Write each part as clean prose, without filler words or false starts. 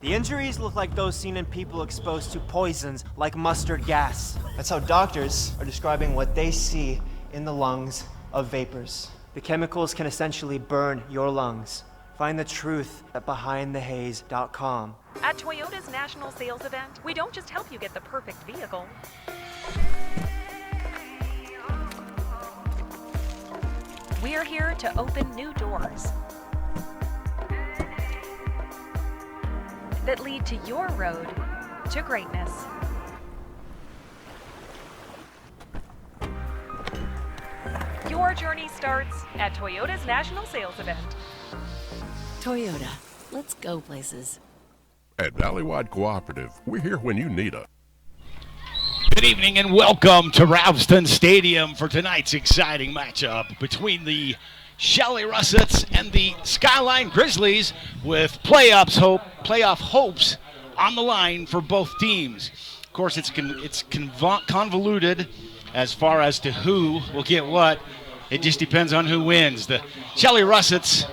The injuries look like those seen in people exposed to poisons like mustard gas. That's how doctors are describing what they see in the lungs of vapors. The chemicals can essentially burn your lungs. Find the truth at BehindTheHaze.com. At Toyota's national sales event, we don't just help you get the perfect vehicle. We're here to open new doors that lead to your road to greatness. Your journey starts at Toyota's national sales event. Toyota, let's go places. At Valleywide Cooperative, we're here when you need us. Good evening and welcome to Ravston Stadium for tonight's exciting matchup between the Shelley Russets and the Skyline Grizzlies, with playoff hopes on the line for both teams. Of course, it's convoluted as far as to who will get what. It just depends on who wins. The Shelley Russets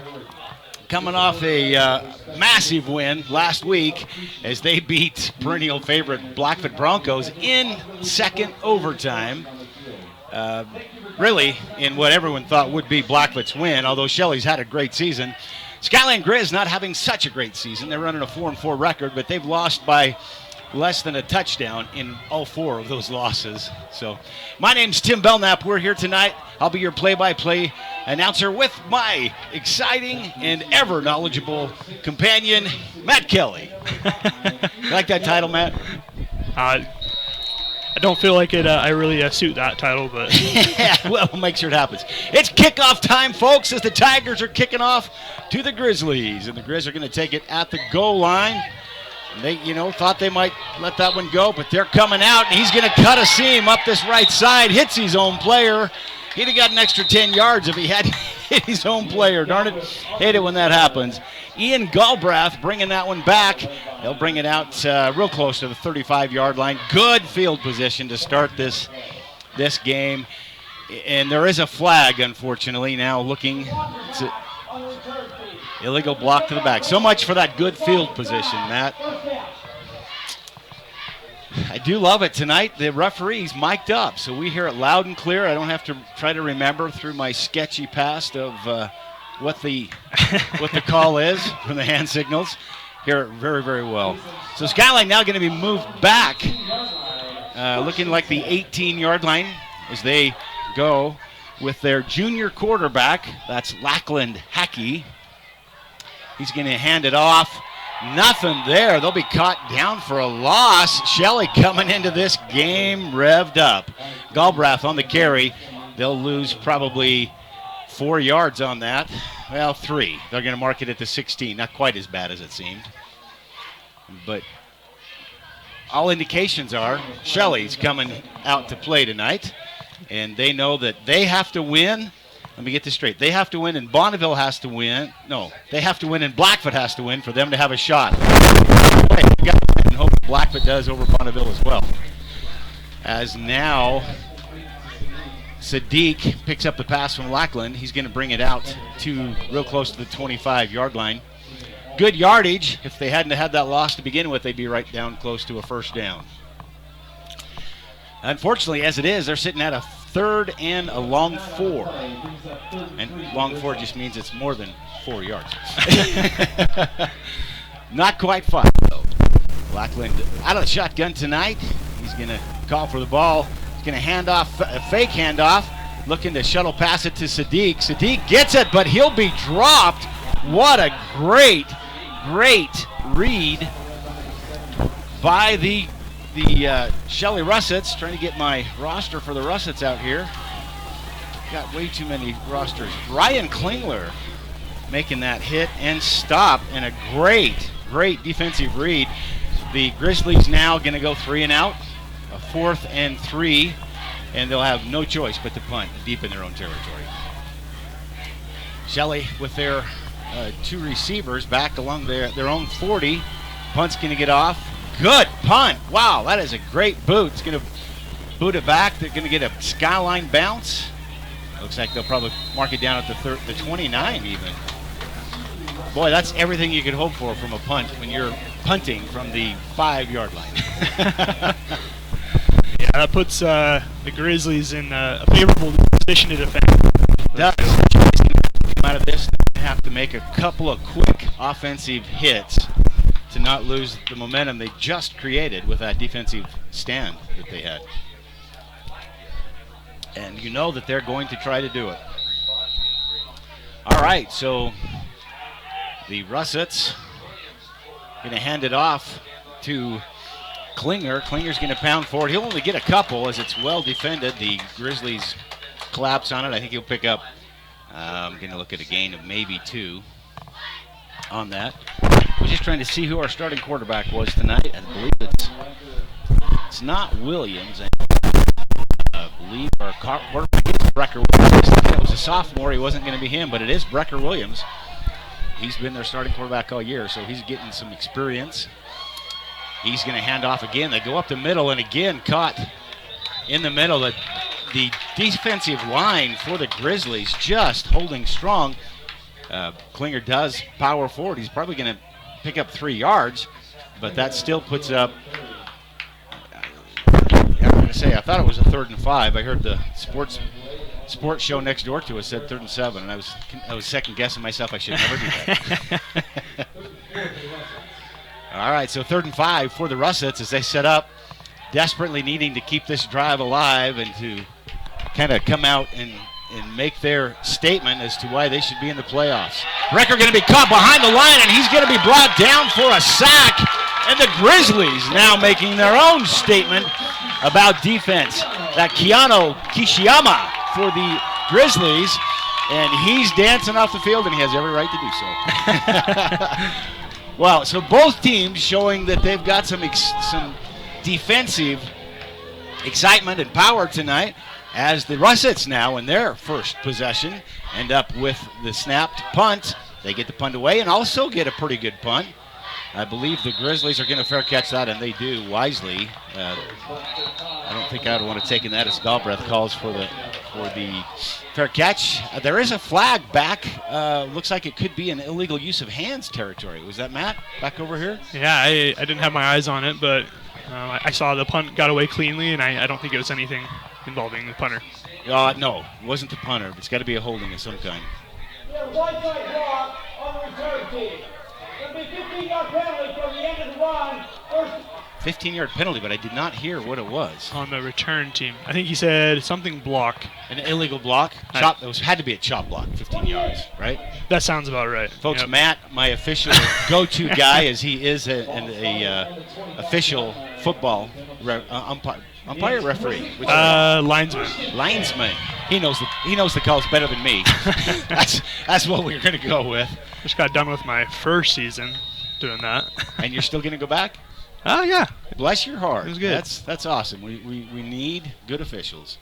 coming off a massive win last week as they beat perennial favorite Blackfoot Broncos in second overtime. Really, in what everyone thought would be Blackfoot's win, although Shelley's had a great season. Skyline Grizz not having such a great season. They're running a 4-4 record, but they've lost by less than a touchdown in all four of those losses. So, my name's Tim Belknap. We're here tonight. I'll be your play-by-play announcer with my exciting and ever knowledgeable companion, Matt Kelly. You like that title, Matt? I don't feel like it. I really suit that title, but yeah, well, we'll make sure it happens. It's kickoff time, folks, as the Tigers are kicking off to the Grizzlies, and the Grizz are going to take it at the goal line. And they, thought they might let that one go, but they're coming out, and he's going to cut a seam up this right side, hits his own player. He'd have got an extra 10 yards if he had hit his own player. Darn it, hate it when that happens. Ian Galbraith bringing that one back. They'll bring it out real close to the 35-yard line. Good field position to start this game. And there is a flag, unfortunately, now looking. It's an illegal block to the back. So much for that good field position, Matt. I do love it tonight. The referee's mic'd up, so we hear it loud and clear. I don't have to try to remember through my sketchy past of what the call is from the hand signals. Hear it very, very well. So Skyline now going to be moved back, looking like the 18-yard line as they go with their junior quarterback. That's Lackland Hackey. He's going to hand it off. Nothing there. They'll be caught down for a loss. Shelley coming into this game revved up. Galbraith on the carry. They'll lose probably 4 yards on that. Well, 3. They're going to mark it at the 16. Not quite as bad as it seemed. But all indications are Shelley's coming out to play tonight. And they know that they have to win. Let me get this straight. They have to win and Bonneville has to win. No, they have to win and Blackfoot has to win for them to have a shot. And hope Blackfoot does over Bonneville as well. As now Sadiq picks up the pass from Lackland. He's going to bring it out to real close to the 25-yard line. Good yardage. If they hadn't had that loss to begin with, they'd be right down close to a first down. Unfortunately, as it is, they're sitting at a 3rd and a long 4. And long 4 just means it's more than 4 yards. Not quite 5, though. Lackland out of the shotgun tonight. He's going to call for the ball. He's going to hand off, a fake handoff, looking to shuttle pass it to Sadiq. Sadiq gets it, but he'll be dropped. What a great read by the Shelley Russets. Trying to get my roster for the Russets out here. Got way too many rosters. Ryan Klingler making that hit and stop, and a great defensive read. The Grizzlies now going to go 3 and out, a 4th and 3, and they'll have no choice but to punt deep in their own territory. Shelley with their 2 receivers back along their own 40. Punt's going to get off. Good punt. Wow, that is a great boot. It's going to boot it back. They're going to get a Skyline bounce. Looks like they'll probably mark it down at the 29 even. Boy, that's everything you could hope for from a punt when you're punting from the 5-yard line. Yeah, that puts the Grizzlies in a favorable position to defend. Does. Come out of this, they have to make a couple of quick offensive hits to not lose the momentum they just created with that defensive stand that they had. And you know that they're going to try to do it. All right, so the Russets going to hand it off to Klinger. Klinger's going to pound forward. He'll only get a couple as it's well defended. The Grizzlies collapse on it. I think he'll pick up, I'm going to look at a gain of maybe 2 on that. We're just trying to see who our starting quarterback was tonight. I believe it's not Williams. I believe our quarterback is Brecker Williams. It was a sophomore. He wasn't going to be him, but it is Brecker Williams. He's been their starting quarterback all year, so he's getting some experience. He's going to hand off again. They go up the middle, and again caught in the middle. The defensive line for the Grizzlies just holding strong. Klinger does power forward. He's probably going to pick up 3 yards, but that still puts up, I'm going to say, I thought it was a 3rd and 5. I heard the sports show next door to us said 3rd and 7, and I was second guessing myself. I should never do that. All right, so 3rd and 5 for the Russets as they set up, desperately needing to keep this drive alive and to kind of come out and make their statement as to why they should be in the playoffs. Brecker going to be caught behind the line, and he's going to be brought down for a sack. And the Grizzlies now making their own statement about defense. That Keanu Kishiyama for the Grizzlies, and he's dancing off the field, and he has every right to do so. Well, so both teams showing that they've got some defensive excitement and power tonight, as the Russets now in their first possession end up with the snapped punt. They get the punt away and also get a pretty good punt. I believe the Grizzlies are going to fair catch that, and they do wisely. I don't think I would want to take in that as Galbraith calls for the fair catch. There is a flag back. Looks like it could be an illegal use of hands territory. Was that Matt back over here? Yeah, I didn't have my eyes on it, but I saw the punt got away cleanly, and I don't think it was anything involving the punter. No, it wasn't the punter. It's got to be a holding of some kind. One side block on the return team. There'll be 15-yard penalty from the end of the run. 15-yard penalty, but I did not hear what it was. On the return team. I think he said something block. An illegal block? Chop. It had to be a chop block, 15 yards, right? That sounds about right. Folks, Yep. Matt, my official go-to guy, as he is an official football umpire referee. Linesman. Linesman. He knows the calls better than me. That's what we're going to go with. Just got done with my first season doing that. And you're still going to go back? Oh, yeah. Bless your heart. It was good. That's awesome. We need good officials.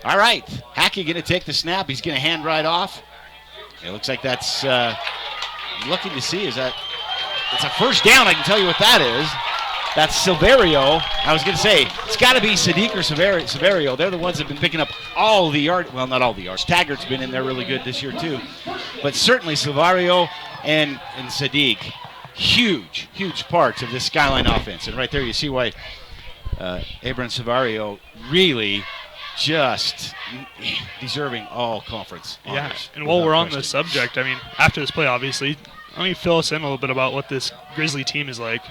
All right. Hackey going to take the snap. He's going to hand right off. It looks like that's looking to see. It's a first down. I can tell you what that is. That's Silverio. I was going to say, it's got to be Sadiq or Silverio. They're the ones that have been picking up all the yards. Well, not all the yards. Taggart's been in there really good this year, too. But certainly Silverio and Sadiq, huge parts of this Skyline offense. And right there you see why Abram Silverio really just deserving all conference honors. Yeah, and while we're on the subject, I mean, after this play, obviously, let me fill us in a little bit about what this Grizzly team is like.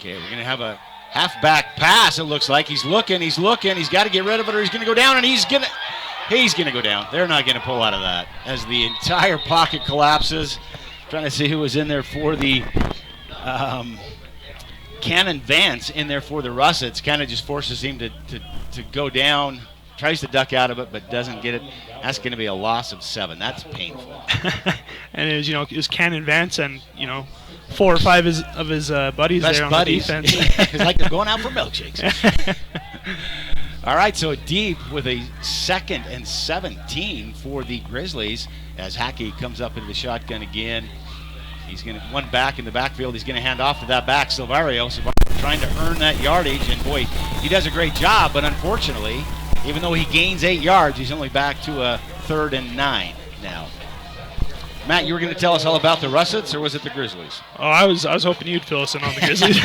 Okay, we're going to have a halfback pass, it looks like. He's looking. He's got to get rid of it or he's going to go down, and he's going to go down. They're not going to pull out of that as the entire pocket collapses. Trying to see who was in there for the Cannon Vance in there for the Russets. Kind of just forces him to go down, tries to duck out of it, but doesn't get it. That's going to be a loss of 7. That's painful. And it was Cannon Vance and 4 or 5 of his buddies Best there on buddies. the defense. It's like they're going out for milkshakes. All right, so deep with a 2nd and 17 for the Grizzlies as Hackey comes up into the shotgun again. He's going to one back in the backfield. He's going to hand off to that back, Silverio trying to earn that yardage, and boy, he does a great job, but unfortunately, even though he gains 8 yards, he's only back to a 3rd and 9 now. Matt, you were going to tell us all about the Russets, or was it the Grizzlies? Oh, I was hoping you'd fill us in on the Grizzlies.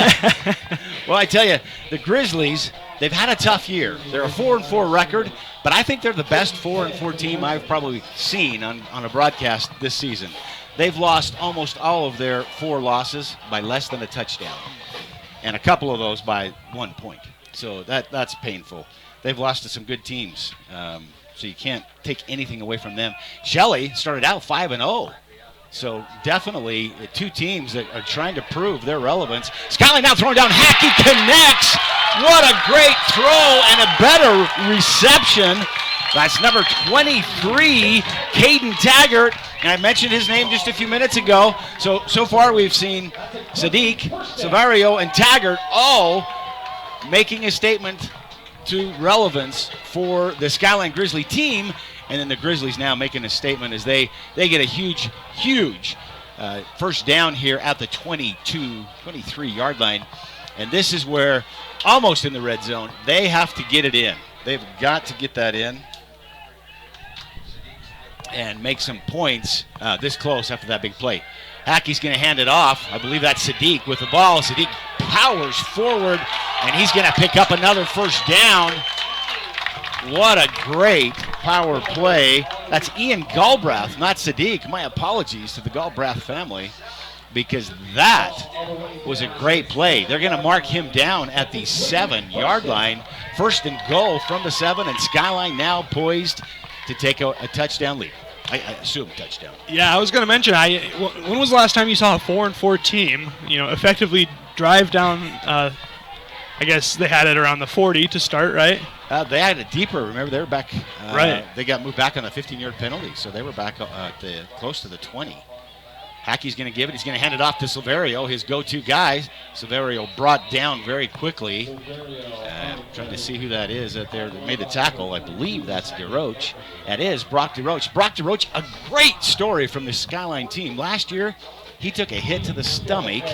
Well, I tell you, the Grizzlies, they've had a tough year. They're a 4-4 record, but I think they're the best 4-4 team I've probably seen on a broadcast this season. They've lost almost all of their 4 losses by less than a touchdown, and a couple of those by 1 point. So that's painful. They've lost to some good teams, so you can't take anything away from them. Shelley started out 5-0. So definitely 2 teams that are trying to prove their relevance. Skyline now throwing down. Hackey connects. What a great throw and a better reception. That's number 23, Caden Taggart. And I mentioned his name just a few minutes ago. So far we've seen Sadiq, Savario, and Taggart all making a statement to relevance for the Skyline Grizzly team. And then the Grizzlies now making a statement as they get a huge first down here at the 23-yard line. And this is where, almost in the red zone, they have to get it in. They've got to get that in and make some points this close after that big play. Hackey's going to hand it off. I believe that's Sadiq with the ball. Sadiq powers forward, and he's going to pick up another first down. What a great power play. That's Ian Galbraith, not Sadiq. My apologies to the Galbraith family, because that was a great play. They're going to mark him down at the 7-yard line. First and goal from the 7, and Skyline now poised to take a touchdown lead. I assume touchdown. Yeah, I was going to mention, when was the last time you saw a 4-4 team, effectively drive down, I guess they had it around the 40 to start, right? They had it deeper. Remember, they were back. Right. They got moved back on the 15-yard penalty, so they were back close to the 20. Hackey's going to give it. He's going to hand it off to Silverio, his go-to guy. Silverio brought down very quickly. Trying to see who that is that made the tackle. I believe that's DeRoche. That is Brock DeRoche. Brock DeRoche, a great story from the Skyline team. Last year, he took a hit to the stomach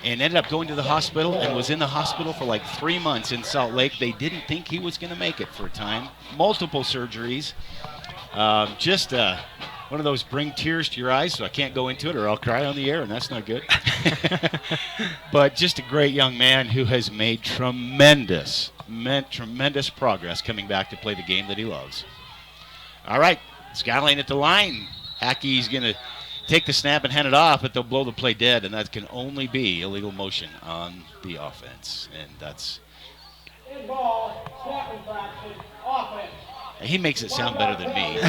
and ended up going to the hospital and was in the hospital for like 3 months in Salt Lake. They didn't think he was going to make it for a time. Multiple surgeries. One of those bring tears to your eyes, so I can't go into it or I'll cry on the air, and that's not good. But just a great young man who has made tremendous progress coming back to play the game that he loves. All right, Skyline at the line. Hackey's going to take the snap and hand it off, but they'll blow the play dead, and that can only be illegal motion on the offense. And that's... Ball, snap infraction, offense. He makes it sound better than me.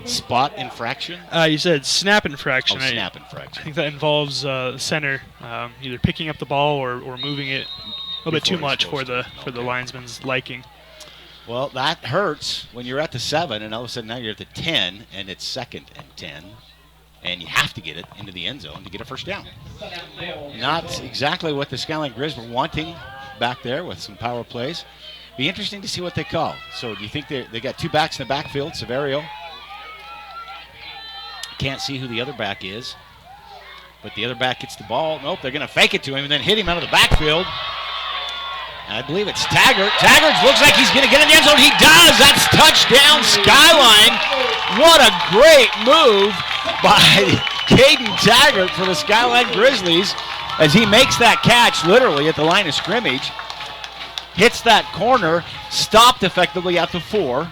Spot infraction? You said snap infraction. Oh, snap infraction. I think that involves the center either picking up the ball or moving it a little bit too much for the linesman's liking. Well, that hurts when you're at the 7, and all of a sudden now you're at the 10, and it's 2nd and 10. And you have to get it into the end zone to get a first down. Not exactly what the Skyline Grizz were wanting back there with some power plays. Be interesting to see what they call. So do you think they got 2 backs in the backfield? Severio. Can't see who the other back is. But the other back gets the ball. Nope, they're going to fake it to him and then hit him out of the backfield. I believe it's Taggart. Taggart looks like he's going to get in the end zone. He does. That's touchdown Skyline. What a great move by Caden Taggart for the Skyline Grizzlies as he makes that catch literally at the line of scrimmage. Hits that corner, stopped effectively at the 4,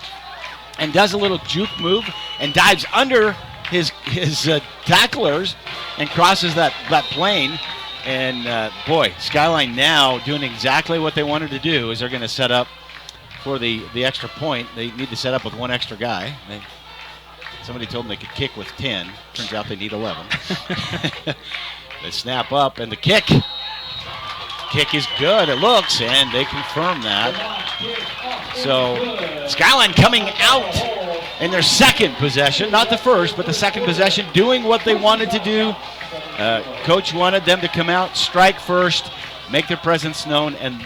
and does a little juke move and dives under his tacklers and crosses that plane. And boy, Skyline now doing exactly what they wanted to do is they're going to set up for the extra point. They need to set up with 1 extra guy. Somebody told them they could kick with 10. Turns out they need 11. They snap up, and the kick is good, it looks, and they confirm that. So Skyline coming out in their second possession, not the first, but the second possession, doing what they wanted to do. Coach wanted them to come out, strike first, make their presence known, and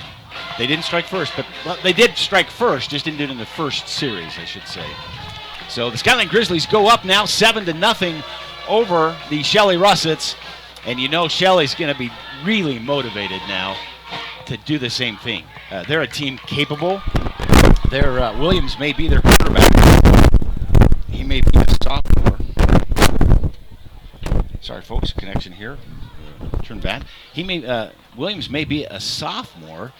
they didn't strike first, but they did strike first, just didn't do it in the first series, I should say. So the Skyline Grizzlies go up now 7-0 over the Shelley Russets, and you know Shelley's going to be really motivated now to do the same thing. They're a team capable. Williams may be their quarterback. He may be a sophomore. Sorry, folks, connection here. Turn back. Williams may be a sophomore,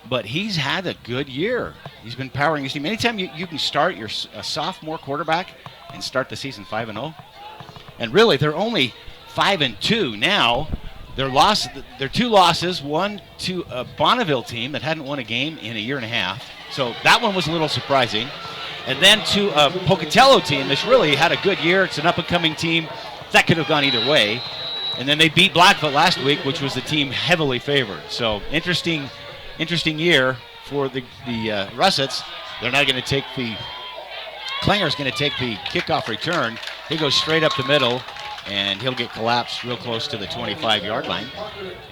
but he's had a good year. He's been powering his team. Anytime you can start a sophomore quarterback and start the season 5-0, and really they're only 5-2 now. Their 2 losses, one to a Bonneville team that hadn't won a game in a year and a half, so that one was a little surprising, and then to a Pocatello team that's really had a good year. It's an up-and-coming team. That could have gone either way. And then they beat Blackfoot last week, which was the team heavily favored. So interesting year for the Russets. They're now going to take Klinger's going to take the kickoff return. He goes straight up the middle, and he'll get collapsed real close to the 25-yard line.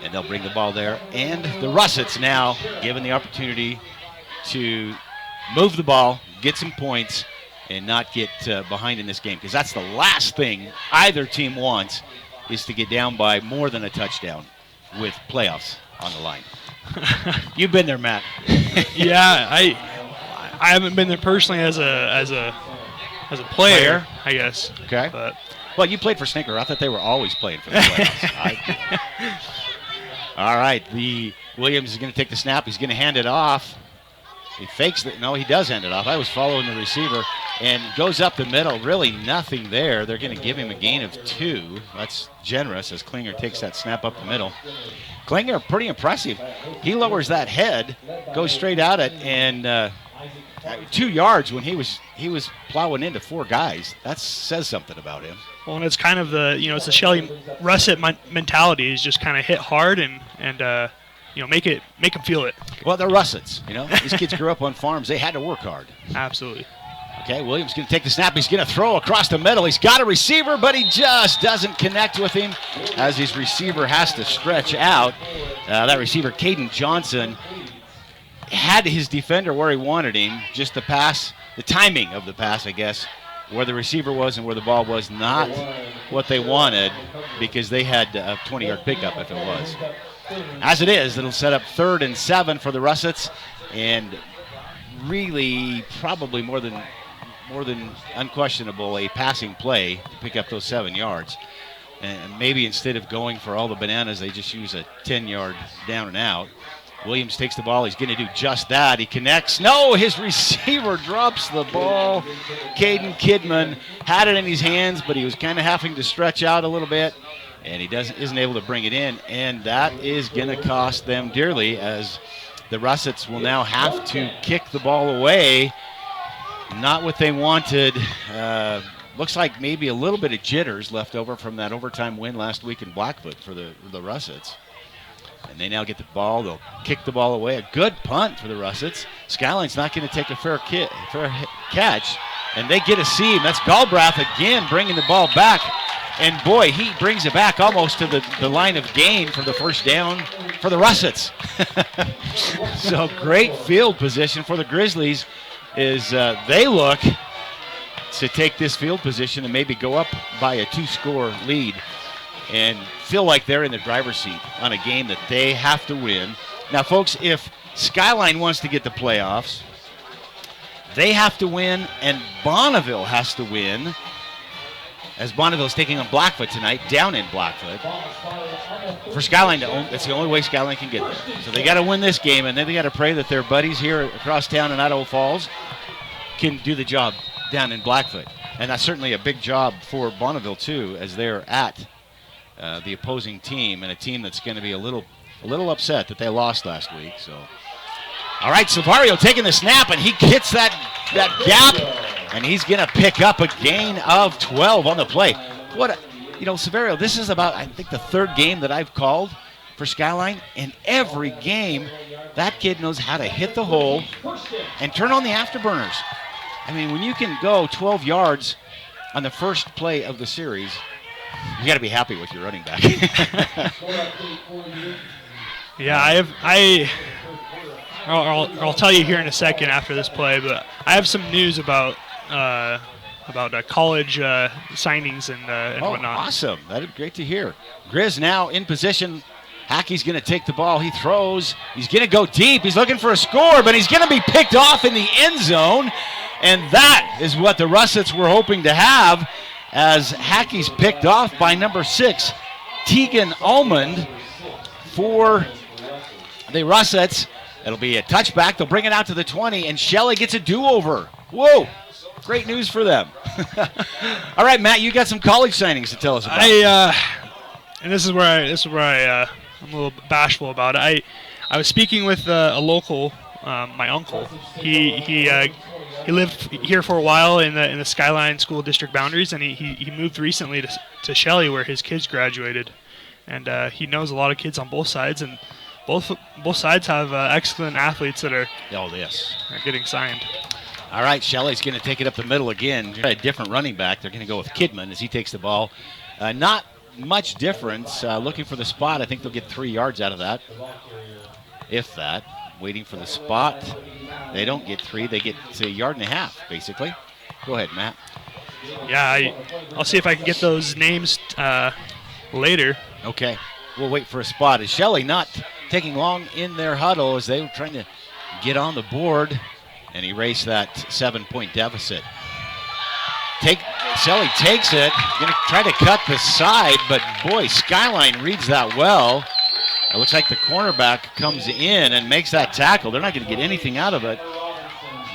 And they'll bring the ball there. And the Russets now given the opportunity to move the ball, get some points, and not get behind in this game. Because that's the last thing either team wants, is to get down by more than a touchdown with playoffs on the line. You've been there, Matt. Yeah, I haven't been there personally as a player, I guess. Okay. But well, you played for Stinker. I thought they were always playing for the playoffs. All right, the Williams is going to take the snap. He's going to hand it off. He fakes it. No, he does hand it off. I was following the receiver and goes up the middle. Really nothing there. They're going to give him a gain of 2. That's generous as Klinger takes that snap up the middle. Klinger, pretty impressive. He lowers that head, goes straight at it, and 2 yards when he was plowing into 4 guys. That says something about him. well, and it's kind of it's the Shelley Russet mentality is just kind of hit hard and make them feel it. Well, they're Russets. These kids grew up on farms. They had to work hard. Absolutely. Okay, Williams going to take the snap. He's going to throw across the middle. He's got a receiver, but he just doesn't connect with him as his receiver has to stretch out. That receiver, Caden Johnson, had his defender where he wanted him. Just the pass, the timing of the pass, I guess, where the receiver was and where the ball was not what they wanted, because they had a 20-yard pickup if it was. As it is, it'll set up 3rd and 7 for the Russets, and really probably more than unquestionable a passing play to pick up those 7 yards. And maybe instead of going for all the bananas, they just use a 10-yard down and out. Williams takes the ball. He's going to do just that. He connects. No, his receiver drops the ball. Caden Kidman had it in his hands, but he was kind of having to stretch out a little bit, and he isn't able to bring it in. And that is going to cost them dearly, as the Russets will now have to kick the ball away. Not what they wanted. Looks like maybe a little bit of jitters left over from that overtime win last week in Blackfoot for the Russets. And they now get the ball. They'll kick the ball away. A good punt for the Russets. Skyline's not going to take a fair catch. And they get a seam. That's Galbraith again bringing the ball back. And boy, he brings it back almost to the line of gain for the first down for the Russets. So great field position for the Grizzlies as they look to take this field position and maybe go up by a 2-score lead and feel like they're in the driver's seat on a game that they have to win. Now, folks, if Skyline wants to get the playoffs, they have to win, and Bonneville has to win, as Bonneville's taking on Blackfoot tonight, down in Blackfoot. For Skyline to own, that's the only way Skyline can get there. So they got to win this game, and then they got to pray that their buddies here across town in Idaho Falls can do the job down in Blackfoot. And that's certainly a big job for Bonneville, too, as they're at the opposing team, and a team that's going to be a little upset that they lost last week. So, all right, Savario taking the snap, and he hits that gap, and he's going to pick up a gain of 12 on the play. Savario, this is about, I think, the 3rd game that I've called for Skyline, and every game that kid knows how to hit the hole and turn on the afterburners. I mean, when you can go 12 yards on the first play of the series, you got to be happy with your running back. Yeah, I'll tell you here in a second after this play, but I have some news about college signings and whatnot. Awesome. That'd be great to hear. Grizz now in position. Hackey's going to take the ball. He throws. He's going to go deep. He's looking for a score, but he's going to be picked off in the end zone. And that is what the Russets were hoping to have. as Hackey's picked off by number 6, Tegan Almond for the Russets. It'll be a touchback. They'll bring it out to the 20, and Shelley gets a do-over. Whoa, great news for them. All right, Matt, you got some college signings to tell us about. And this is where I'm a little bashful about it. I was speaking with a local, my uncle. He lived here for a while in the Skyline school district boundaries, and he moved recently to Shelley, where his kids graduated, and he knows a lot of kids on both sides, and both sides have excellent athletes that are getting signed. All right, Shelley's going to take it up the middle again. A different running back. They're going to go with Kidman as he takes the ball. Not much difference. Looking for the spot. I think they'll get 3 yards out of that, if that. Waiting for the spot. They don't get 3. They get a yard and a half, basically. Go ahead, Matt. Yeah, I'll see if I can get those names later. Okay. We'll wait for a spot. Is Shelley not taking long in their huddle as they were trying to get on the board and erase that 7-point deficit. Shelley takes it. Going to try to cut the side, but boy, Skyline reads that well. It looks like the cornerback comes in and makes that tackle. They're not going to get anything out of it.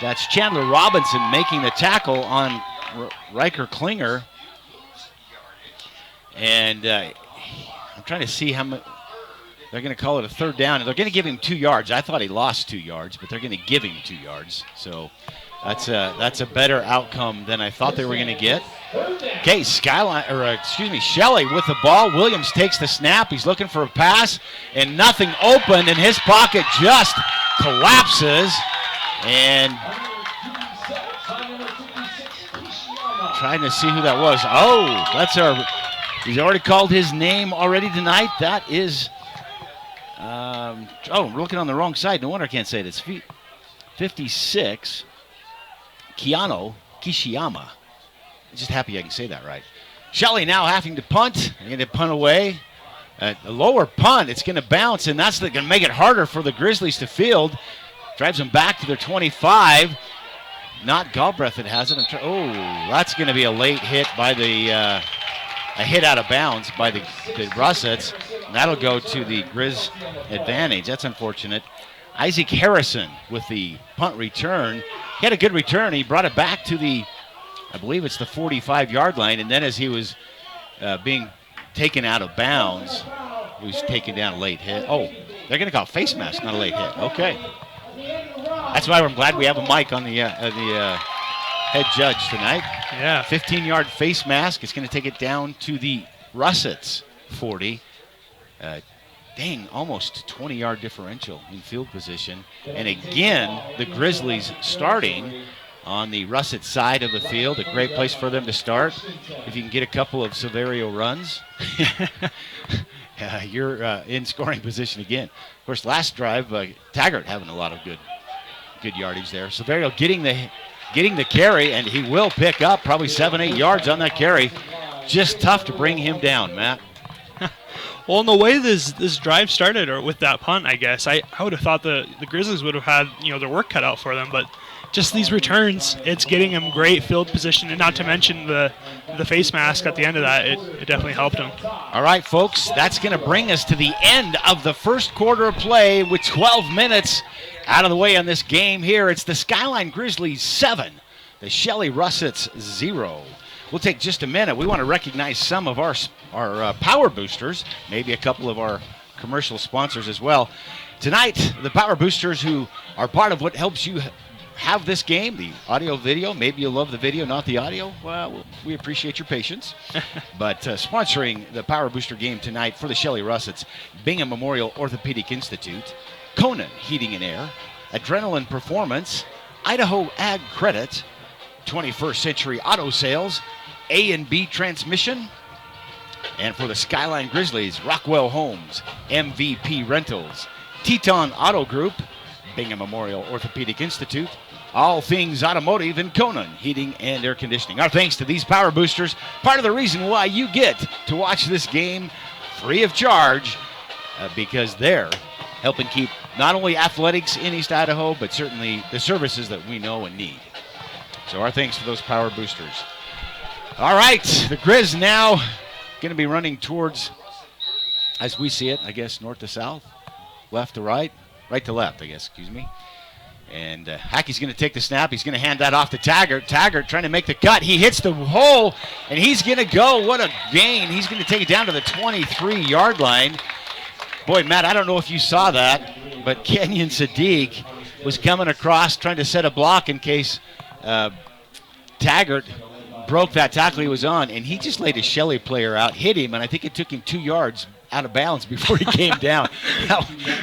That's Chandler Robinson making the tackle on Riker Klinger. And I'm trying to see how much. They're going to call it a 3rd down, and they're going to give him 2 yards. I thought he lost 2 yards, but they're going to give him 2 yards. So that's a better outcome than I thought they were going to get. Okay, Shelley with the ball. Williams takes the snap. He's looking for a pass, and nothing open, and his pocket just collapses. And trying to see who that was. Oh, he's already called his name already tonight. That is, we're looking on the wrong side. No wonder I can't say it. It's 56, Keanu Kishiyama. I'm just happy I can say that right. Shelley now having to punt. They're going to punt away. A lower punt. It's going to bounce, and that's going to make it harder for the Grizzlies to field. Drives them back to their 25. Not Galbraith that has it. That's going to be a late hit by a hit out of bounds by the Russets. And that'll go to the Grizz advantage. That's unfortunate. Isaac Harrison with the punt return. He had a good return. He brought it back to I believe it's the 45-yard line. And then as he was being taken out of bounds, he was taken down a late hit. Oh, they're going to call face mask, not a late hit. Okay. That's why I'm glad we have a mic on the head judge tonight. Yeah. 15-yard face mask. It's going to take it down to the Russets 40. Almost 20-yard differential in field position. And again, the Grizzlies starting on the Russet side of the field. A great place for them to start. If you can get a couple of Severio runs, you're in scoring position again. Of course, last drive, Taggart having a lot of good yardage there. Severio getting the carry, and he will pick up probably 7-8 yards on that carry. Just tough to bring him down, Matt. Well, in the way this drive started, or with that punt, I guess, I would have thought the Grizzlies would have had their work cut out for them, but just these returns, it's getting them great field position, and not to mention the face mask at the end of that, it definitely helped them. All right, folks, that's going to bring us to the end of the first quarter of play with 12 minutes out of the way on this game here. It's the Skyline Grizzlies 7, the Shelley Russets 0. We'll take just a minute. We want to recognize some of our power boosters, maybe a couple of our commercial sponsors as well. Tonight, the power boosters who are part of what helps you have this game, the audio video. Maybe you love the video, not the audio. Well, we appreciate your patience. But sponsoring the Power Booster game tonight for the Shelley Russets, Bingham Memorial Orthopedic Institute, Conan Heating and Air, Adrenaline Performance, Idaho Ag Credit, 21st Century Auto Sales, A&B Transmission, and for the Skyline Grizzlies, Rockwell Homes, MVP Rentals, Teton Auto Group, Bingham Memorial Orthopedic Institute, all things automotive, and Conan Heating and Air Conditioning. Our thanks to these power boosters, part of the reason why you get to watch this game free of charge, because they're helping keep not only athletics in East Idaho, but certainly the services that we know and need. So our thanks to those power boosters. All right, the Grizz now going to be running towards, as we see it, I guess, north to south, left to right, right to left, I guess, excuse me. And Hackey's going to take the snap. He's going to hand that off to Taggart. Taggart trying to make the cut. He hits the hole, and he's going to go. What a gain. He's going to take it down to the 23-yard line. Boy, Matt, I don't know if you saw that, but Kenyon Sadiq was coming across trying to set a block in case Taggart broke that tackle he was on, and he just laid a Shelley player out, hit him, and I think it took him 2 yards out of bounds before he came down.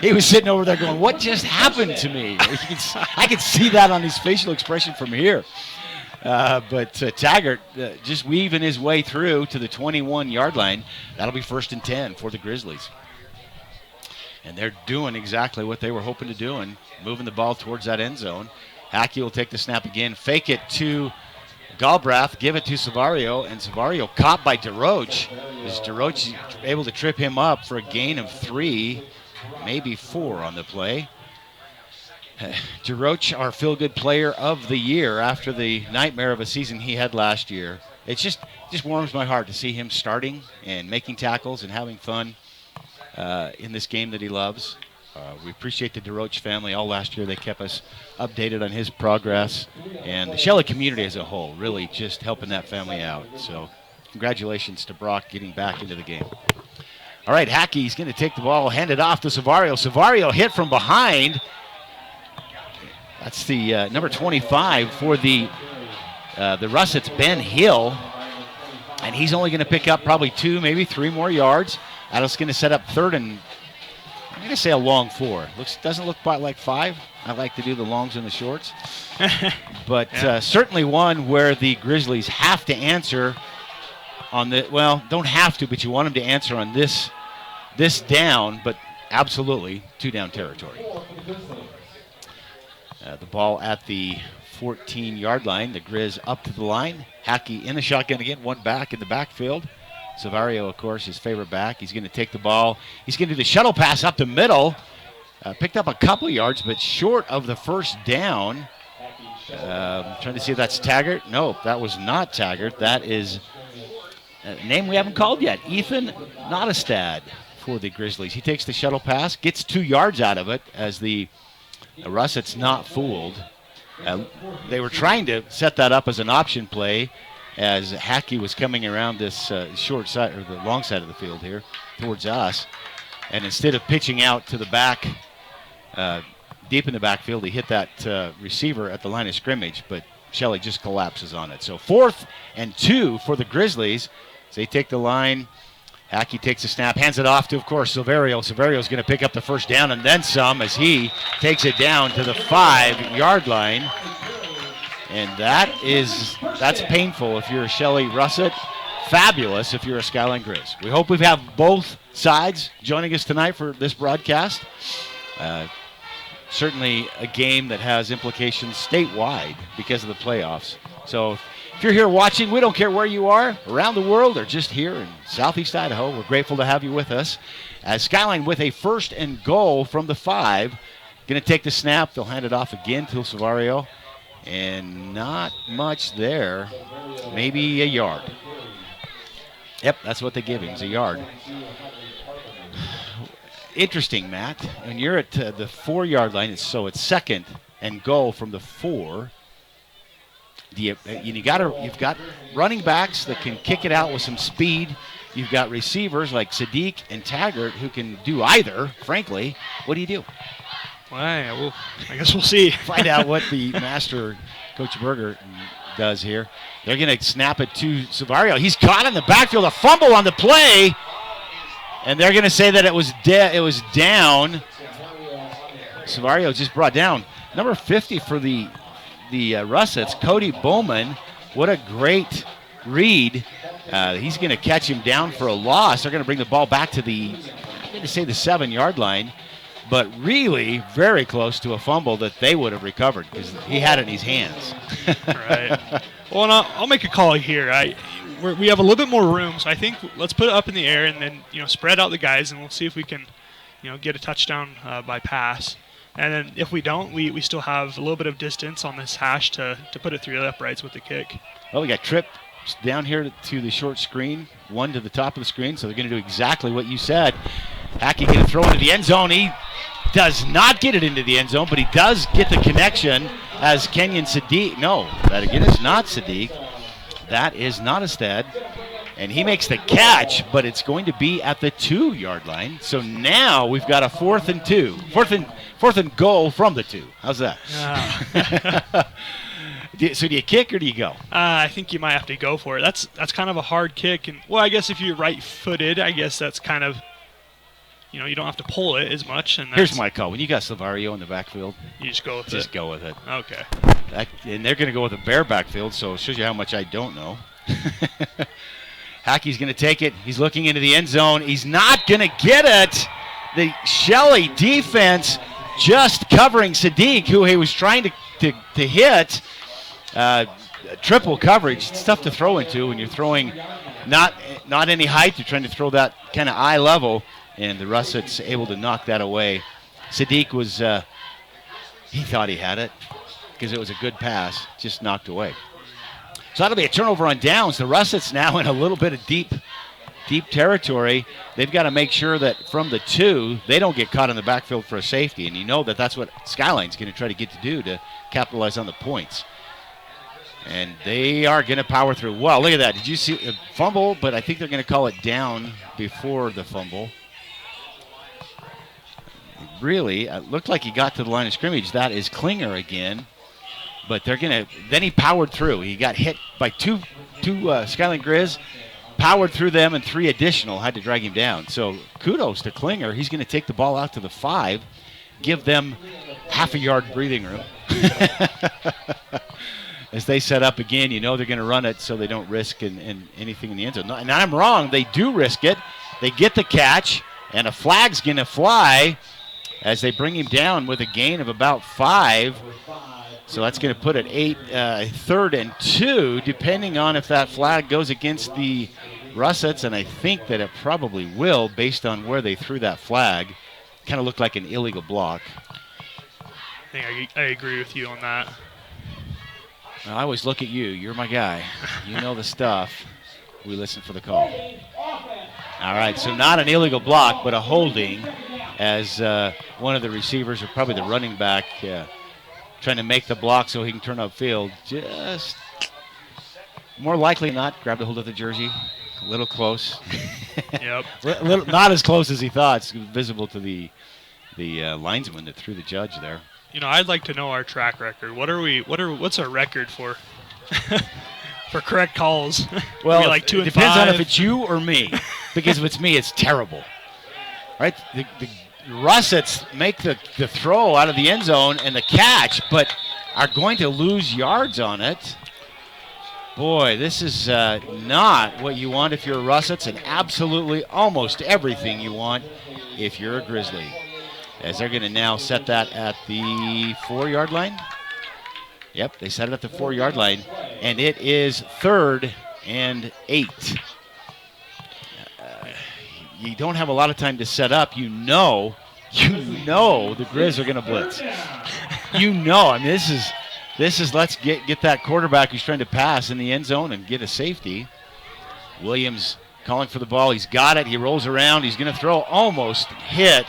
He was sitting over there going, what just happened to me? I could see that on his facial expression from here. But Taggart just weaving his way through to the 21-yard line. That'll be 1st and 10 for the Grizzlies. And they're doing exactly what they were hoping to do and moving the ball towards that end zone. Hackey will take the snap again, fake it to Galbraith, give it to Savario, and Savario caught by DeRoche. Is DeRoche able to trip him up for a gain of 3, maybe 4 on the play. DeRoche, our feel-good player of the year after the nightmare of a season he had last year. It just warms my heart to see him starting and making tackles and having fun in this game that he loves. We appreciate the DeRoche family. All last year they kept us updated on his progress, and the Shelley community as a whole really just helping that family out. So congratulations to Brock getting back into the game. All right, Hackey's going to take the ball, hand it off to Savario. Savario hit from behind. That's the number 25 for the Russets, Ben Hill, and he's only going to pick up probably 2, maybe 3 more yards. That's going to set up 3rd and, I'm going to say a long 4. Doesn't look quite like 5. I like to do the longs and the shorts. But certainly one where the Grizzlies have to answer on the, well, don't have to, but you want them to answer on this down, but absolutely 2-down territory. The ball at the 14-yard line. The Grizz up to the line. Hackey in the shotgun again, one back in the backfield. Savario, of course, his favorite back. He's going to take the ball. He's going to do the shuttle pass up the middle. Picked up a couple yards, but short of the first down. Trying to see if that's Taggart. No, that was not Taggart. That is a name we haven't called yet. Ethan Nottestad for the Grizzlies. He takes the shuttle pass, gets 2 yards out of it as the Russets not fooled. They were trying to set that up as an option play as Hackey was coming around this short side, or the long side of the field here towards us. And instead of pitching out to the back, deep in the backfield, he hit that receiver at the line of scrimmage, but Shelley just collapses on it. So 4th and 2 for the Grizzlies. As they take the line, Hackey takes the snap, hands it off to, of course, Savario. Savario's going to pick up the first down and then some as he takes it down to the 5-yard line. And that's painful if you're a Shelley Russet. Fabulous if you're a Skyline Grizz. We hope we have both sides joining us tonight for this broadcast. Certainly a game that has implications statewide because of the playoffs. So if you're here watching, we don't care where you are, around the world or just here in Southeast Idaho, we're grateful to have you with us. As Skyline with a 1st and goal from the 5. Going to take the snap. They'll hand it off again to Savario. And not much there. Maybe a yard. Yep, that's what they give him, is a yard. Interesting, Matt. When you're at the 4-yard line, so it's 2nd and goal from the 4. You've got running backs that can kick it out with some speed. You've got receivers like Sadiq and Taggart who can do either, frankly. What do you do? Well, yeah, I guess we'll see. Find out what the master, Coach Berger, does here. They're going to snap it to Savario. He's caught in the backfield, a fumble on the play, and they're going to say that it was down. Savario just brought down. Number 50 for the Russets, Cody Bowman. What a great read. He's going to catch him down for a loss. They're going to bring the ball back to the 7-yard line. But really very close to a fumble that they would have recovered because he had it in his hands. Right. Well, and I'll make a call here. We have a little bit more room, so I think let's put it up in the air and then spread out the guys, and we'll see if we can get a touchdown by pass. And then if we don't, we still have a little bit of distance on this hash to put it through the uprights with the kick. Well, we got Trip down here to the short screen, one to the top of the screen, so they're going to do exactly what you said. Hackey going to throw into the end zone. He does not get it into the end zone, but he does get the connection as Kenyon Sadiq. No, that again is not Sadiq. That is not Estad. And he makes the catch, but it's going to be at the 2-yard line. So now we've got a 4th and 2. Fourth and goal from the 2. How's that? So do you kick or do you go? I think you might have to go for it. That's kind of a hard kick. And well, I guess if you're right-footed, I guess that's kind of, you don't have to pull it as much. And here's my call. When you got Slavario in the backfield, you just go with it. Just go with it. Okay. And they're going to go with a bare backfield, so it shows you how much I don't know. Hackey's going to take it. He's looking into the end zone. He's not going to get it. The Shelley defense just covering Sadiq, who he was trying to hit. Triple coverage. It's tough to throw into when you're throwing not any height. You're trying to throw that kind of eye level, and the Russets able to knock that away. Sadiq was he thought he had it because it was a good pass, just knocked away. So that'll be a turnover on downs. The Russets now in a little bit of deep territory. They've got to make sure that from the 2, they don't get caught in the backfield for a safety, and you know that's what Skyline's going to try to get to do to capitalize on the points. And they are going to power through. Wow, look at that. Did you see a fumble? But I think they're going to call it down before the fumble. Really, it looked like he got to the line of scrimmage. That is Klinger again. But they're going to, then he powered through. He got hit by two Skyline Grizz, powered through them, and 3 additional had to drag him down. So kudos to Klinger. He's going to take the ball out to the 5, give them half a yard breathing room. As they set up again, they're going to run it so they don't risk in anything in the end zone. And I'm wrong. They do risk it. They get the catch, and a flag's going to fly as they bring him down with a gain of about 5. So that's going to put it 3rd and 2, depending on if that flag goes against the Russets, and I think that it probably will based on where they threw that flag. Kind of looked like an illegal block. I agree with you on that. Well, I always look at you. You're my guy. You know the stuff. We listen for the call. All right, so not an illegal block, but a holding as one of the receivers, or probably the running back, trying to make the block so he can turn upfield. Just more likely than not, grabbed a hold of the jersey. A little close. Yep. Not as close as he thought. It's visible to the linesman that threw the judge there. I'd like to know our track record. What's our record for for correct calls? Well, like 2 and 5. It depends on if it's you or me. Because if it's me, it's terrible. Right? The Russets make the throw out of the end zone and the catch, but are going to lose yards on it. Boy, this is not what you want if you're a Russets, and absolutely almost everything you want if you're a Grizzly. As they're going to now set that at the 4-yard line. Yep, they set it at the 4-yard line, and it is 3rd and 8. You don't have a lot of time to set up. You know the Grizz are going to blitz. I mean, this is let's get that quarterback who's trying to pass in the end zone and get a safety. Williams calling for the ball. He's got it. He rolls around. He's going to throw, almost hit,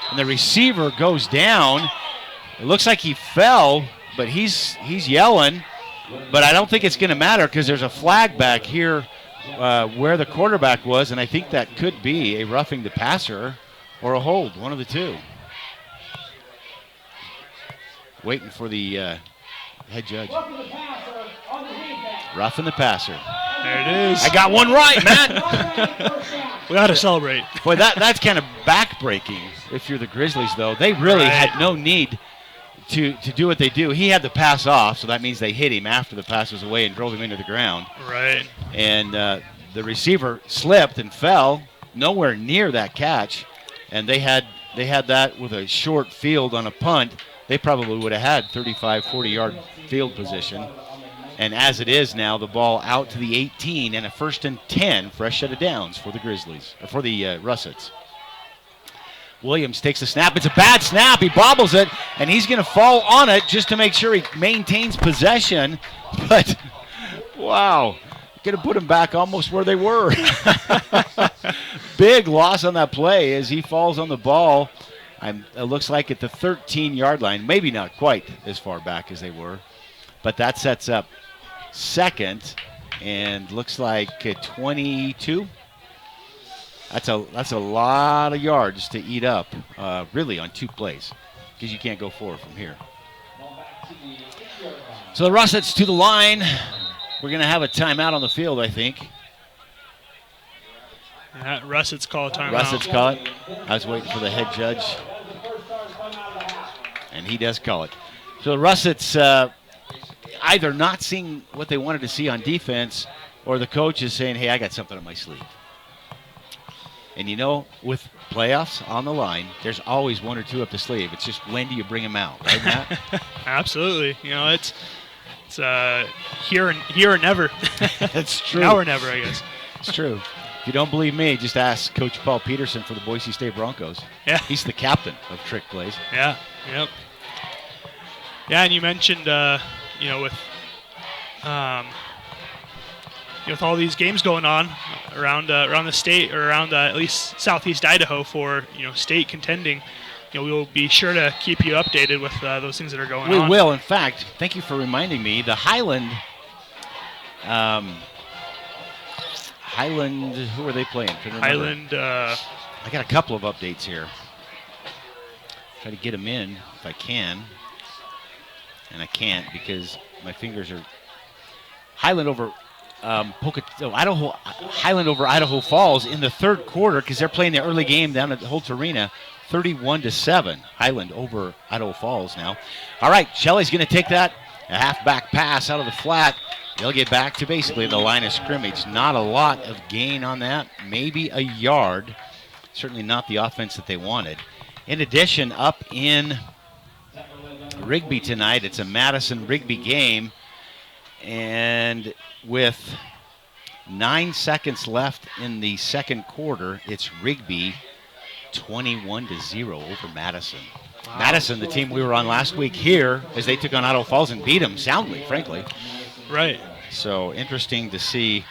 and the receiver goes down. It looks like he fell, but he's yelling. But I don't think it's going to matter because there's a flag back here where the quarterback was, and I think that could be a roughing the passer or a hold, one of the two. Waiting for the head judge. Roughing the passer. There it is. I got one right, man. We got to celebrate. Boy, that's kind of back-breaking if you're the Grizzlies, though. They really had no need to do what they do. He had the pass off, so that means they hit him after the pass was away and drove him into the ground. Right. And the receiver slipped and fell nowhere near that catch, and they had that with a short field on a punt. They probably would have had 35, 40-yard field position. And as it is now, the ball out to the 18 and a 1st and 10, fresh set of downs for the Grizzlies, or for the Russets. Williams takes the snap. It's a bad snap. He bobbles it, and he's going to fall on it just to make sure he maintains possession. But, wow, Going to put them back almost where they were. Big loss on that play as he falls on the ball. It looks like at the 13-yard line, maybe not quite as far back as they were, but that sets up second and looks like 22. That's a lot of yards to eat up, really, on 2 plays, because you can't go forward from here. So the Russets to the line. We're going to have a timeout on the field, I think. Russets call a timeout. Russets call it. I was waiting for the head judge, and he does call it. So the Russets either not seeing what they wanted to see on defense, or the coach is saying, hey, I got something on my sleeve. And with playoffs on the line, there's always 1 or 2 up the sleeve. It's just when do you bring them out, right, Matt? Absolutely. It's here or never. That's true. Now or never, I guess. It's true. If you don't believe me, just ask Coach Paul Peterson for the Boise State Broncos. Yeah. He's the captain of trick plays. Yeah. Yep. Yeah, and you mentioned, with all these games going on around the state, or around at least southeast Idaho for state contending, we will be sure to keep you updated with those things that are going on. We will. In fact, thank you for reminding me. The Highland, who are they playing? Highland. I got a couple of updates here. Try to get them in if I can, and I can't because my fingers are. Highland over Idaho. Highland over Idaho Falls in the third quarter because they're playing the early game down at Holt Arena. 31-7. Highland over Idaho Falls now. All right, Shelley's going to take that. A halfback pass out of the flat. They'll get back to basically the line of scrimmage. Not a lot of gain on that. Maybe a yard. Certainly not the offense that they wanted. In addition, up in Rigby tonight, it's a Madison-Rigby game. And with 9 seconds left in the second quarter, it's Rigby 21-0 over Madison. Wow. Madison, the team we were on last week here, as they took on Idaho Falls and beat them soundly, frankly. Right. So interesting to see.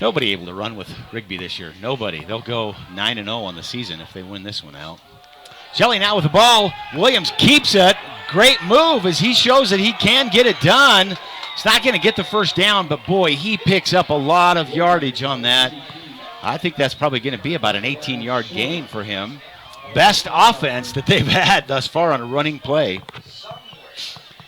Nobody able to run with Rigby this year. Nobody. They'll go 9-0 on the season if they win this one out. Shelley now with the ball. Williams keeps it. Great move as he shows that he can get it done. He's not going to get the first down, but boy, he picks up a lot of yardage on that. I think that's probably going to be about an 18-yard gain for him. Best offense that they've had thus far on a running play.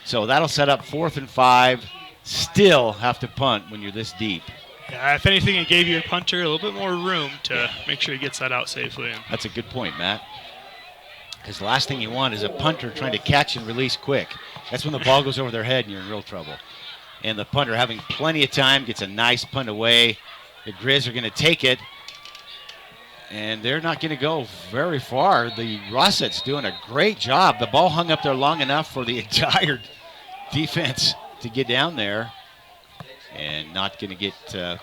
So that'll set up 4th and 5. Still have to punt when you're this deep. Yeah, if anything, it gave your punter a little bit more room to make sure he gets that out safely. That's a good point, Matt. Because the last thing you want is a punter trying to catch and release quick. That's when the ball goes over their head and you're in real trouble. And the punter having plenty of time, gets a nice punt away. The Grizz are going to take it. And they're not going to go very far. The Russets doing a great job. The ball hung up there long enough for the entire defense to get down there. And not going to get,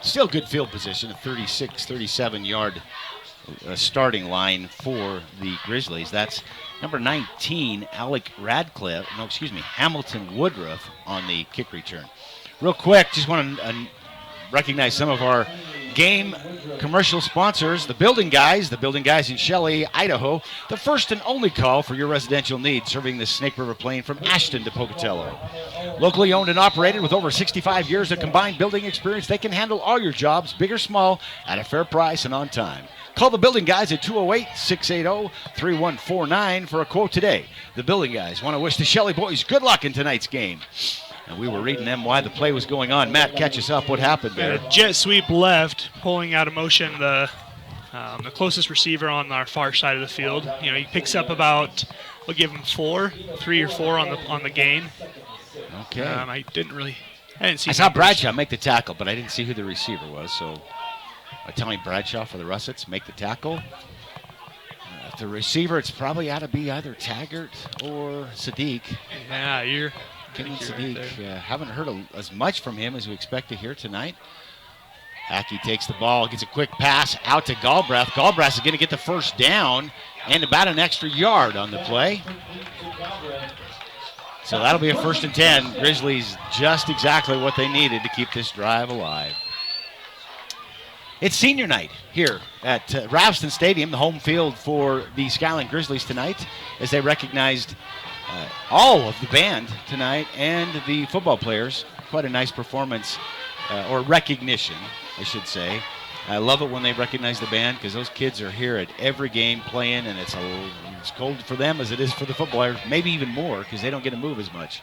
still good field position, a 36, 37-yard starting line for the Grizzlies. That's number 19, Hamilton Woodruff on the kick return. Real quick, just want to recognize some of our game commercial sponsors, the Building Guys in Shelley, Idaho, the first and only call for your residential needs, serving the Snake River Plain from Ashton to Pocatello. Locally owned and operated with over 65 years of combined building experience, they can handle all your jobs, big or small, at a fair price and on time. Call the Building Guys at 208-680-3149 for a quote today. The Building Guys want to wish the Shelley boys good luck in tonight's game. And we were reading them why the play was going on. Matt, catch us up. What happened there? Jet sweep left, pulling out of motion the closest receiver on our far side of the field. He picks up about, we'll give him 3 or 4 on the gain. Okay. I didn't see. I saw Bradshaw make the tackle, but I didn't see who the receiver was. So, telling Bradshaw for the Russets make the tackle. The receiver, it's probably ought to be either Taggart or Sadiq. Yeah, you're. Kenyon Sadiq, haven't heard as much from him as we expect to hear tonight. Hackey takes the ball, gets a quick pass out to Galbraith. Galbraith is going to get the first down and about an extra yard on the play. So that'll be a 1st and 10. Grizzlies just exactly what they needed to keep this drive alive. It's senior night here at Ravston Stadium, the home field for the Skyline Grizzlies tonight, as they recognized all of the band tonight and the football players. Quite a nice performance, or recognition, I should say. I love it when they recognize the band because those kids are here at every game playing, and it's cold for them as it is for the footballers, maybe even more because they don't get to move as much.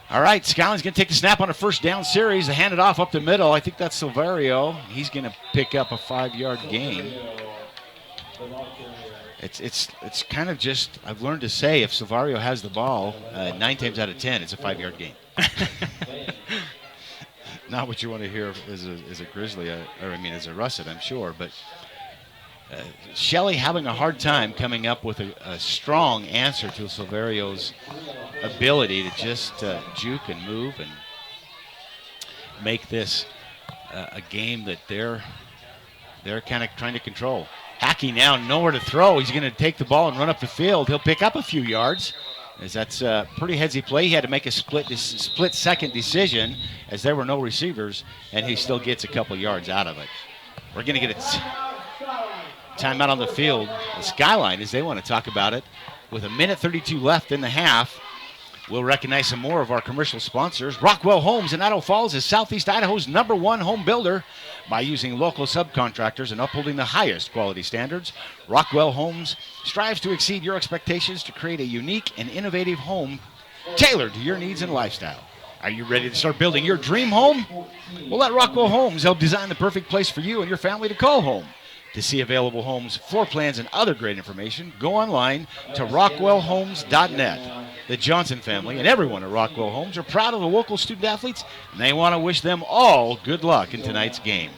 All right, Skyline's going to take the snap on a 1st down series. They hand it off up the middle. I think that's Silverio. He's going to pick up a 5-yard gain. It's kind of just, I've learned to say if Silverio has the ball, 9 times out of 10, it's a 5-yard gain. Not what you want to hear as a Grizzly, as a Russet, I'm sure. But Shelley having a hard time coming up with a strong answer to Silverio's ability to just juke and move and make this a game that they're kind of trying to control. Hackey now nowhere to throw. He's going to take the ball and run up the field. He'll pick up a few yards, as that's a pretty headsy play. He had to make a split-second decision as there were no receivers, and he still gets a couple yards out of it. We're going to get a timeout on the field. The Skyline, as they want to talk about it, with 1:32 left in the half. We'll recognize some more of our commercial sponsors. Rockwell Homes in Idaho Falls is Southeast Idaho's #1 home builder. By using local subcontractors and upholding the highest quality standards, Rockwell Homes strives to exceed your expectations to create a unique and innovative home tailored to your needs and lifestyle. Are you ready to start building your dream home? Well, let Rockwell Homes help design the perfect place for you and your family to call home. To see available homes, floor plans, and other great information, go online to rockwellhomes.net. The Johnson family and everyone at Rockwell Homes are proud of the local student athletes, and they want to wish them all good luck in tonight's game.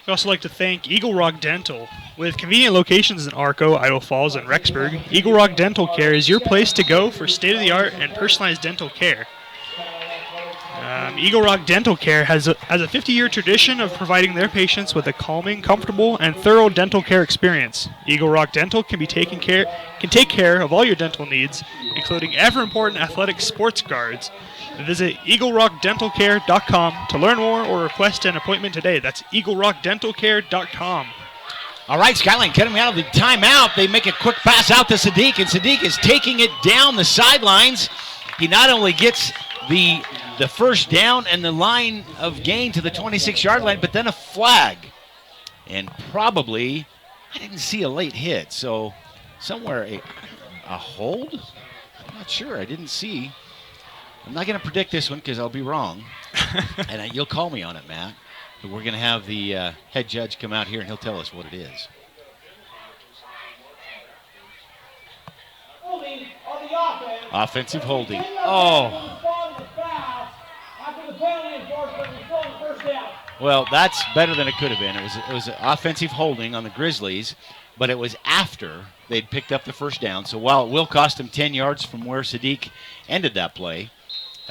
We'd also like to thank Eagle Rock Dental. With convenient locations in Arco, Idaho Falls, and Rexburg, Eagle Rock Dental Care is your place to go for state-of-the-art and personalized dental care. Eagle Rock Dental Care has a 50-year tradition of providing their patients with a calming, comfortable, and thorough dental care experience. Eagle Rock Dental can take care of all your dental needs, including ever-important athletic sports guards. Visit EagleRockDentalCare.com to learn more or request an appointment today. That's EagleRockDentalCare.com. All right, Skyline coming out of the timeout. They make a quick pass out to Sadiq, and Sadiq is taking it down the sidelines. He not only gets the 1st down and the line of gain to the 26-yard line, but then a flag. And probably, I didn't see a late hit, so somewhere a hold? I'm not sure. I didn't see. I'm not going to predict this one because I'll be wrong. And you'll call me on it, Matt. But we're going to have the head judge come out here, and he'll tell us what it is. Holding on the offense. Offensive holding. Oh. Well, that's better than it could have been. It was offensive holding on the Grizzlies, but it was after they'd picked up the 1st down. So while it will cost them 10 yards from where Sadiq ended that play,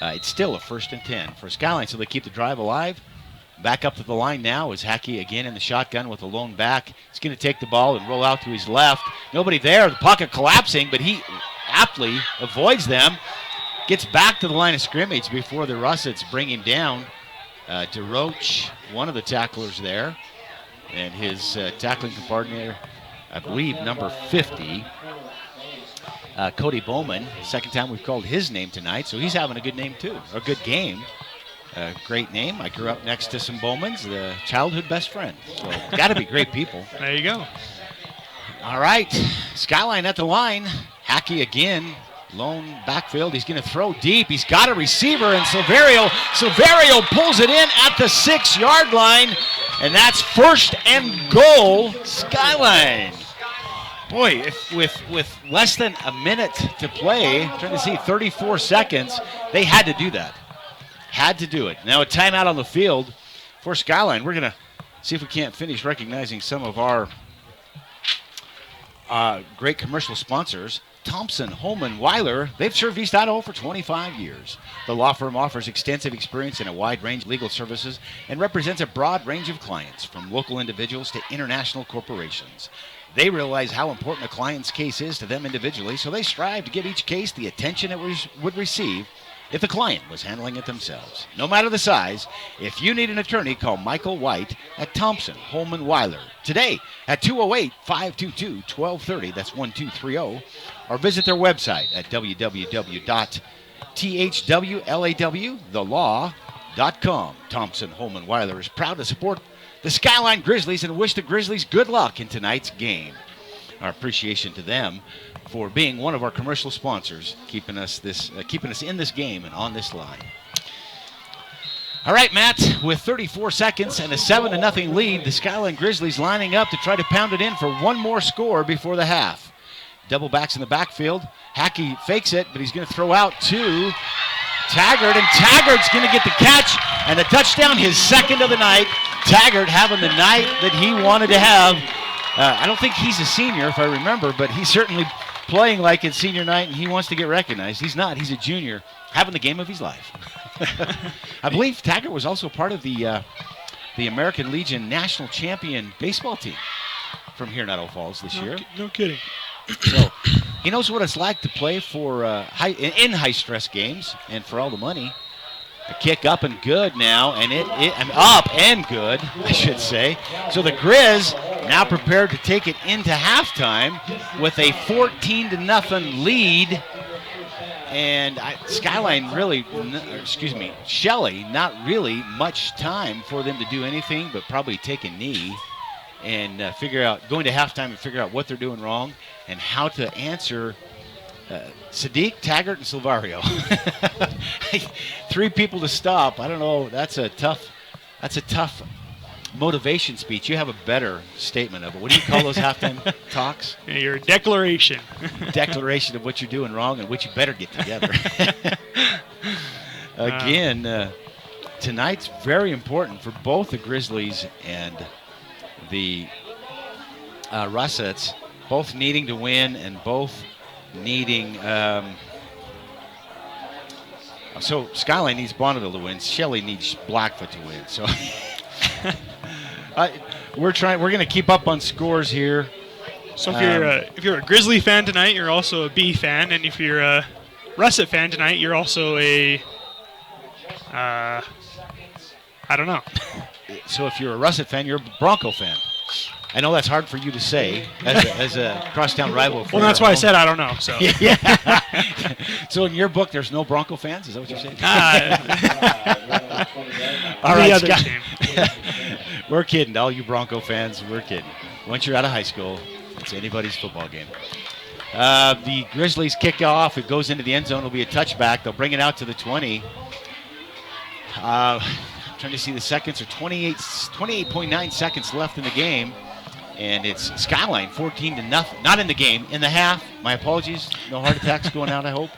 it's still a 1st and 10 for Skyline. So they keep the drive alive. Back up to the line now is Hackey again in the shotgun with a lone back. He's going to take the ball and roll out to his left. Nobody there. The pocket collapsing, but he aptly avoids them. Gets back to the line of scrimmage before the Russets bring him down. DeRoche, one of the tacklers there, and his tackling partner, I believe, number 50, Cody Bowman. Second time we've called his name tonight, so he's having a good name too, a good game. Great name. I grew up next to some Bowmans, the childhood best friend. So got to be great people. There you go. All right, Skyline at the line. Hackey again. Lone backfield. He's going to throw deep. He's got a receiver, and Silverio pulls it in at the 6-yard line, and that's 1st and goal, Skyline. Boy, if with less than a minute to play, I'm trying to see 34 seconds, they had to do that. Had to do it. Now a timeout on the field for Skyline. We're going to see if we can't finish recognizing some of our great commercial sponsors. Thompson, Holman, Weiler, they've served East Idaho for 25 years. The law firm offers extensive experience in a wide range of legal services and represents a broad range of clients, from local individuals to international corporations. They realize how important a client's case is to them individually, so they strive to give each case the attention it would receive if the client was handling it themselves. No matter the size, if you need an attorney, call Michael White at Thompson, Holman, Weiler today at 208-522-1230. That's 1230. Or visit their website at www.thwlawthelaw.com. Thompson, Holman, Weiler is proud to support the Skyline Grizzlies and wish the Grizzlies good luck in tonight's game. Our appreciation to them for being one of our commercial sponsors, keeping us in this game and on this line. All right, Matt, with 34 seconds and a 7-0 lead, the Skyline Grizzlies lining up to try to pound it in for one more score before the half. Double backs in the backfield. Hackey fakes it, but he's going to throw out to Taggart, and Taggart's going to get the catch and the touchdown, his second of the night. Taggart having the night that he wanted to have. I don't think he's a senior, if I remember, but he's certainly playing like it's senior night, and he wants to get recognized. He's not. He's a junior, having the game of his life. I believe Taggart was also part of the American Legion national champion baseball team from here in Idaho Falls this year. No kidding. So he knows what it's like to play for in high-stress games and for all the money. A kick up and good now, and up and good, I should say. So the Grizz now prepared to take it into halftime with a 14-0 lead. And Skyline Shelley, not really much time for them to do anything but probably take a knee and going to halftime and figure out what they're doing wrong and how to answer Sadiq, Taggart, and Silvario. 3 people to stop. I don't know. That's a tough motivation speech. You have a better statement of it. What do you call those halftime talks? Your declaration. Declaration of what you're doing wrong and what you better get together. Again, tonight's very important for both the Grizzlies and the Russets, both needing to win and both needing. So Skyline needs Bonneville to win. Shelley needs Blackfoot to win. So we're going to keep up on scores here. So if you're a Grizzly fan tonight, you're also a Bee fan, and if you're a Russet fan tonight, you're also a I don't know. So if you're a Russet fan, you're a Bronco fan. I know that's hard for you to say as a crosstown rival. Well, that's why I said I don't know. So yeah. So in your book, there's no Bronco fans? Is that what you're saying? All right, other team. We're kidding. All you Bronco fans, we're kidding. Once you're out of high school, it's anybody's football game. The Grizzlies kick off. It goes into the end zone. It'll be a touchback. They'll bring it out to the 20. I'm trying to see the seconds. 28.9 seconds left in the game. And it's Skyline 14-0. Not in the game, in the half. My apologies. No heart attacks going out, I hope.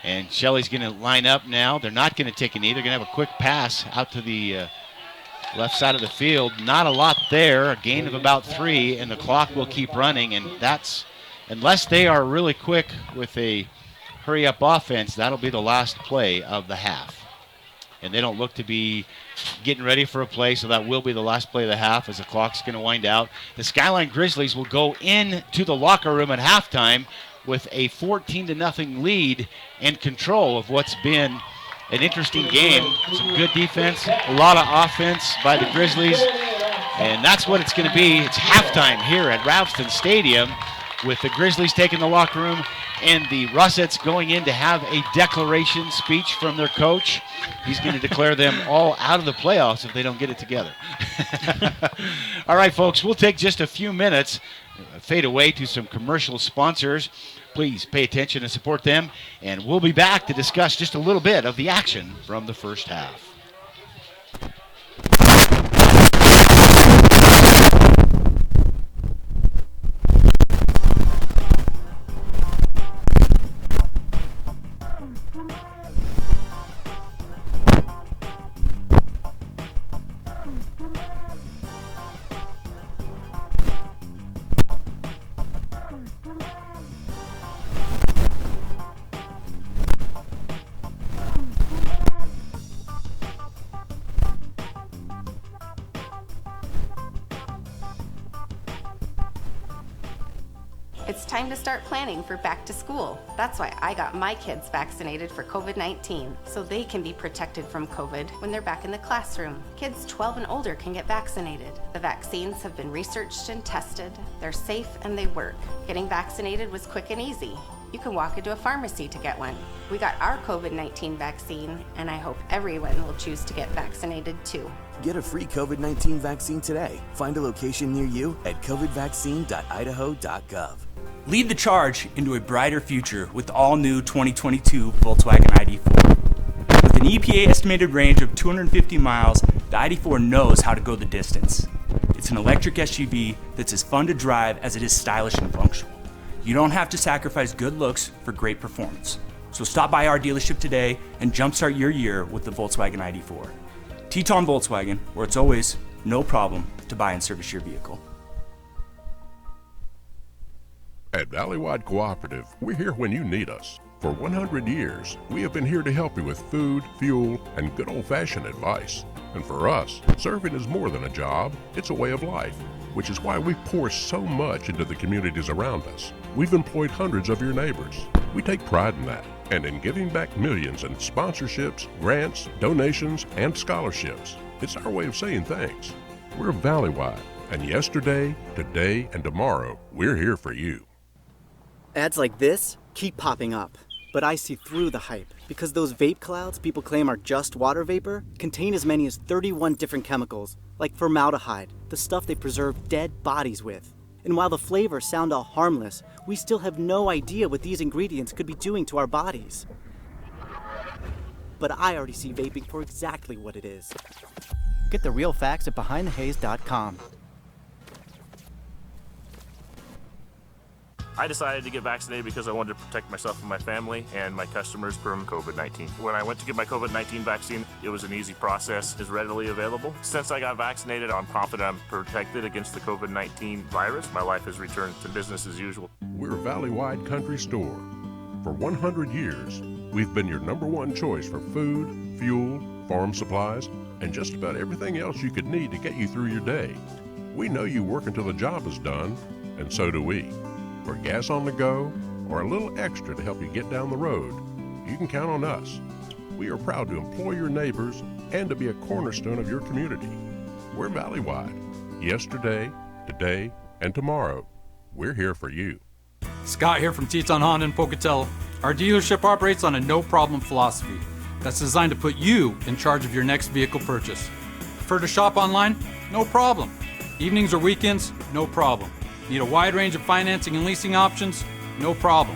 And Shelley's going to line up now. They're not going to take a knee. They're going to have a quick pass out to the left side of the field. Not a lot there. A gain of about 3, and the clock will keep running. And that's, unless they are really quick with a hurry-up offense, that'll be the last play of the half. And they don't look to be getting ready for a play, so that will be the last play of the half as the clock's going to wind out. The Skyline Grizzlies will go into the locker room at halftime with a 14-0 lead and control of what's been an interesting game. Some good defense, a lot of offense by the Grizzlies, and that's what it's going to be. It's halftime here at Ralston Stadium with the Grizzlies taking the locker room and the Russets going in to have a declaration speech from their coach. He's going to declare them all out of the playoffs if they don't get it together. All right, folks, we'll take just a few minutes, fade away to some commercial sponsors. Please pay attention and support them, and we'll be back to discuss just a little bit of the action from the first half. It's time to start planning for back to school. That's why I got my kids vaccinated for COVID-19, so they can be protected from COVID when they're back in the classroom. Kids 12 and older can get vaccinated. The vaccines have been researched and tested. They're safe and they work. Getting vaccinated was quick and easy. You can walk into a pharmacy to get one. We got our COVID-19 vaccine, and I hope everyone will choose to get vaccinated too. Get a free COVID-19 vaccine today. Find a location near you at covidvaccine.idaho.gov. Lead the charge into a brighter future with the all-new 2022 Volkswagen ID4. With an EPA estimated range of 250 miles, the ID4 knows how to go the distance. It's an electric SUV that's as fun to drive as it is stylish and functional. You don't have to sacrifice good looks for great performance. So stop by our dealership today and jumpstart your year with the Volkswagen ID4. Teton Volkswagen, where it's always no problem to buy and service your vehicle. At Valleywide Cooperative, we're here when you need us. For 100 years, we have been here to help you with food, fuel, and good old-fashioned advice. And for us, serving is more than a job, it's a way of life, which is why we pour so much into the communities around us. We've employed hundreds of your neighbors. We take pride in that, and in giving back millions in sponsorships, grants, donations, and scholarships. It's our way of saying thanks. We're Valleywide, and yesterday, today, and tomorrow, we're here for you. Ads like this keep popping up, but I see through the hype because those vape clouds people claim are just water vapor contain as many as 31 different chemicals, like formaldehyde, the stuff they preserve dead bodies with. And while the flavors sound all harmless, we still have no idea what these ingredients could be doing to our bodies. But I already see vaping for exactly what it is. Get the real facts at BehindTheHaze.com. I decided to get vaccinated because I wanted to protect myself and my family and my customers from COVID-19. When I went to get my COVID-19 vaccine, it was an easy process, is readily available. Since I got vaccinated, I'm confident I'm protected against the COVID-19 virus. My life has returned to business as usual. We're Valleywide Country Store. For 100 years, we've been your #1 choice for food, fuel, farm supplies, and just about everything else you could need to get you through your day. We know you work until the job is done, and so do we. For gas on the go, or a little extra to help you get down the road, you can count on us. We are proud to employ your neighbors and to be a cornerstone of your community. We're Valleywide. Yesterday, today, and tomorrow, we're here for you. Scott here from Teton Honda in Pocatello. Our dealership operates on a no-problem philosophy that's designed to put you in charge of your next vehicle purchase. Prefer to shop online? No problem. Evenings or weekends? No problem. Need a wide range of financing and leasing options? No problem.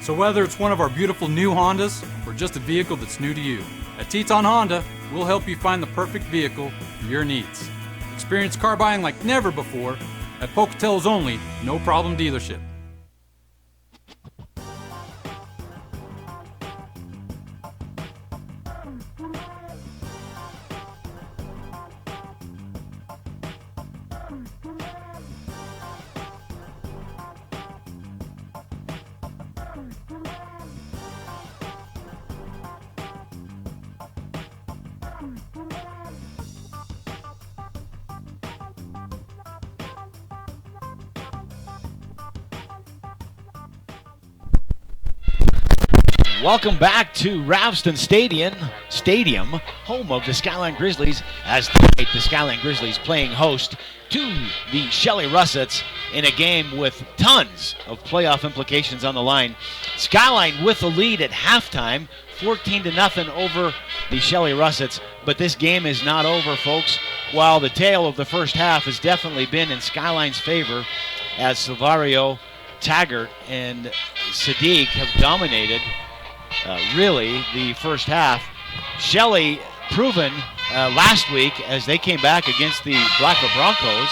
So whether it's one of our beautiful new Hondas or just a vehicle that's new to you, at Teton Honda, we'll help you find the perfect vehicle for your needs. Experience car buying like never before at Pocatello's only No Problem dealership. Welcome back to Ravston Stadium, home of the Skyline Grizzlies, as tonight the Skyline Grizzlies playing host to the Shelley Russets in a game with tons of playoff implications on the line. Skyline with the lead at halftime, 14-0 over the Shelley Russets, but this game is not over, folks. While the tale of the first half has definitely been in Skyline's favor, as Silvario, Taggart, and Sadiq have dominated really the first half. Shelley proven last week as they came back against the Blackfoot Broncos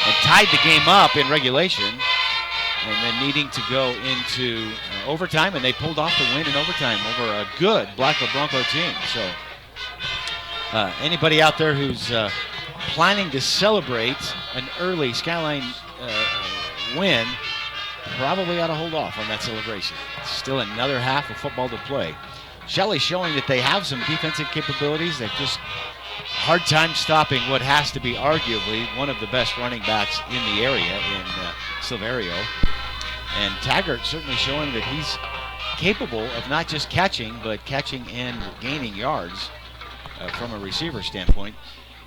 and tied the game up in regulation, and then needing to go into overtime, and they pulled off the win in overtime over a good Blackfoot Bronco team. So anybody out there who's planning to celebrate an early Skyline win probably ought to hold off on that celebration. Still another half of football to play. Shelley showing that they have some defensive capabilities. They've just hard time stopping what has to be arguably one of the best running backs in the area in Silverio. And Taggart certainly showing that he's capable of not just catching, but catching and gaining yards from a receiver standpoint.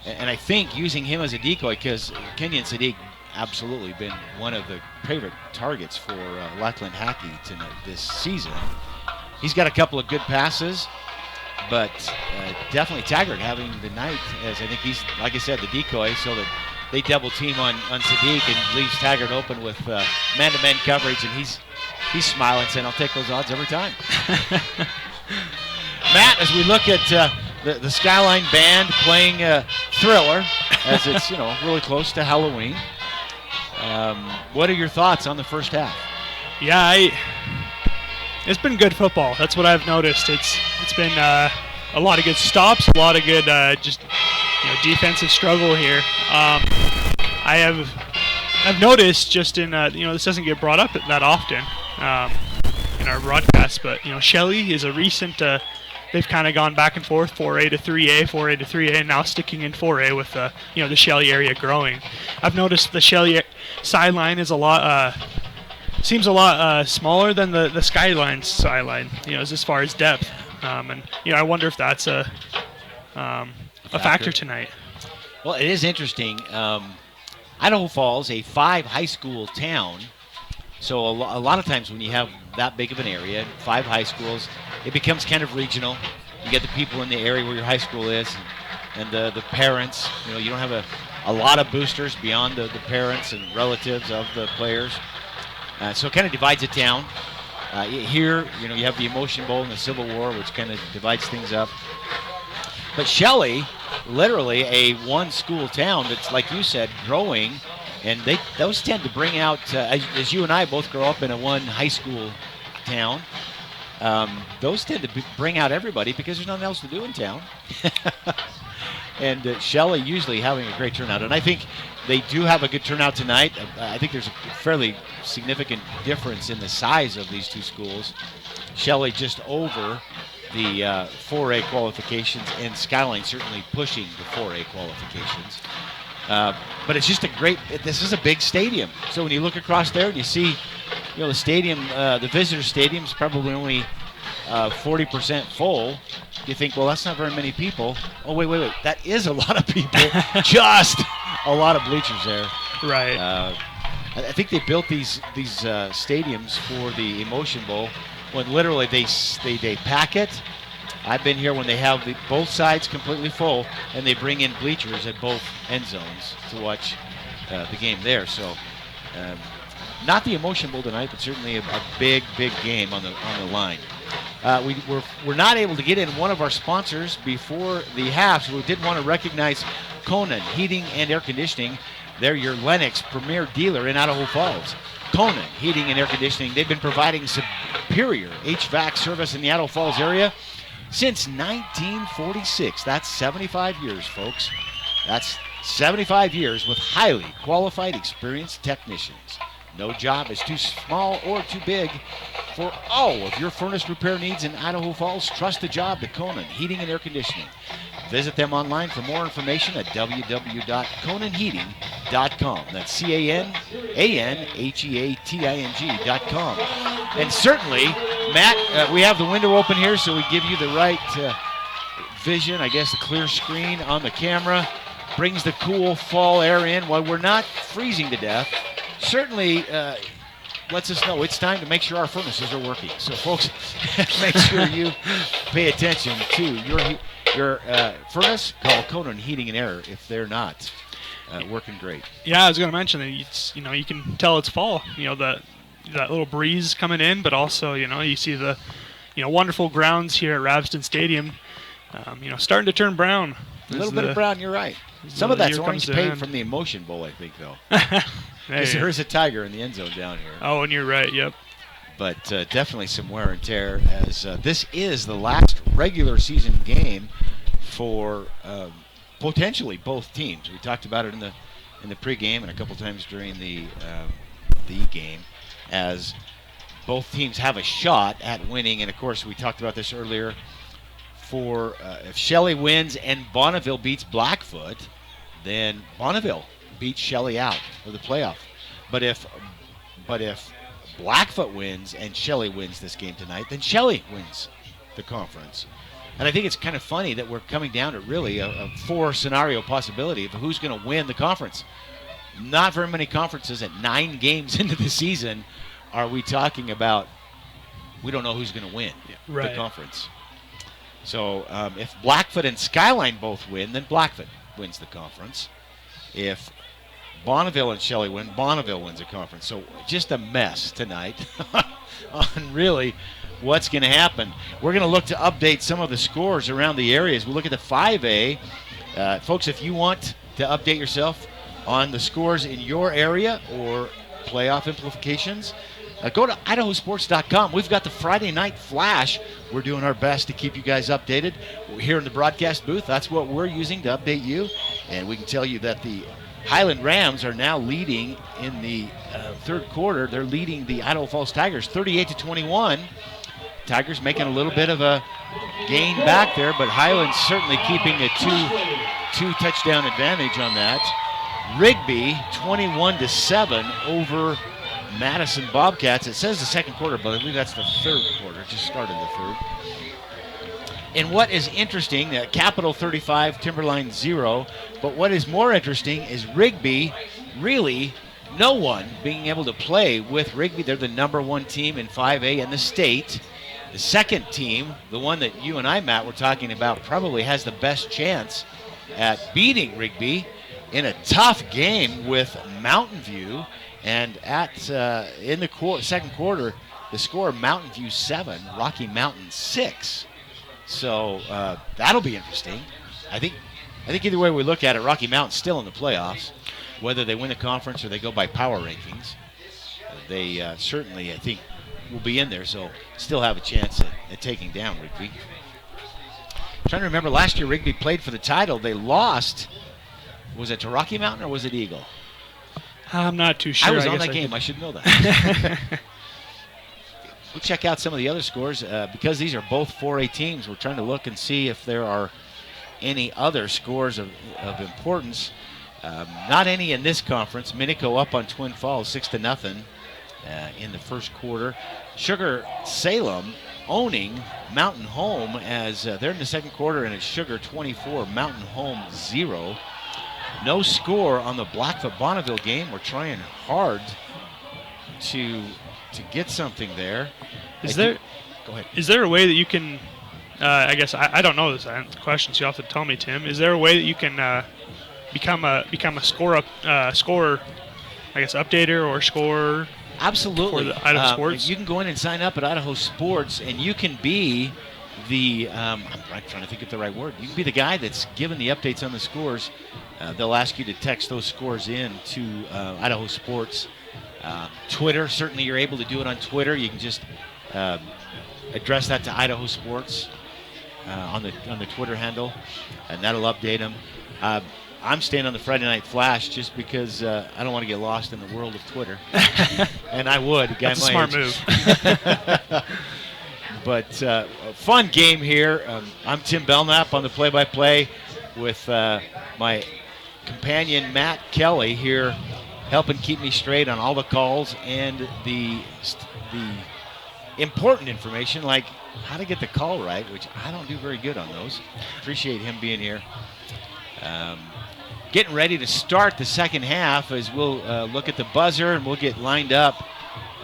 And I think using him as a decoy, because Kenyon Sadiq absolutely been one of the favorite targets for Lachlan Hackey this season. He's got a couple of good passes, but definitely Taggart having the night, as I think he's, like I said, the decoy, so that they double team on Sadiq and leaves Taggart open with man-to-man coverage, and he's smiling, saying, "I'll take those odds every time." Matt, as we look at the Skyline band playing Thriller, as it's really close to Halloween, what are your thoughts on the first half? Yeah, it's been good football. That's what I've noticed. It's been a lot of good stops, a lot of good defensive struggle here. I've noticed just in this doesn't get brought up that often in our broadcast, but Shelley is a recent. They've kind of gone back and forth, 4A to 3A, 4A to 3A, and now sticking in 4A with the Shelley area growing. I've noticed the Shelley sideline is seems a lot smaller than the Skyline sideline, as far as depth. And I wonder if that's a factor tonight. Well, it is interesting. Idaho Falls, a 5 high school town, so a lot of times when you have that big of an area, 5 high schools, it becomes kind of regional. You get the people in the area where your high school is, and the parents. You don't have a lot of boosters beyond the parents and relatives of the players. So it kind of divides a town. Here, you have the Emotion Bowl and the Civil War, which kind of divides things up. But Shelley, literally a one-school town that's, like you said, growing, and those tend to bring out, as you and I both grow up in a one high school town, those tend to bring out everybody because there's nothing else to do in town. And Shelley usually having a great turnout. And I think they do have a good turnout tonight. I think there's a fairly significant difference in the size of these two schools. Shelley just over the 4A qualifications, and Skyline certainly pushing the 4A qualifications. But it's just this is a big stadium. So when you look across there and you see, the stadium, the visitor stadium's probably only 40% full. You think, well, that's not very many people. Oh, wait. That is a lot of people. Just a lot of bleachers there. Right. I think they built these stadiums for the Emotion Bowl when literally they pack it. I've been here when they have both sides completely full, and they bring in bleachers at both end zones to watch the game there. So, not the Emotion Bowl tonight, but certainly a big game on the line. We're not able to get in one of our sponsors before the half, so we did want to recognize Conan Heating and Air Conditioning. They're your Lennox premier dealer in Idaho Falls. Conan Heating and Air Conditioning, they've been providing superior HVAC service in the Idaho Falls area since 1946. That's 75 years, folks. That's 75 years with highly qualified, experienced technicians. No job is too small or too big. For all of your furnace repair needs in Idaho Falls, trust the job to Conan Heating and Air Conditioning. Visit them online for more information at www.conanheating.com. That's CANANHEATING.com. And certainly, Matt, we have the window open here, so we give you the right vision, I guess, the clear screen on the camera. Brings the cool fall air in while we're not freezing to death. Certainly lets us know it's time to make sure our furnaces are working. So, folks, make sure you pay attention to your furnace. Call Conan Heating and Air if they're not working great. Yeah, I was going to mention that you can tell it's fall. That little breeze coming in, but also you see the wonderful grounds here at Ravston Stadium. Starting to turn brown. A little bit of brown. You're right. Some of that's orange paint from the Emotion Bowl, I think, though. Because there is a tiger in the end zone down here. Oh, and you're right, yep. But definitely some wear and tear, as this is the last regular season game for potentially both teams. We talked about it in the pregame and a couple times during the game, as both teams have a shot at winning. And, of course, we talked about this earlier. For if Shelley wins and Bonneville beats Blackfoot, then Bonneville beats Shelley out of the playoff. But if Blackfoot wins and Shelley wins this game tonight, then Shelley wins the conference. And I think it's kind of funny that we're coming down to really a 4-scenario possibility of who's going to win the conference. Not very many conferences at 9 games into the season are we talking about we don't know who's going to win the conference. So if Blackfoot and Skyline both win, then Blackfoot wins the conference. If Bonneville and Shelley win, Bonneville wins the conference. So just a mess tonight on really what's going to happen. We're going to look to update some of the scores around the areas. We'll look at the 5A. Folks, if you want to update yourself on the scores in your area or playoff implications, go to IdahoSports.com. We've got the Friday Night Flash. We're doing our best to keep you guys updated. We're here in the broadcast booth. That's what we're using to update you. And we can tell you that the Highland Rams are now leading in the third quarter. They're leading the Idaho Falls Tigers 38-21. Tigers making a little bit of a gain back there, but Highland's certainly keeping a two touchdown advantage on that. Rigby 21-7 over Madison Bobcats. It says the second quarter, but I believe that's the third quarter. It just started the third. And what is interesting, Capital 35, Timberline 0. But what is more interesting is Rigby, really no one being able to play with Rigby. They're the #1 team in 5A in the state. The second team, the one that you and I, Matt, were talking about, probably has the best chance at beating Rigby in a tough game with Mountain View. And in the second quarter, the score, Mountain View 7, Rocky Mountain 6. So that'll be interesting. I think either way we look at it, Rocky Mountain's still in the playoffs. Whether they win the conference or they go by power rankings, they certainly, I think, will be in there. So still have a chance at taking down Rigby. I'm trying to remember, last year Rigby played for the title. They lost. Was it to Rocky Mountain or was it Eagle? I'm not too sure. I was on that game. I should know that. We'll check out some of the other scores. Because these are both 4A teams, we're trying to look and see if there are any other scores of importance. Not any in this conference. Minico up on Twin Falls 6-0 in the first quarter. Sugar Salem owning Mountain Home as they're in the second quarter, and it's Sugar 24, Mountain Home 0. No score on the Blackfoot Bonneville game. We're trying hard to get something there. Go ahead. Is there a way that you can? I guess I don't know this question, so you have to tell me, Tim. Is there a way that you can become a scorer? I guess updater or scorer. Absolutely. For the Idaho Sports. You can go in and sign up at Idaho Sports, and you can be the. I'm trying to think of the right word. You can be the guy that's giving the updates on the scores. They'll ask you to text those scores in to Idaho Sports. Twitter, certainly you're able to do it on Twitter. You can just address that to Idaho Sports on the Twitter handle, and that'll update them. I'm staying on the Friday Night Flash just because I don't want to get lost in the world of Twitter, and I would. That's a smart move. But a fun game here. I'm Tim Belknap on the play-by-play with my companion Matt Kelly here, helping keep me straight on all the calls and the important information, like how to get the call right, which I don't do very good on those. Appreciate him being here. Getting ready to start the second half as we'll look at the buzzer and we'll get lined up.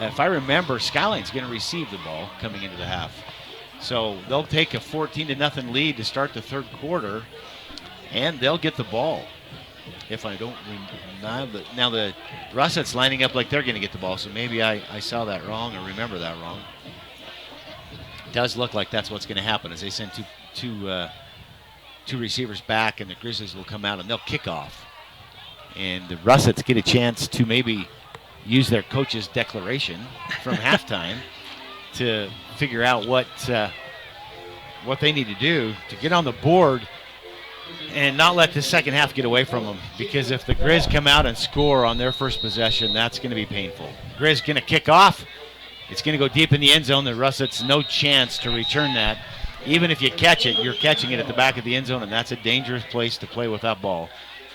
If I remember, Skyline's going to receive the ball coming into the half. So they'll take a 14-0 lead to start the third quarter, and they'll get the ball. If I don't remember, now the Russett's lining up like they're going to get the ball, so maybe I saw that wrong or remember that wrong. It does look like that's what's going to happen as they send two receivers back, and the Grizzlies will come out and they'll kick off. And the Russetts get a chance to maybe use their coach's declaration from halftime to figure out what they need to do to get on the board and not let the second half get away from them. Because if the Grizz come out and score on their first possession, that's going to be painful. Grizz going to kick off. It's going to go deep in the end zone. The Russetts no chance to return that. Even if you catch it, you're catching it at the back of the end zone, and that's a dangerous place to play with that ball.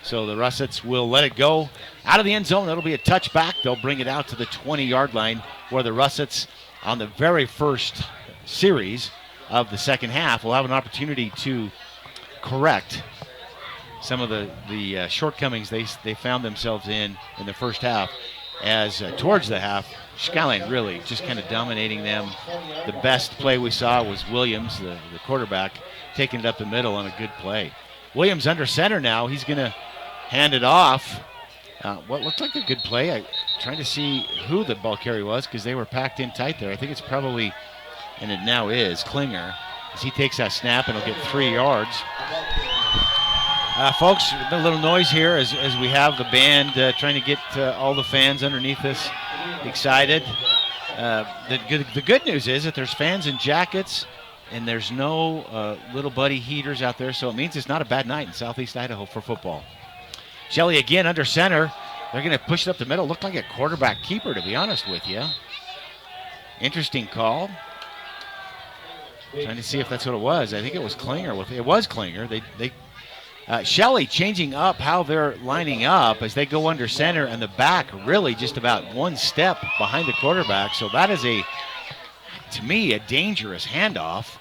So the Russets will let it go out of the end zone. That'll be a touchback. They'll bring it out to the 20-yard line, where the Russets, on the very first series of the second half, will have an opportunity to correct some of the shortcomings they found themselves in the first half. As towards the half, Skyline really just kind of dominating them. The best play we saw was Williams, the quarterback, taking it up the middle on a good play. Williams under center now. He's going to hand it off. What looked like a good play. I'm trying to see who the ball carrier was because they were packed in tight there. I think it's probably, and it now is, Klinger, as he takes that snap and he'll get 3 yards. Folks, a little noise here as we have the band trying to get all the fans underneath us excited. The good news is that there's fans in jackets and there's no little buddy heaters out there, so it means it's not a bad night in Southeast Idaho for football. Shelley again under center. They're going to push it up the middle. Looked like a quarterback keeper, to be honest with you. Interesting call. Trying to see if that's what it was. I think it was Klinger. It was Klinger. Shelley changing up how they're lining up as they go under center, and the back really just about one step behind the quarterback. So that is to me, a dangerous handoff,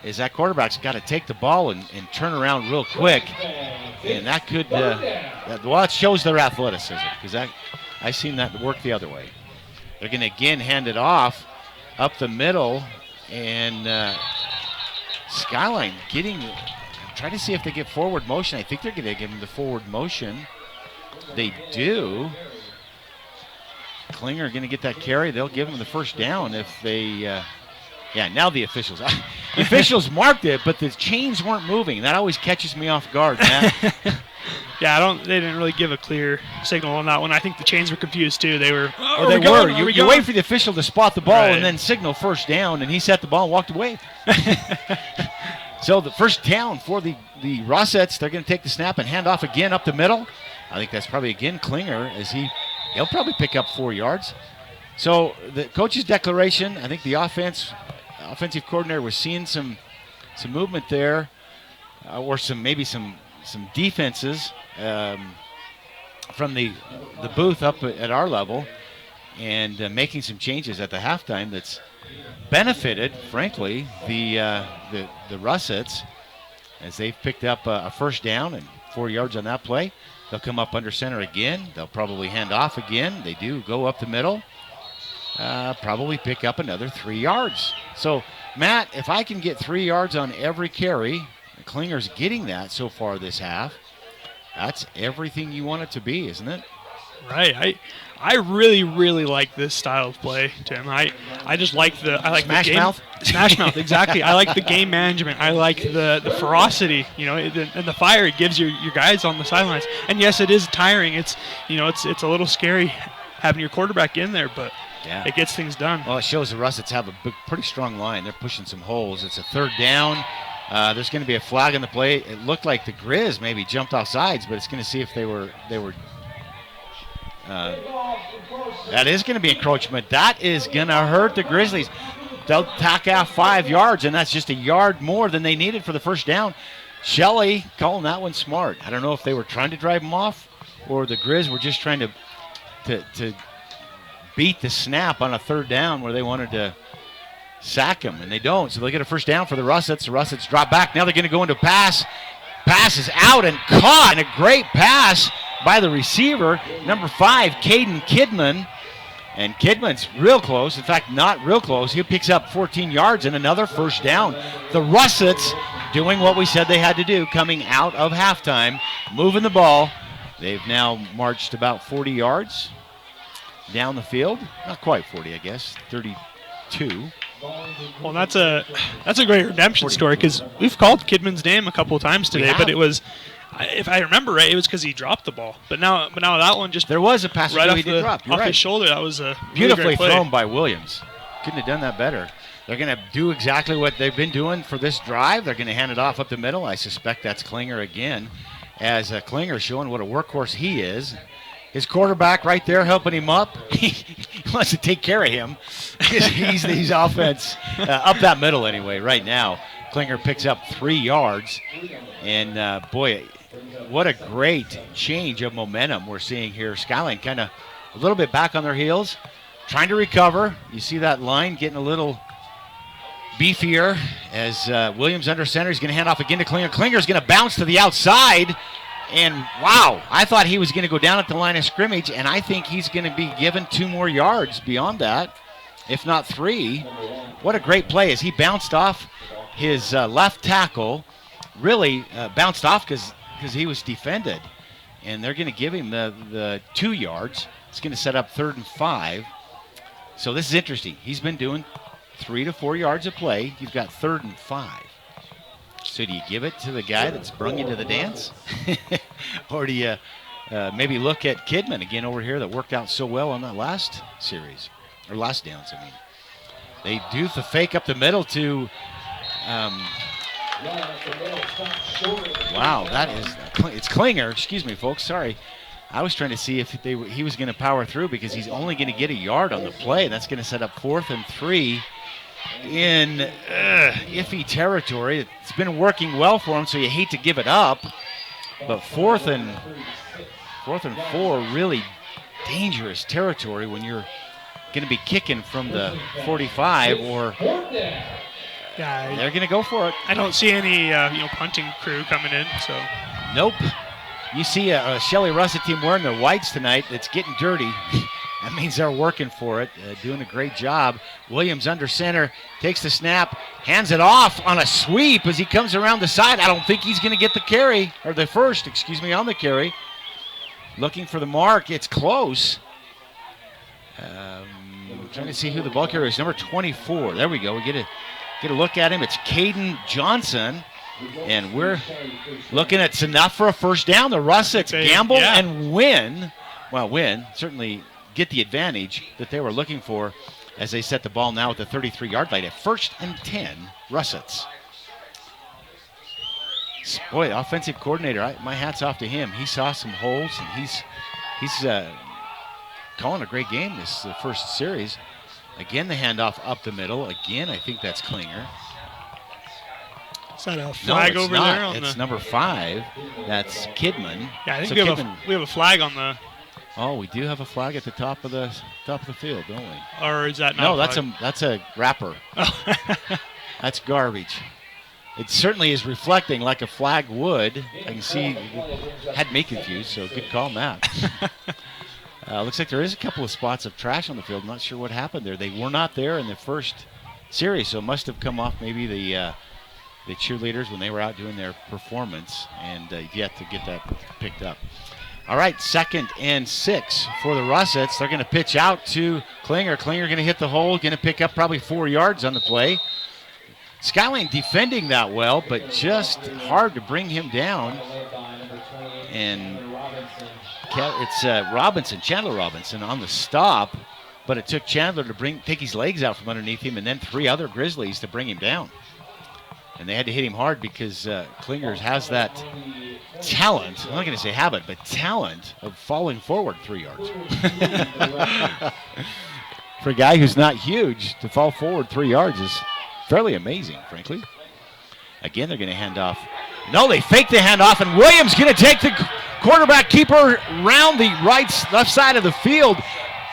is that quarterback's got to take the ball and turn around real quick. And that could, it shows their athleticism, because I've seen that work the other way. They're going to again hand it off up the middle, and Skyline trying to see if they get forward motion. I think they're going to give them the forward motion. They do. Klinger going to get that carry. They'll give them the first down if they, now the officials. The officials marked it, but the chains weren't moving. That always catches me off guard, Matt. They didn't really give a clear signal on that one. I think the chains were confused too. They were. You wait for the official to spot the ball and then signal first down, and he set the ball and walked away. So the first down for the Russets. They're going to take the snap and hand off again up the middle. I think that's probably again Klinger, as he'll probably pick up 4 yards. So the coach's declaration, I think the offensive coordinator was seeing some movement there, or maybe some defenses from the booth up at our level, and making some changes at the halftime that's benefited, frankly, the Russets, as they've picked up a first down and 4 yards on that play. They'll come up under center again. They'll probably hand off again. They do go up the middle. Probably pick up another 3 yards. So, Matt, if I can get 3 yards on every carry, Klinger's getting that so far this half. That's everything you want it to be, isn't it? Right. I really, really like this style of play, Tim. I just like Smash the game. Mouth? Smash Mouth, exactly. I like the game management. I like the ferocity, and the fire it gives your guys on the sidelines. And yes, it is tiring. It's a little scary having your quarterback in there, but it gets things done. Well, it shows the Russets have a pretty strong line. They're pushing some holes. It's a third down. There's going to be a flag on the play. It looked like the Grizz maybe jumped off sides, but it's going to see if they were. That is going to be encroachment. That is going to hurt the Grizzlies. They'll tack out 5 yards, and that's just a yard more than they needed for the first down. Shelley calling that one smart. I don't know if they were trying to drive them off, or the Grizz were just trying to beat the snap on a third down where they wanted to sack him, and they don't. So they get a first down for the Russets. The Russets drop back. Now they're going to go into pass. Pass is out and caught, and a great pass by the receiver, number 5, Caden Kidman. And Kidman's real close. In fact, not real close. He picks up 14 yards and another first down. The Russets doing what we said they had to do, coming out of halftime, moving the ball. They've now marched about 40 yards down the field. Not quite 40, I guess, 32. Well, that's a great redemption story, because we've called Kidman's name a couple of times today, but it was, if I remember right, it was because he dropped the ball. But now that one just there was a pass right he did drop. You're off right. his shoulder. That was a beautifully really great play. thrown by Williams. Couldn't have done that better. They're going to do exactly what they've been doing for this drive. They're going to hand it off up the middle. I suspect that's Klinger again, as Klinger showing what a workhorse he is. His quarterback right there helping him up. He wants to take care of him. He's offense up that middle anyway right now. Klinger picks up 3 yards. And, boy, what a great change of momentum we're seeing here. Skyline kind of a little bit back on their heels, trying to recover. You see that line getting a little beefier as Williams under center. He's going to hand off again to Klinger. Klinger's going to bounce to the outside. And wow, I thought he was going to go down at the line of scrimmage, and I think he's going to be given 2 more yards beyond that, if not 3. What a great play as he bounced off his left tackle. Really bounced off because he was defended. And they're going to give him the 2 yards. It's going to set up 3rd and 5. So this is interesting. He's been doing 3 to 4 yards of play. You've got 3rd and 5. So do you give it to the guy that's brung you to the dance? Or do you maybe look at Kidman again over here that worked out so well on that last series, or last downs, I mean. They do the fake up the middle to, wow, it's Klinger, excuse me, folks, sorry. I was trying to see if he was going to power through because he's only going to get a yard on the play. That's going to set up 4th and 3 in iffy territory. It's been working well for him, so you hate to give it up. But 4th and 4, really dangerous territory when you're going to be kicking from the 45, or they're going to go for it. I don't see any punting crew coming in, so. Nope. You see a Shelley Russet team wearing their whites tonight. It's getting dirty. That means they're working for it, doing a great job. Williams under center, takes the snap, hands it off on a sweep as he comes around the side. I don't think he's going to get the carry, or the first, on the carry. Looking for the mark. It's close. Trying to see who the ball carrier is. Number 24. There we go. We get a look at him. It's Caden Johnson. And we're looking at it's enough for a first down. The Russets gamble and win. Well, certainly get the advantage that they were looking for as they set the ball now at the 33-yard line at 1st and 10, Russets. Boy, the offensive coordinator, my hat's off to him. He saw some holes, and he's calling a great game this first series. Again, the handoff up the middle. Again, I think that's Klinger. Is that a flag over there? It's number 5. That's Kidman. Yeah, I think we have a flag on the. Oh, we do have a flag at the top of the field, don't we? Or is that not? No, that's a wrapper. Oh. That's garbage. It certainly is reflecting like a flag would. I can see it had me confused, so good call, Matt. Looks like there is a couple of spots of trash on the field. I'm not sure what happened there. They were not there in the first series, so it must have come off maybe the cheerleaders when they were out doing their performance, and yet to get that picked up. All right, 2nd and 6 for the Russets. They're going to pitch out to Klinger. Klinger going to hit the hole, going to pick up probably 4 yards on the play. Skyline defending that well, but just hard to bring him down. And it's Chandler Robinson on the stop, but it took Chandler to take his legs out from underneath him, and then 3 other Grizzlies to bring him down. And they had to hit him hard because Klinger has that talent, I'm not going to say habit, but talent of falling forward 3 yards. For a guy who's not huge, to fall forward 3 yards is fairly amazing, frankly. Again, they're going to hand off. No, they fake the handoff, and Williams going to take the quarterback keeper around the left side of the field.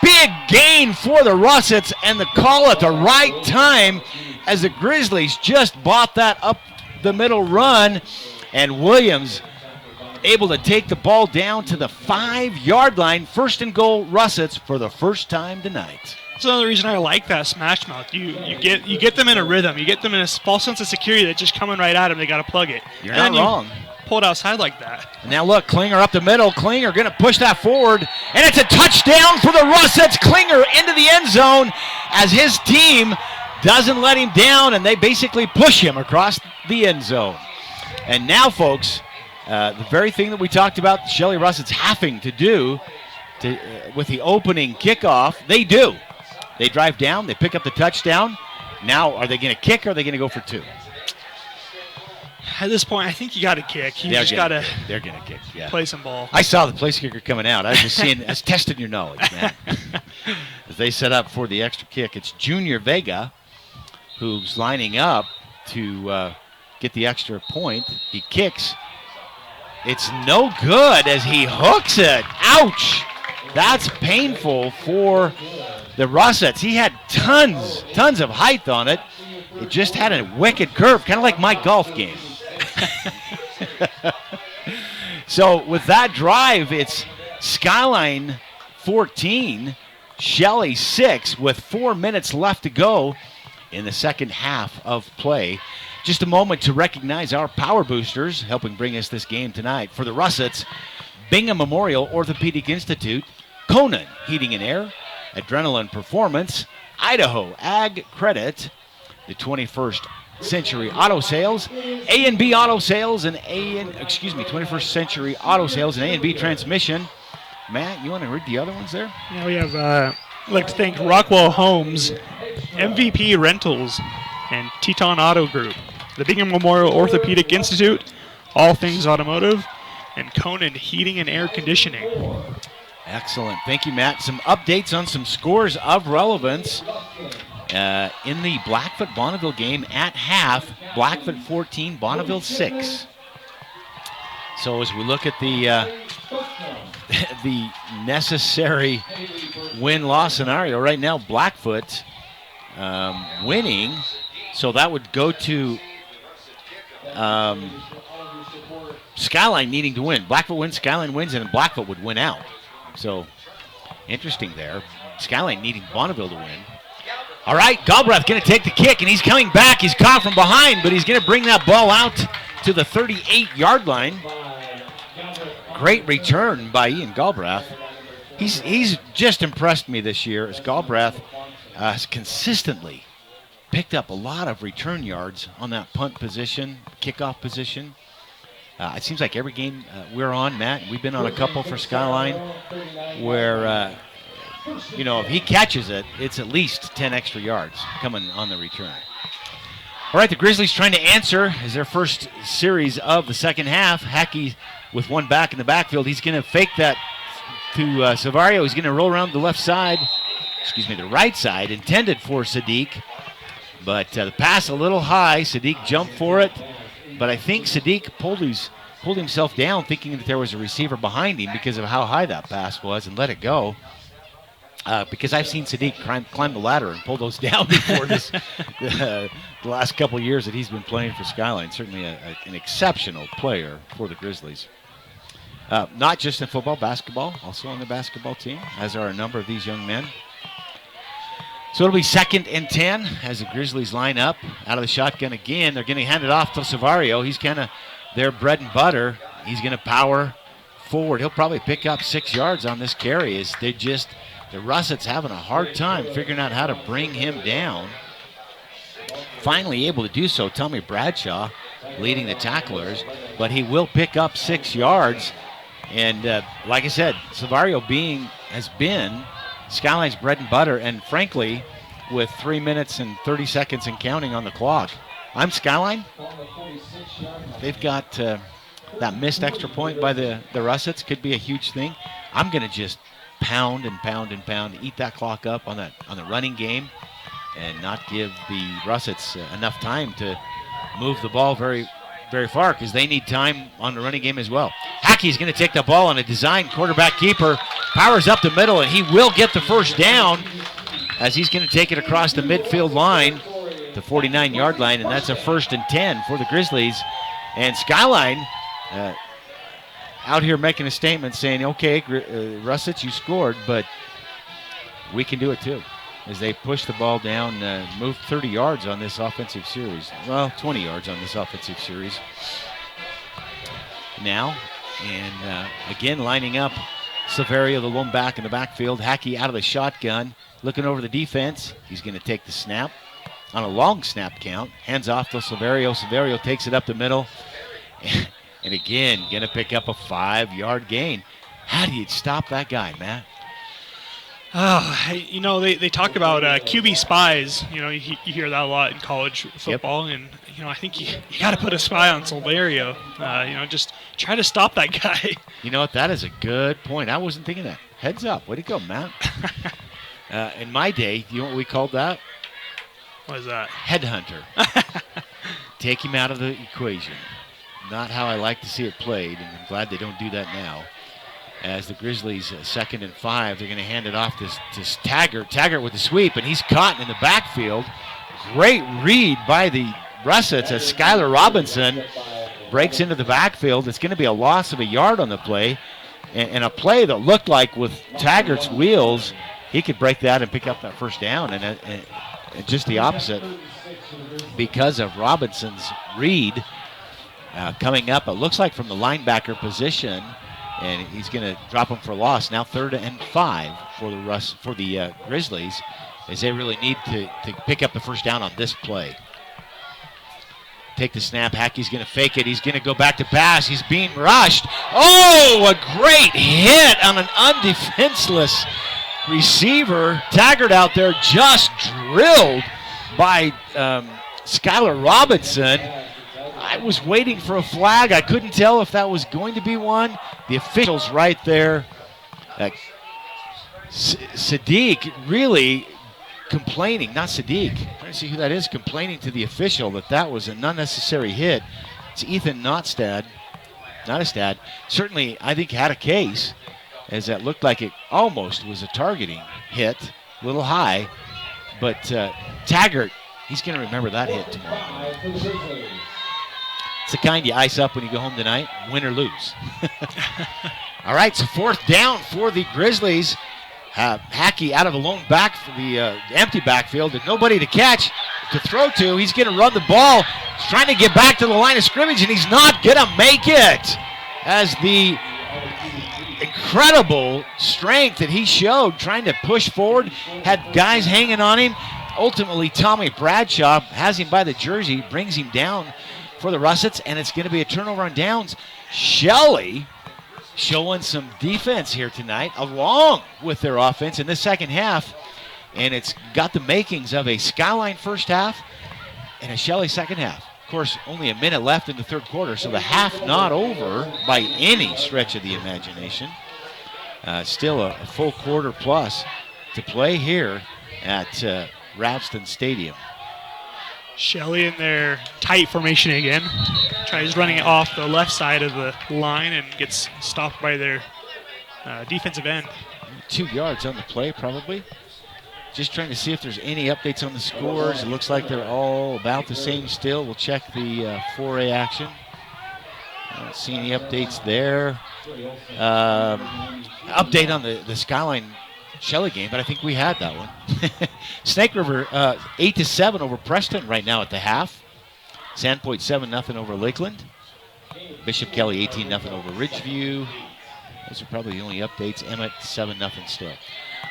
Big gain for the Russets, and the call at the right time as the Grizzlies just bought that up the middle run, and Williams able to take the ball down to the 5-yard line. 1st and goal, Russets for the first time tonight. That's another reason I like that smash mouth. You get them in a rhythm. You get them in a false sense of security that's just coming right at them. They got to plug it. You're not wrong. Pull it outside like that. And now look, Klinger up the middle. Klinger going to push that forward, and it's a touchdown for the Russets. Klinger into the end zone as his team doesn't let him down, and they basically push him across the end zone. And now, folks, the very thing that we talked about Shelley Russets having to do with the opening kickoff, they do. They drive down, they pick up the touchdown. Now, are they going to kick or are they going to go for 2? At this point, I think you got to kick. They're going to kick, yeah. Play some ball. I saw the place kicker coming out. I was just seeing, I was testing your knowledge, man. As they set up for the extra kick, it's Junior Vega who's lining up to get the extra point. He kicks. It's no good as he hooks it. Ouch! That's painful for the Russets. He had tons of height on it. It just had a wicked curve, kind of like my golf game. So with that drive, it's Skyline 14, Shelley 6 with 4 minutes left to go in the second half of play. Just a moment to recognize our power boosters helping bring us this game tonight. For the Russets, Bingham Memorial Orthopedic Institute, Conan Heating and Air, Adrenaline Performance, Idaho Ag Credit, the 21st Century Auto Sales, A&B Auto Sales, and 21st Century Auto Sales and A&B Transmission. Matt, you want to read the other ones there? Yeah, we have, I'd like to thank Rockwell Homes, MVP Rentals, and Teton Auto Group, the Bingham Memorial Orthopedic Institute, All Things Automotive, and Conan Heating and Air Conditioning. Excellent. Thank you, Matt. Some updates on some scores of relevance in the Blackfoot-Bonneville game at half. Blackfoot 14, Bonneville 6. So as we look at the the necessary win-loss scenario right now, Blackfoot winning, so that would go to Skyline needing to win. Blackfoot wins, Skyline wins, and Blackfoot would win out. So interesting there. Skyline needing Bonneville to win. All right, Galbraith going to take the kick, and he's coming back. He's caught from behind, but he's going to bring that ball out to the 38-yard line. Great return by Ian Galbraith. He's just impressed me this year as Galbraith has consistently picked up a lot of return yards on that punt position, kickoff position. It seems like every game we're on, Matt, we've been on a couple for Skyline, where, if he catches it, it's at least 10 extra yards coming on the return. All right, the Grizzlies trying to answer as their first series of the second half. Hackey with one back in the backfield. He's going to fake that to Savario. He's going to roll around the the right side, intended for Sadiq. But the pass a little high. Sadiq jumped for it. But I think Sadiq pulled himself down thinking that there was a receiver behind him because of how high that pass was and let it go. Because I've seen Sadiq climb the ladder and pull those down before the last couple years that he's been playing for Skyline. Certainly an exceptional player for the Grizzlies. Not just in football, basketball, also on the basketball team, as are a number of these young men. So it'll be 2nd and 10 as the Grizzlies line up out of the shotgun again. They're going to hand it off to Savario. He's kind of their bread and butter. He's going to power forward. He'll probably pick up 6 yards on this carry. The Russets having a hard time figuring out how to bring him down. Finally able to do so, Tommy Bradshaw leading the tacklers, but he will pick up 6 yards. And like I said, Savario has been Skyline's bread and butter, and frankly, with 3 minutes and 30 seconds and counting on the clock, I'm Skyline. They've got that missed extra point by the Russets, could be a huge thing. I'm going to just pound and pound and pound, eat that clock up on the running game, and not give the Russets enough time to move the ball very, very far, because they need time on the running game as well. Hackey's going to take the ball on a design quarterback keeper, powers up the middle, and he will get the first down as he's going to take it across the midfield line, the 49-yard line, and that's a 1st and 10 for the Grizzlies. And Skyline out here making a statement saying, okay, Russets, you scored, but we can do it too, as they push the ball down, move 30 yards on this offensive series. Well, 20 yards on this offensive series now. And again, lining up Savario, the lone back in the backfield. Hackey out of the shotgun, looking over the defense. He's going to take the snap on a long snap count. Hands off to Savario. Savario takes it up the middle. And again, going to pick up a 5-yard gain. How do you stop that guy, Matt? They talk about QB spies. You hear that a lot in college football. Yep. And, I think you got to put a spy on Savario. Just try to stop that guy. You know what? That is a good point. I wasn't thinking that. Heads up. Way to go, Matt. In my day, you know what we called that? What is that? Headhunter. Take him out of the equation. not how I like to see it played, and I'm glad they don't do that now. As the Grizzlies 2nd and 5, they're going to hand it off to Taggart. Taggart with the sweep, and he's caught in the backfield. Great read by the Russets as Skylar Robinson breaks into the backfield. It's going to be a loss of a yard on the play, and a play that looked like with Taggart's wheels, he could break that and pick up that first down, and just the opposite because of Robinson's read coming up. It looks like from the linebacker position, and he's going to drop him for a loss. Now 3rd and 5 for the Grizzlies, as they really need to pick up the first down on this play. Take the snap. Hackey's going to fake it. He's going to go back to pass. He's being rushed. Oh, a great hit on an undefenseless receiver. Taggart out there just drilled by Skylar Robinson. I was waiting for a flag. I couldn't tell if that was going to be one. The officials right there. Sadiq really complaining, not Sadiq, trying to see who that is, complaining to the official that was an unnecessary hit. It's Ethan Notstad, certainly I think had a case, as that looked like it almost was a targeting hit, a little high, but Taggart, he's going to remember that hit tomorrow. It's the kind you ice up when you go home tonight, win or lose. All right, so 4th down for the Grizzlies. Hackey out of a lone back for the empty backfield and nobody to catch, to throw to. He's going to run the ball. He's trying to get back to the line of scrimmage, and he's not going to make it. As the incredible strength that he showed trying to push forward, had guys hanging on him. Ultimately, Tommy Bradshaw has him by the jersey, brings him down for the Russets, and it's going to be a turnover on downs. Shelley showing some defense here tonight, along with their offense in the second half, and it's got the makings of a Skyline first half and a Shelley second half. Of course, only a minute left in the 3rd quarter, so the half not over by any stretch of the imagination. Still a full quarter plus to play here at Ravston Stadium. Shelley in their tight formation again. Tries running it off the left side of the line and gets stopped by their defensive end. 2 yards on the play, probably. Just trying to see if there's any updates on the scores. It looks like they're all about the same still. We'll check the 4A action. I don't see any updates there. Update on the Skyline Shelley game, but I think we had that one. Snake River 8-7 over Preston right now at the half. Sandpoint 7-0 over Lakeland. Bishop Kelly 18-0 over Ridgeview. Those are probably the only updates. Emmett 7-0 still.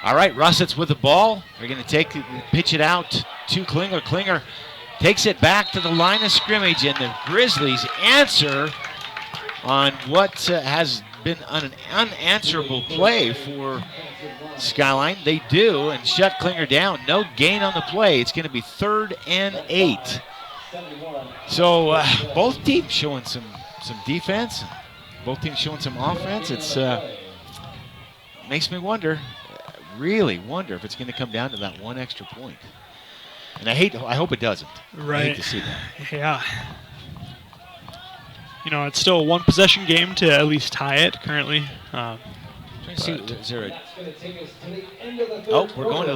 All right, Russets with the ball. They're going to pitch it out to Klinger. Klinger takes it back to the line of scrimmage, and the Grizzlies answer on what has been an unanswerable play for Skyline. They do, and shut Klinger down. No gain on the play. It's going to be 3rd and 8. So both teams showing some defense. Both teams showing some offense. It's makes me wonder, really wonder, if it's going to come down to that one extra point. And I hope it doesn't. Right. I hate to see that. Yeah. You know, it's still a 1-possession game to at least tie it currently. Trying to see, is there a... Oh, we're going to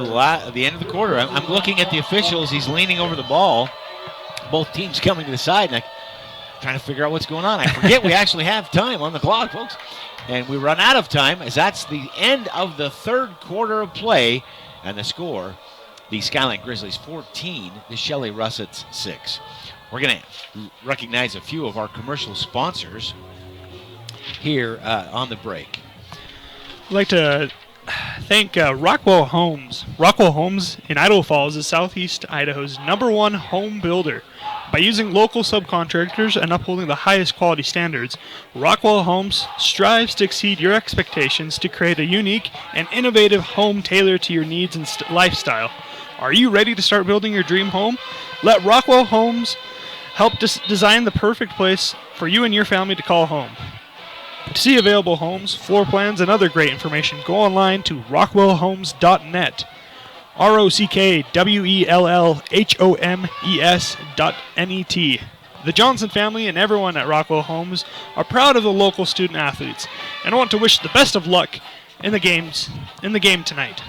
the end of the quarter. I'm looking at the officials. He's leaning over the ball. Both teams coming to the side, and I'm trying to figure out what's going on. I forget we actually have time on the clock, folks. And we run out of time, as that's the end of the 3rd quarter of play. And the score, the Skyline Grizzlies 14, the Shelley Russets 6. We're going to recognize a few of our commercial sponsors here on the break. I'd like to thank Rockwell Homes. Rockwell Homes in Idaho Falls is Southeast Idaho's #1 home builder. By using local subcontractors and upholding the highest quality standards, Rockwell Homes strives to exceed your expectations to create a unique and innovative home tailored to your needs and lifestyle. Are you ready to start building your dream home? Let Rockwell Homes help design the perfect place for you and your family to call home. To see available homes, floor plans, and other great information, go online to rockwellhomes.net. ROCKWELLHOMES.net. The Johnson family and everyone at Rockwell Homes are proud of the local student athletes and want to wish the best of luck in the game tonight.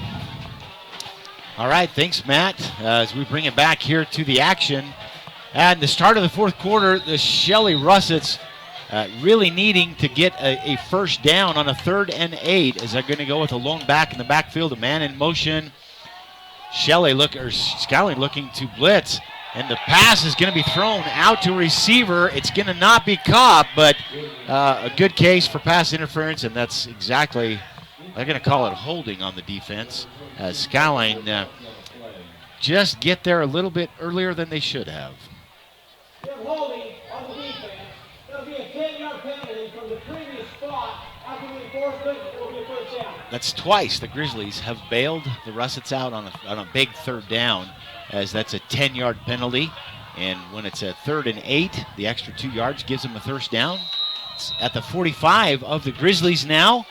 All right, thanks, Matt. As we bring it back here to the action. At the start of the fourth quarter, the Shelley Russets really needing to get a first down on a 3rd and 8 as they're going to go with a lone back in the backfield, a man in motion. Skyline looking to blitz, and the pass is going to be thrown out to a receiver. It's going to not be caught, but a good case for pass interference, and that's exactly, they're going to call it holding on the defense as Skyline just get there a little bit earlier than they should have. Holding on the defense. That'll be a 10-yard penalty from the previous spot. After reinforcement, it will be a first down. That's twice the Grizzlies have bailed the Russets out on a big 3rd down, as that's a 10-yard penalty. And when it's a 3rd and 8, the extra 2 yards gives them a first down. It's at the 45 of the Grizzlies now,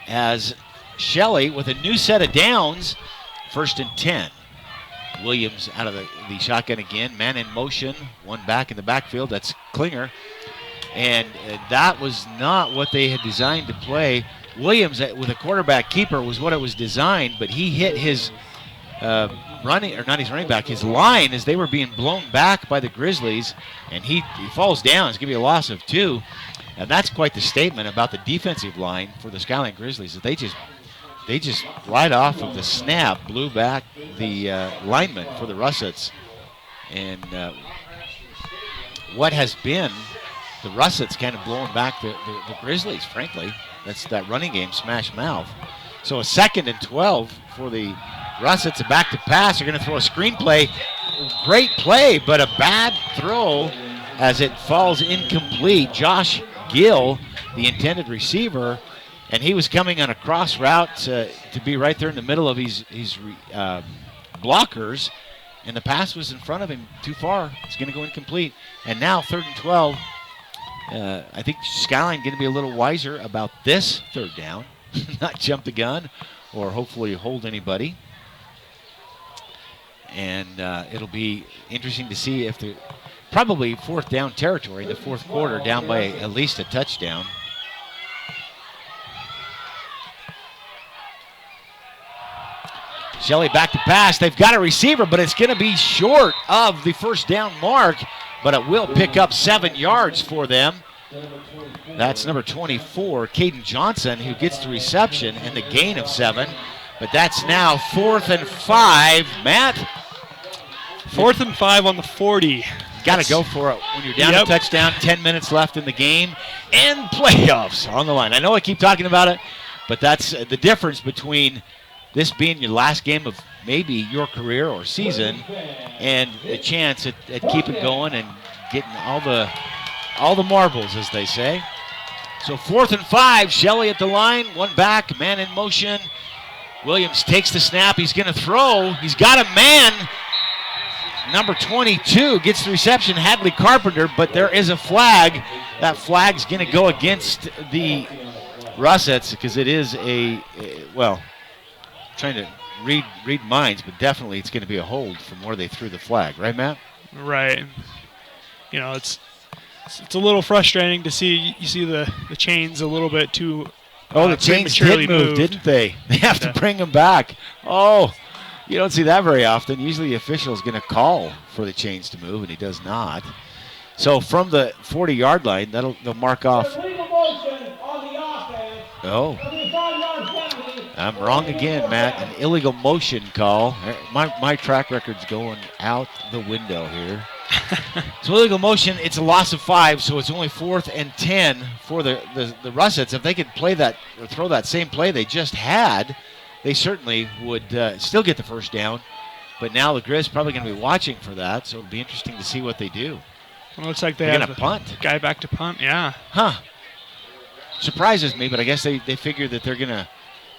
as Shelley with a new set of downs, 1st and 10. Williams out of the shotgun again, man in motion, one back in the backfield, that's Klinger. And that was not what they had designed to play. Williams with a quarterback keeper was what it was designed, but he hit his his line as they were being blown back by the Grizzlies, and he falls down. It's going to be a loss of 2. And that's quite the statement about the defensive line for the Skyline Grizzlies, that they just right off of the snap blew back the lineman for the Russets. And what has been the Russets kind of blowing back the Grizzlies, frankly. That's that running game, smash mouth. So a 2nd and 12 for the Russets, a back to pass. They're going to throw a screen play. Great play, but a bad throw as it falls incomplete. Josh Gill, the intended receiver, and he was coming on a cross route to be right there in the middle of his blockers, and the pass was in front of him too far. It's going to go incomplete. And now 3rd and 12. I think Skyline going to be a little wiser about this 3rd down, not jump the gun or hopefully hold anybody. And it'll be interesting to see if probably 4th down territory in the 4th quarter, down by at least a touchdown. Shelley back to pass. They've got a receiver, but it's going to be short of the first down mark, but it will pick up 7 yards for them. That's number 24, Caden Johnson, who gets the reception and the gain of 7. But that's now 4th and 5. Matt? 4th and 5 on the 40. Got to go for it when you're down a touchdown, 10 minutes left in the game, and playoffs on the line. I know I keep talking about it, but that's the difference between this being your last game of maybe your career or season and a chance at keeping going and getting all the marbles, as they say. So 4th and 5, Shelley at the line, one back, man in motion. Williams takes the snap. He's going to throw. He's got a man. Number 22 gets the reception, Hadley Carpenter, but there is a flag. That flag's going to go against the Russets because it is trying to read minds, but definitely it's going to be a hold from where they threw the flag. Right, Matt? Right. You know, it's a little frustrating to see. You see the chains a little bit too the chains did move, didn't they? They have to bring them back. Oh, you don't see that very often. Usually the official is going to call for the chains to move, and he does not. So from the 40-yard line, they'll mark off. Oh. I'm wrong again, Matt. An illegal motion call. My track record's going out the window here. So illegal motion, it's a loss of 5, so it's only 4th and 10 for the Russets. If they could play that or throw that same play they just had, they certainly would still get the first down. But now the Grizz probably going to be watching for that, so it'll be interesting to see what they do. Well, it looks like they're going to punt. Guy back to punt, yeah. Huh. Surprises me, but I guess they figure that they're going to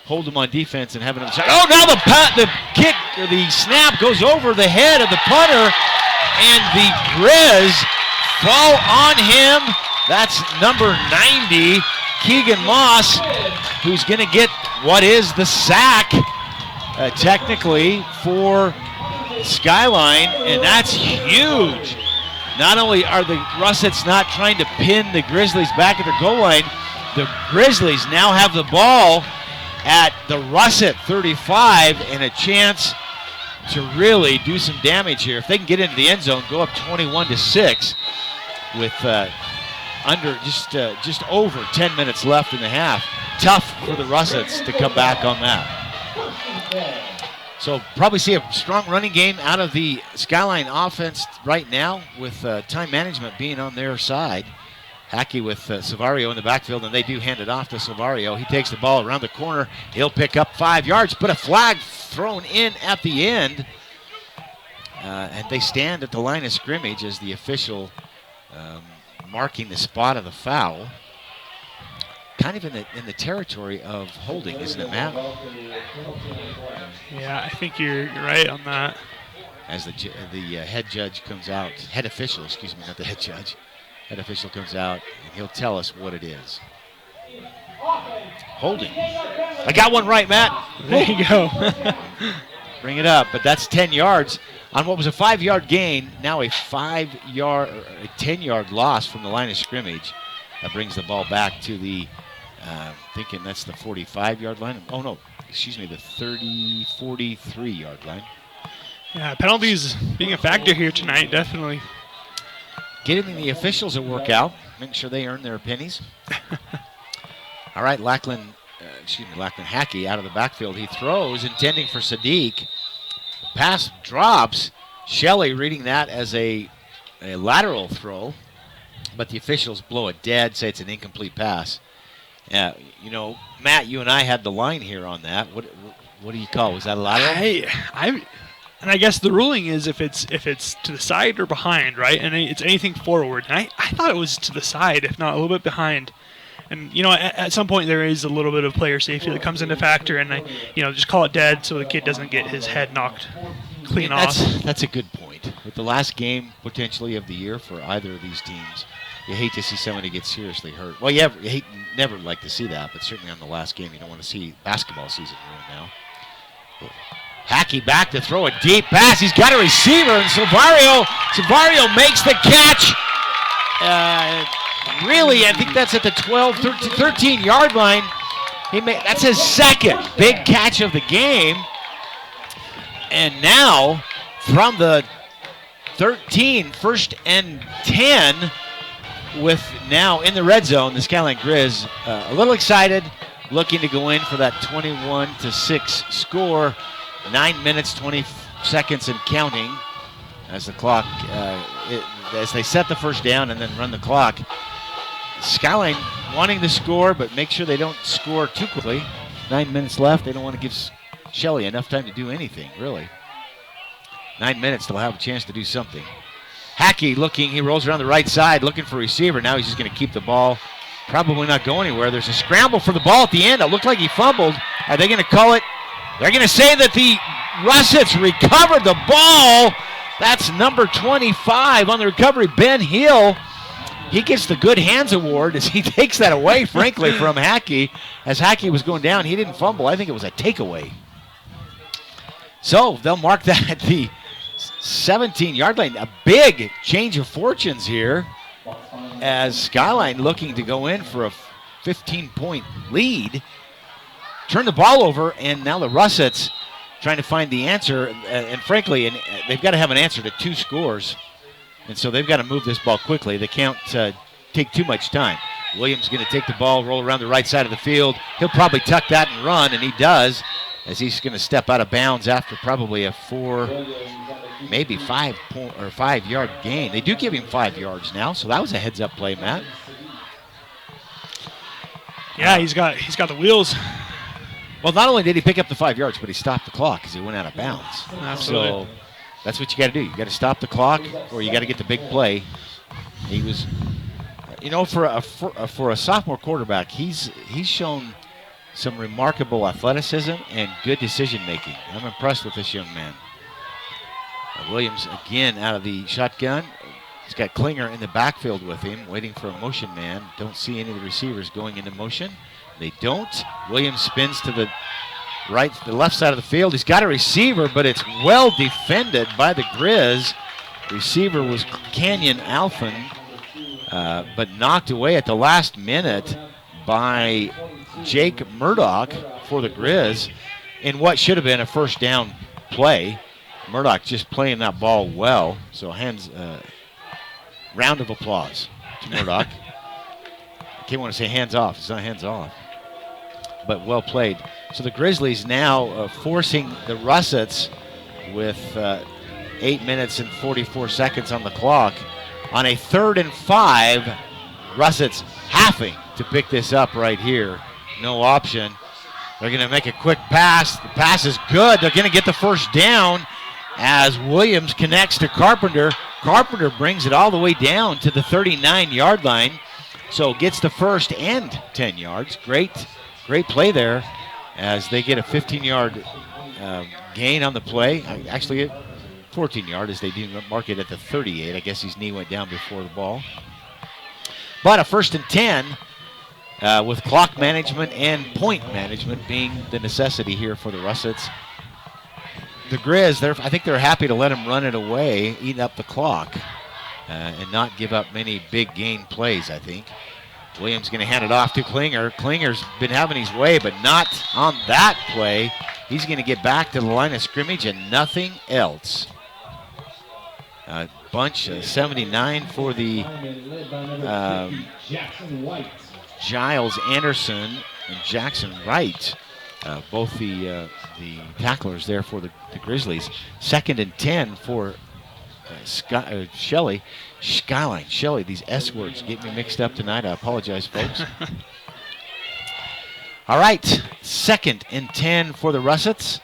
hold them on defense and have it on the side. Oh, now the kick or the snap goes over the head of the punter, and the Grizz fall on him. That's number 90, Keegan Moss, who's going to get what is the sack, technically, for Skyline, and that's huge. not only are the Russets not trying to pin the Grizzlies back at their goal line, the Grizzlies now have the ball at the Russet 35 and a chance to really do some damage here. If they can get into the end zone, go up 21-6 with under just over 10 minutes left in the half. Tough for the Russets to come back on that. So probably see a strong running game out of the Skyline offense right now with time management being on their side. Hackey with Savario in the backfield, and they do hand it off to Savario. He takes the ball around the corner. He'll pick up 5 yards, but a flag thrown in at the end. And they stand at the line of scrimmage as the official marking the spot of the foul. Kind of in the territory of holding, isn't it, Matt? Yeah, I think you're right on that. As the head judge comes out, head official, excuse me, not the head judge. Head official comes out, and he'll tell us what it is. Holding. I got one right, Matt. There you go. Bring it up, but that's 10 yards on what was a 5-yard gain. Now a 10-yard loss from the line of scrimmage. That brings the ball back to the, thinking that's the 45-yard line. Oh, no, excuse me, the 43-yard line. Yeah, penalties being a factor here tonight, definitely. Getting the officials a workout, making sure they earn their pennies. All right, Lackland Hackey out of the backfield. He throws, intending for Sadiq. Pass drops. Shelley reading that as a lateral throw, but the officials blow it dead, say it's an incomplete pass. You know, Matt, you and I had the line here on that. What do you call? Was that a lateral? And I guess the ruling is if it's to the side or behind, right? And it's anything forward. And I thought it was to the side, if not a little bit behind. And, you know, at some point there is a little bit of player safety that comes into factor, and just call it dead so the kid doesn't get his head knocked clean off. That's a good point. With the last game potentially of the year for either of these teams, you hate to see somebody get seriously hurt. Well, you never like to see that, but certainly on the last game you don't want to see basketball season ruined now. Hackey back to throw a deep pass. He's got a receiver, and Savario makes the catch. Really, I think that's at the 13-yard line. That's his second big catch of the game. And now, from the 13, 1st and 10, with now in the red zone, the Skyline Grizz a little excited, looking to go in for that 21-6 score. 9 minutes, 20 seconds and counting as the clock, as they set the first down and then run the clock. Skyline wanting to score, but make sure they don't score too quickly. 9 minutes left. They don't want to give Shelley enough time to do anything, really. 9 minutes, they'll have a chance to do something. Hackey looking, he rolls around the right side looking for a receiver. Now he's just going to keep the ball. Probably not go anywhere. There's a scramble for the ball at the end. It looked like he fumbled. Are they going to call it? They're going to say that the Russets recovered the ball. That's number 25 on the recovery, Ben Hill. He gets the good hands award as he takes that away, frankly, from Hackey. As Hackey was going down, he didn't fumble. I think it was a takeaway. So they'll mark that at the 17-yard line. A big change of fortunes here as Skyline looking to go in for a 15-point lead. Turn the ball over, and now the Russets trying to find the answer. And frankly, they've got to have an answer to 2 scores. And so they've got to move this ball quickly. They can't take too much time. Williams going to take the ball, roll around the right side of the field. He'll probably tuck that and run, and he does, as he's going to step out of bounds after probably a 5-yard gain. They do give him 5 yards now, so that was a heads-up play, Matt. Yeah, he's got the wheels. Well, not only did he pick up the 5 yards, but he stopped the clock as he went out of bounds. Absolutely. So that's what you got to do. You got to stop the clock, or you got to get the big play. He was, for a sophomore quarterback, he's shown some remarkable athleticism and good decision making. I'm impressed with this young man. Williams again out of the shotgun. He's got Klinger in the backfield with him, waiting for a motion man. Don't see any of the receivers going into motion. They don't. Williams spins to the left side of the field. He's got a receiver, but it's well defended by the Grizz receiver was Canyon Alphen, but knocked away at the last minute by Jake Murdoch for the Grizz in what should have been a first down play. Murdoch just playing that ball well. So round of applause to Murdoch. I can't want to say hands off. It's not hands off. But well played. So the Grizzlies now forcing the Russets with 8 minutes and 44 seconds on the clock. On a 3rd and 5, Russets having to pick this up right here. No option. They're going to make a quick pass. The pass is good. They're going to get the first down as Williams connects to Carpenter. Carpenter brings it all the way down to the 39-yard line. So gets the first and 10 yards. Great play there as they get a 15-yard gain on the play. Actually, 14-yard as they do mark it at the 38. I guess his knee went down before the ball. But a 1st and 10 with clock management and point management being the necessity here for the Russets. The Grizz, I think they're happy to let him run it away, eat up the clock, and not give up many big gain plays, I think. Williams going to hand it off to Klinger. Klinger's been having his way, but not on that play. He's going to get back to the line of scrimmage and nothing else. Bunch 79 for the Giles Anderson and Jackson Wright. Both the tacklers there for the Grizzlies. 2nd and 10 for Shelley. Skyline. Shelley, these S words get me mixed up tonight. I apologize, folks. All right, 2nd and 10 for the Russets.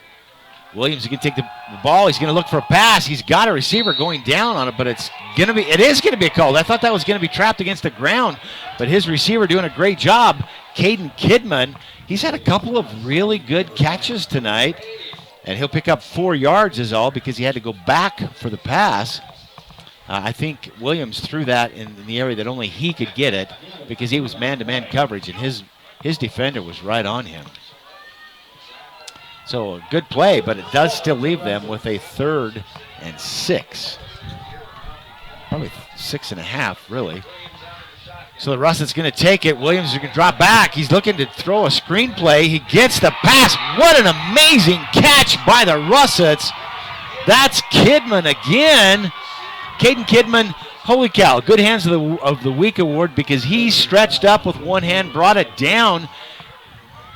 Williams is going to take the ball. He's going to look for a pass. He's got a receiver going down on it, but it is going to be a call. I thought that was going to be trapped against the ground, but his receiver doing a great job. Caden Kidman, he's had a couple of really good catches tonight, and he'll pick up 4 yards is all because he had to go back for the pass. I think Williams threw that in the area that only he could get it because he was man-to-man coverage, and his defender was right on him. So a good play, but it does still leave them with a 3rd and 6. Probably 6.5, really. So the Russets going to take it. Williams is going to drop back. He's looking to throw a screen play. He gets the pass. What an amazing catch by the Russets. That's Kidman again. Caden Kidman, holy cow, good hands of the week award because he stretched up with one hand, brought it down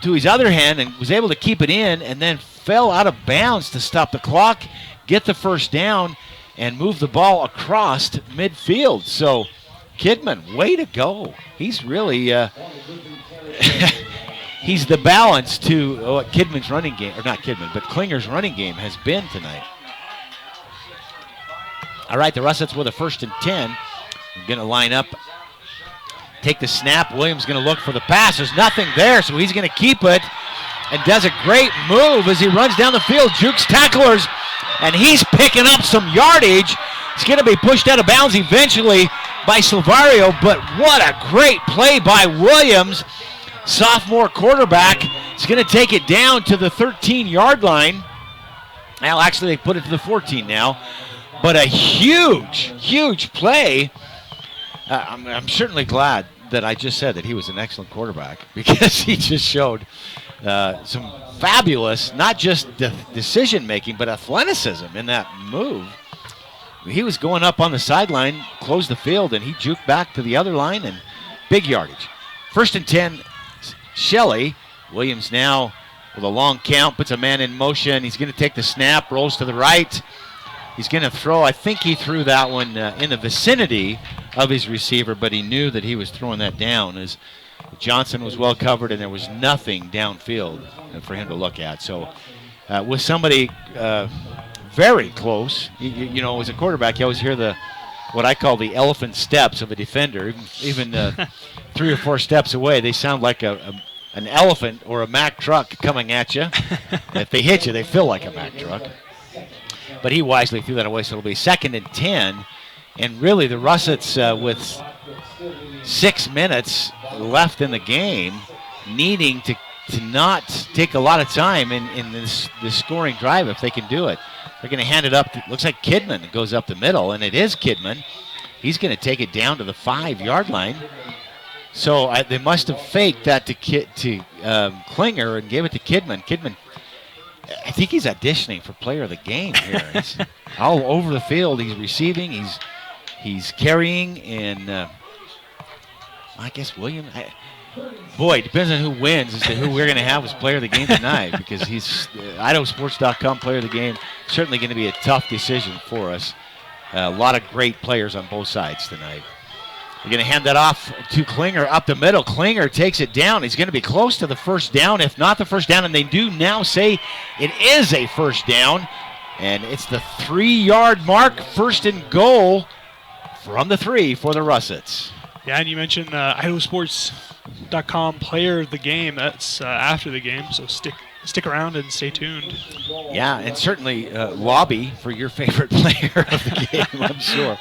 to his other hand and was able to keep it in and then fell out of bounds to stop the clock, get the first down, and move the ball across midfield. So Kidman, way to go. He's really, he's the balance to what Kidman's running game, or not Kidman, but Klinger's running game has been tonight. All right, the Russets with a 1st and 10. Going to line up, take the snap. Williams going to look for the pass. There's nothing there, so he's going to keep it and does a great move as he runs down the field, jukes tacklers, and he's picking up some yardage. He's going to be pushed out of bounds eventually by Silvario, but what a great play by Williams. Sophomore quarterback is going to take it down to the 13-yard line. Well, actually, they put it to the 14 now. But a huge, huge play. I'm certainly glad that I just said that he was an excellent quarterback because he just showed some fabulous, not just decision-making, but athleticism in that move. He was going up on the sideline, closed the field, and he juked back to the other line, and big yardage. 1st and 10, Shelley. Williams now with a long count, puts a man in motion. He's going to take the snap, rolls to the right. He's going to throw. I think he threw that one in the vicinity of his receiver, but he knew that he was throwing that down as Johnson was well covered and there was nothing downfield for him to look at. So with somebody very close, you know, as a quarterback, you always hear what I call the elephant steps of a defender. Even 3 or 4 steps away, they sound like an elephant or a Mack truck coming at you. If they hit you, they feel like a Mack truck. But he wisely threw that away, so it'll be 2nd and 10. And really, the Russets, with 6 minutes left in the game, needing to to not take a lot of time in this scoring drive if they can do it. They're going to hand it up. Looks like Kidman goes up the middle, and it is Kidman. He's going to take it down to the 5-yard line. So they must have faked that to Klinger and gave it to Kidman. Kidman, I think he's auditioning for player of the game here. He's all over the field. He's receiving. He's carrying, and I guess William. Boy, it depends on who wins as to who we're going to have as player of the game tonight, because he's IdahoSports.com player of the game. Certainly going to be a tough decision for us. A lot of great players on both sides tonight. We're going to hand that off to Klinger up the middle. Klinger takes it down. He's going to be close to the first down, if not the first down, and they do now say it is a first down, and it's the 3-yard mark, 1st and goal from the 3 for the Russets. Yeah, and you mentioned IdahoSports.com player of the game. That's after the game, so stick around and stay tuned. Yeah, and certainly lobby for your favorite player of the game, I'm sure.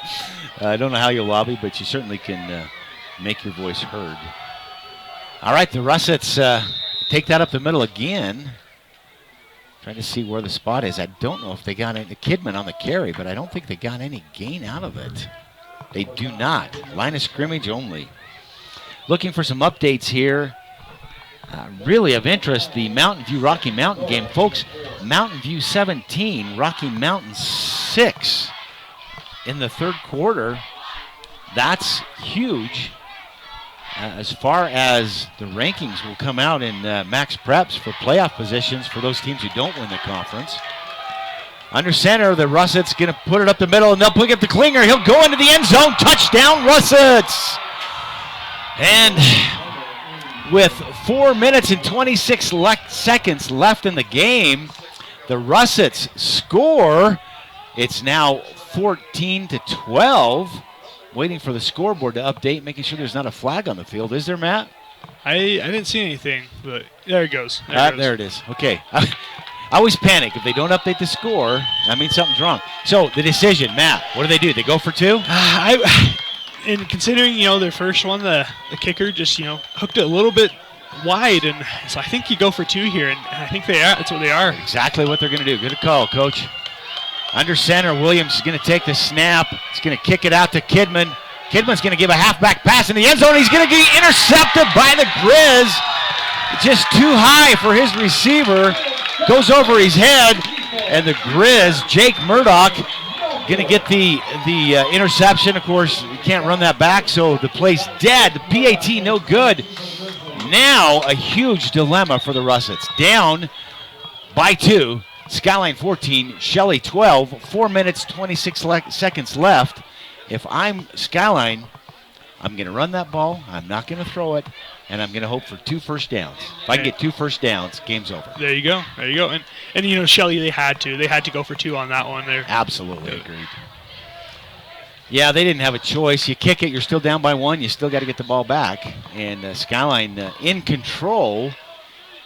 I don't know how you lobby, but you certainly can make your voice heard. All right, the Russets take that up the middle again. Trying to see where the spot is. I don't know if they got any Kidman on the carry, but I don't think they got any gain out of it. They do not. Line of scrimmage only. Looking for some updates here. Really of interest, the Mountain View Rocky Mountain game. Folks, Mountain View 17, Rocky Mountain 6 in the 3rd quarter. That's huge. As far as the rankings will come out in Max Preps for playoff positions for those teams who don't win the conference. Under center, the Russets going to put it up the middle, and they'll pick up the Klinger. He'll go into the end zone. Touchdown, Russets! And with 4 minutes and 26 seconds left in the game, the Russets score. It's now 14-12. Waiting for the scoreboard to update, making sure there's not a flag on the field. Is there, Matt? I didn't see anything, but there it goes. There it is. Okay. I always panic. If they don't update the score, that means something's wrong. So the decision, Matt, what do? They go for 2? And considering, their first one, the kicker just, hooked it a little bit wide, and so I think you go for 2 here, and I think they are. That's what they are. Exactly what they're going to do. Good call, Coach. Under center, Williams is going to take the snap. He's going to kick it out to Kidman. Kidman's going to give a halfback pass in the end zone. He's going to get intercepted by the Grizz. Just too high for his receiver. Goes over his head, and the Grizz, Jake Murdoch, going to get the interception. Of course, you can't run that back, so the play's dead. The PAT no good. Now a huge dilemma for the Russets. Down by 2. Skyline 14, Shelley 12. 4 minutes, 26 seconds left. If I'm Skyline, I'm going to run that ball. I'm not going to throw it. And I'm going to hope for 2 first downs. If I can get 2 first downs, game's over. There you go. And Shelley, they had to go for 2 on that one there. Absolutely agreed. Yeah, they didn't have a choice. You kick it, you're still down by 1. You still got to get the ball back. And Skyline in control.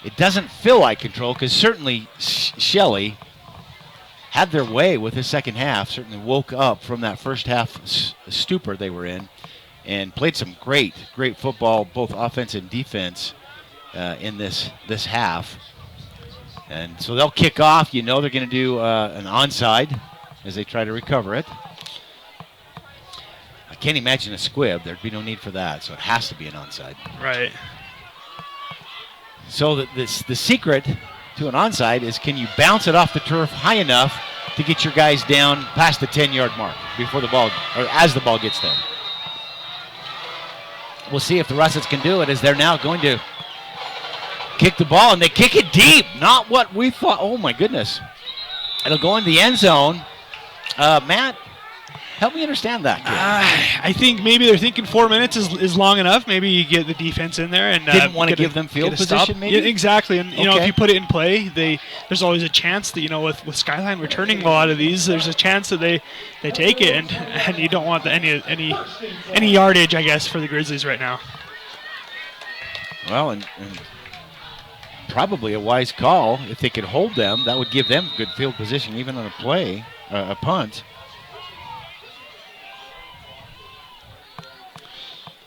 It doesn't feel like control, because certainly Shelley had their way with the second half. Certainly woke up from that first half stupor they were in. And played some great football, both offense and defense, in this half. And so they'll kick off. They're going to do an onside as they try to recover it. I can't imagine a squib. There'd be no need for that, so it has to be an onside. Right. So the secret to an onside is, can you bounce it off the turf high enough to get your guys down past the 10-yard mark before the ball, or as the ball gets there. We'll see if the Russets can do it, as they're now going to kick the ball, and they kick it deep. Not what we thought. Oh, my goodness. It'll go in the end zone. Matt, help me understand that. I think maybe they're thinking 4 minutes is long enough. Maybe you get the defense in there and didn't want to give them field position. Maybe exactly. And if you put it in play, there's always a chance that with Skyline returning a lot of these, there's a chance that they take it, and you don't want any yardage, I guess, for the Grizzlies right now. Well, and probably a wise call. If they could hold them, that would give them good field position, even on a punt.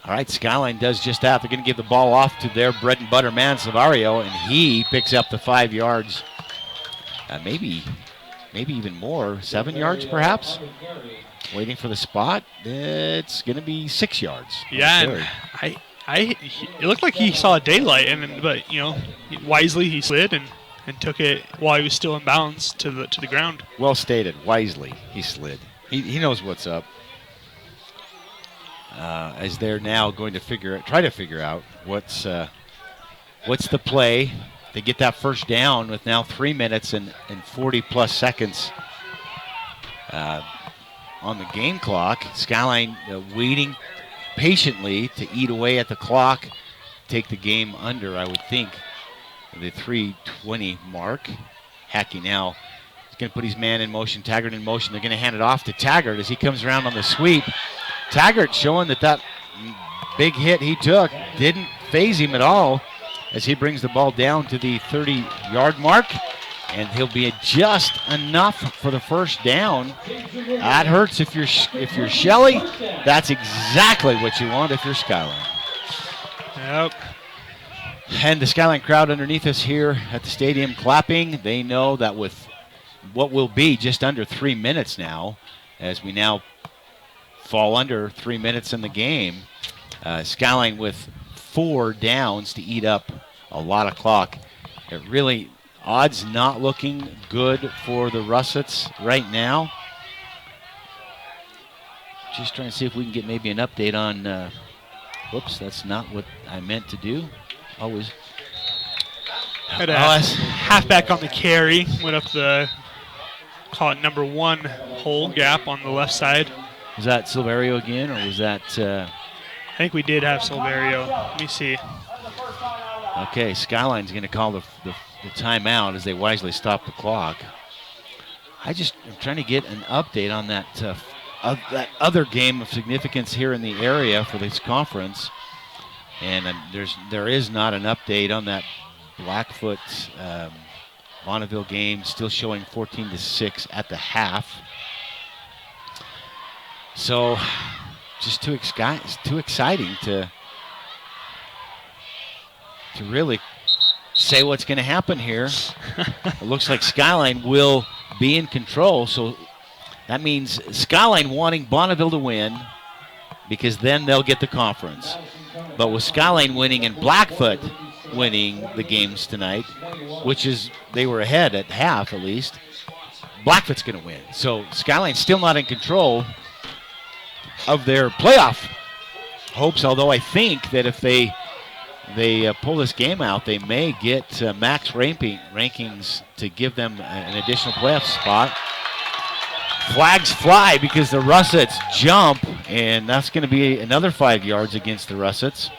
All right, Skyline does just that. They're going to give the ball off to their bread and butter man, Savario, and he picks up the 5 yards. Maybe even more, 7 yards perhaps. Waiting for the spot. It's going to be 6 yards. Yeah, and it looked like he saw daylight, but wisely he slid and took it while he was still in bounds to the ground. Well stated. Wisely he slid. He knows what's up. As they're now going to try to figure out what's the play. They get that first down with now 3 minutes and 40-plus seconds on the game clock. Skyline waiting patiently to eat away at the clock, take the game under, I would think, the 3:20 mark. Hackey now is going to put his man in motion, Taggart in motion. They're going to hand it off to Taggart as he comes around on the sweep. Taggart showing that big hit he took didn't phase him at all as he brings the ball down to the 30-yard mark, and he'll be just enough for the first down. That hurts if you're Shelley. That's exactly what you want if you're Skyline. Yep. And the Skyline crowd underneath us here at the stadium clapping. They know that with what will be just under 3 minutes now, as we now fall under 3 minutes in the game, Skyline with 4 downs to eat up a lot of clock. It really, odds not looking good for the Russets right now. Just trying to see if we can get maybe an update on, whoops, that's not what I meant to do. Always. Had a halfback on the carry, went up the, call it number 1 hole gap on the left side. Was that Silverio again, or was that? I think we did have Silverio. Let me see. Okay, Skyline's going to call the timeout as they wisely stop the clock. I'm trying to get an update on that that other game of significance here in the area for this conference, and there is not an update on that Blackfoot Bonneville game. Still showing 14-6 at the half. So, just too exciting to really say what's going to happen here. It looks like Skyline will be in control, so that means Skyline wanting Bonneville to win because then they'll get the conference. But with Skyline winning and Blackfoot winning the games tonight, which is they were ahead at half at least, Blackfoot's going to win. So Skyline's still not in control of their playoff hopes, although I think that if they pull this game out, they may get max rankings to give them an additional playoff spot. Flags fly because the Russets jump, and that's going to be another 5 yards against the Russets.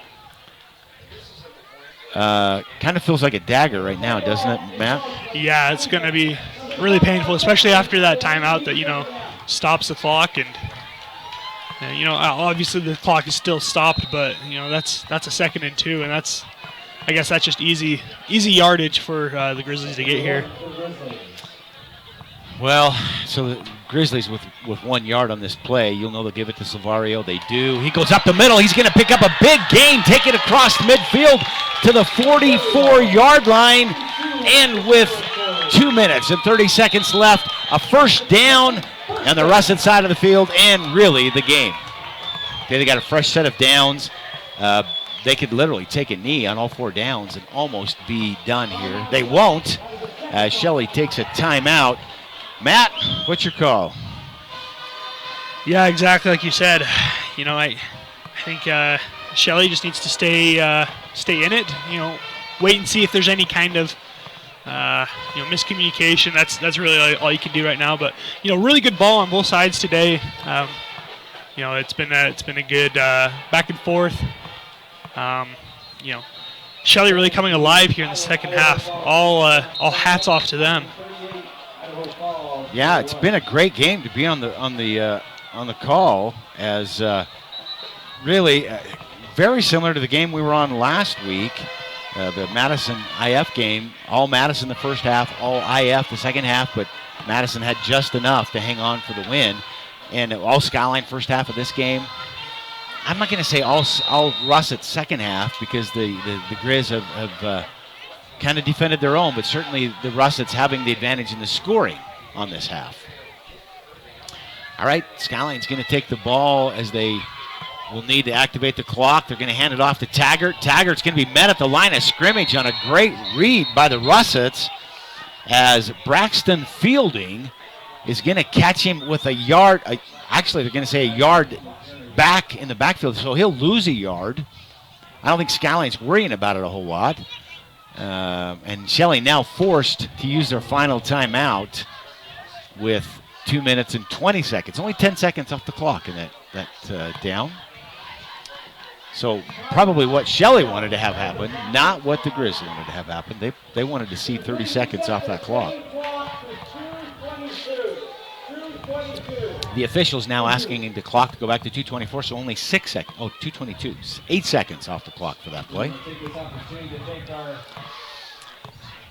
Kind of feels like a dagger right now, doesn't it, Matt? Yeah, it's going to be really painful, especially after that timeout that, stops the clock. And obviously the clock is still stopped, but that's a 2nd and 2, and I guess that's just easy yardage for the Grizzlies to get here. Well, so the Grizzlies with 1 yard on this play, you'll know they'll give it to Silverio. They do. He goes up the middle. He's going to pick up a big gain, take it across midfield to the 44-yard line, and with 2 minutes and 30 seconds left, a first down on the Russet side of the field, and really the game. Okay, they got a fresh set of downs. They could literally take a knee on all 4 downs and almost be done here. They won't. Shelley takes a timeout. Matt, what's your call? Yeah, exactly like you said. I think Shelley just needs to stay in it. Wait and see if there's any kind of miscommunication. That's really all you can do right now. But really good ball on both sides today. It's been a good back and forth. Shelley really coming alive here in the second half. All hats off to them. Yeah, it's been a great game to be on the call, as really very similar to the game we were on last week. The Madison IF game, all Madison the first half, all IF the second half, but Madison had just enough to hang on for the win. And all Skyline first half of this game. I'm not going to say all Russet's second half because the Grizz have kind of defended their own, but certainly the Russet's having the advantage in the scoring on this half. All right, Skyline's going to take the ball as they will need to activate the clock. They're going to hand it off to Taggart. Taggart's going to be met at the line of scrimmage on a great read by the Russets as Braxton Fielding is going to catch him with a yard. Actually, they're going to say a yard back in the backfield, so he'll lose a yard. I don't think Skyline's worrying about it a whole lot. And Shelley now forced to use their final timeout with 2 minutes and 20 seconds. Only 10 seconds off the clock in that down. So probably what Shelley wanted to have happen, not what the Grizz wanted to have happen. They wanted to see 30 seconds off that clock. The officials now asking the clock to go back to 2:24, so only 6 seconds. Oh, 2:22. 8 seconds off the clock for that play.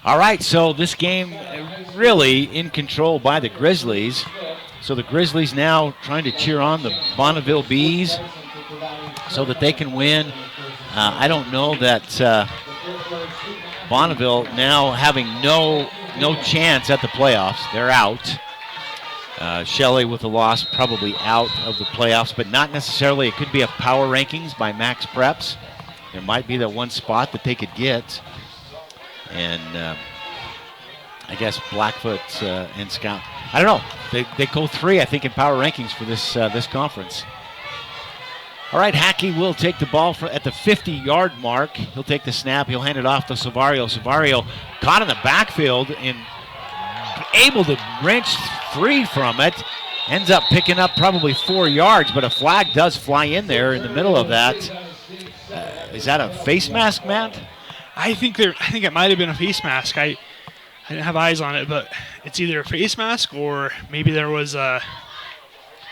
All right, so this game really in control by the Grizzlies. So the Grizzlies now trying to cheer on the Bonneville Bees so that they can win. I don't know that Bonneville now having no chance at the playoffs. They're out. Shelley with a loss probably out of the playoffs, but not necessarily. It could be a power rankings by Max Preps. There might be that one spot that they could get. And I guess Blackfoot and Scout. I don't know. They go 3, I think, in power rankings for this conference. All right, Hackey will take the ball at the 50-yard mark. He'll take the snap. He'll hand it off to Savario. Savario caught in the backfield and able to wrench free from it. Ends up picking up probably 4 yards, but a flag does fly in there in the middle of that. Is that a face mask, Matt? I think it might have been a face mask. I didn't have eyes on it, but it's either a face mask or maybe there was a.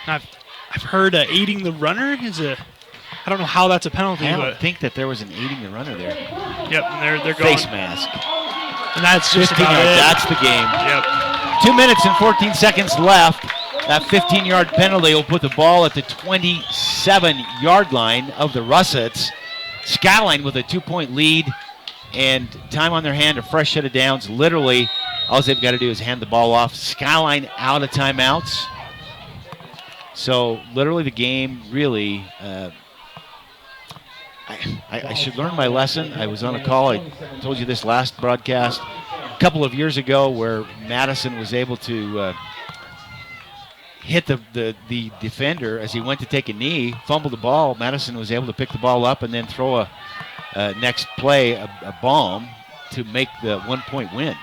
I've heard aiding the runner is a. I don't know how that's a penalty. I don't think that there was an aiding the runner there. Yep, and they're going face mask. And that's just about it. That's the game. Yep. 2 minutes and 14 seconds left. That 15-yard penalty will put the ball at the 27-yard line of the Russets. Skyline with a 2-point lead and time on their hand, a fresh set of downs. Literally, all they've got to do is hand the ball off. Skyline out of timeouts. So literally the game really, I should learn my lesson. I was on a call, I told you this last broadcast, a couple of years ago where Madison was able to hit the defender as he went to take a knee, fumbled the ball. Madison was able to pick the ball up and then throw a next play, a bomb to make the 1-point win.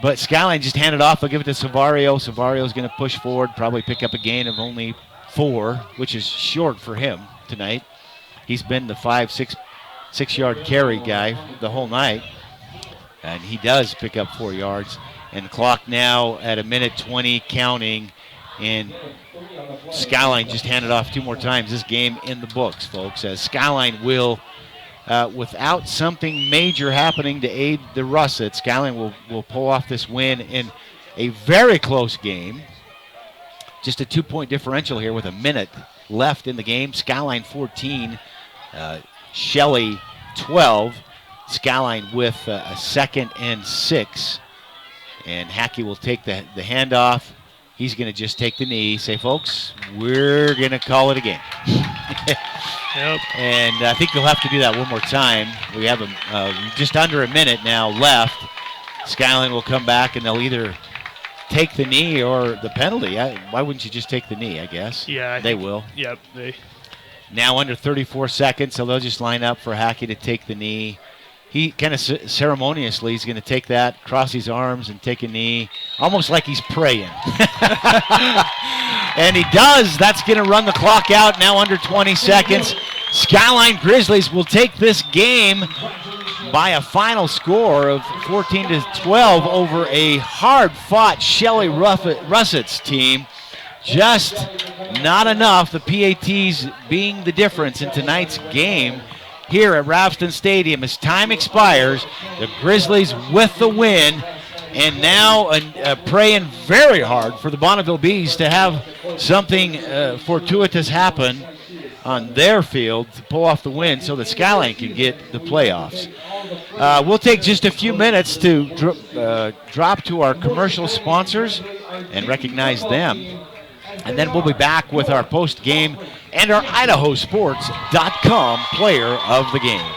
But Skyline just handed off. They'll give it to Savario. Savario's going to push forward, probably pick up a gain of only 4, which is short for him tonight. He's been the 6-yard carry guy the whole night, and he does pick up 4 yards. And the clock now at 1:20 counting, and Skyline just handed off 2 more times. This game in the books, folks, as Skyline will, without something major happening to aid the Russets, Skyline will pull off this win in a very close game. Just a 2-point differential here with a minute left in the game. Skyline 14, Shelley 12. Skyline with a 2nd and 6. And Hackey will take the handoff. He's going to just take the knee, say, folks, we're going to call it a game. Yep. And I think they'll have to do that one more time. We have just under a minute now left. Skyline will come back, and they'll either take the knee or the penalty. Why wouldn't you just take the knee, I guess? Yeah. They will. Yep. Now under 34 seconds, so they'll just line up for Hackey to take the knee. He kind of ceremoniously is going to take that, cross his arms, and take a knee, almost like he's praying. And he does. That's going to run the clock out now under 20 seconds. Skyline Grizzlies will take this game by a final score of 14-12 over a hard-fought Shelley Russets team. Just not enough. The PATs being the difference in tonight's game here at Ravston Stadium. As time expires, the Grizzlies with the win. And now praying very hard for the Bonneville Bees to have something fortuitous happen on their field to pull off the win so that Skyline can get the playoffs. We'll take just a few minutes to drop to our commercial sponsors and recognize them. And then we'll be back with our post-game and our IdahoSports.com player of the game.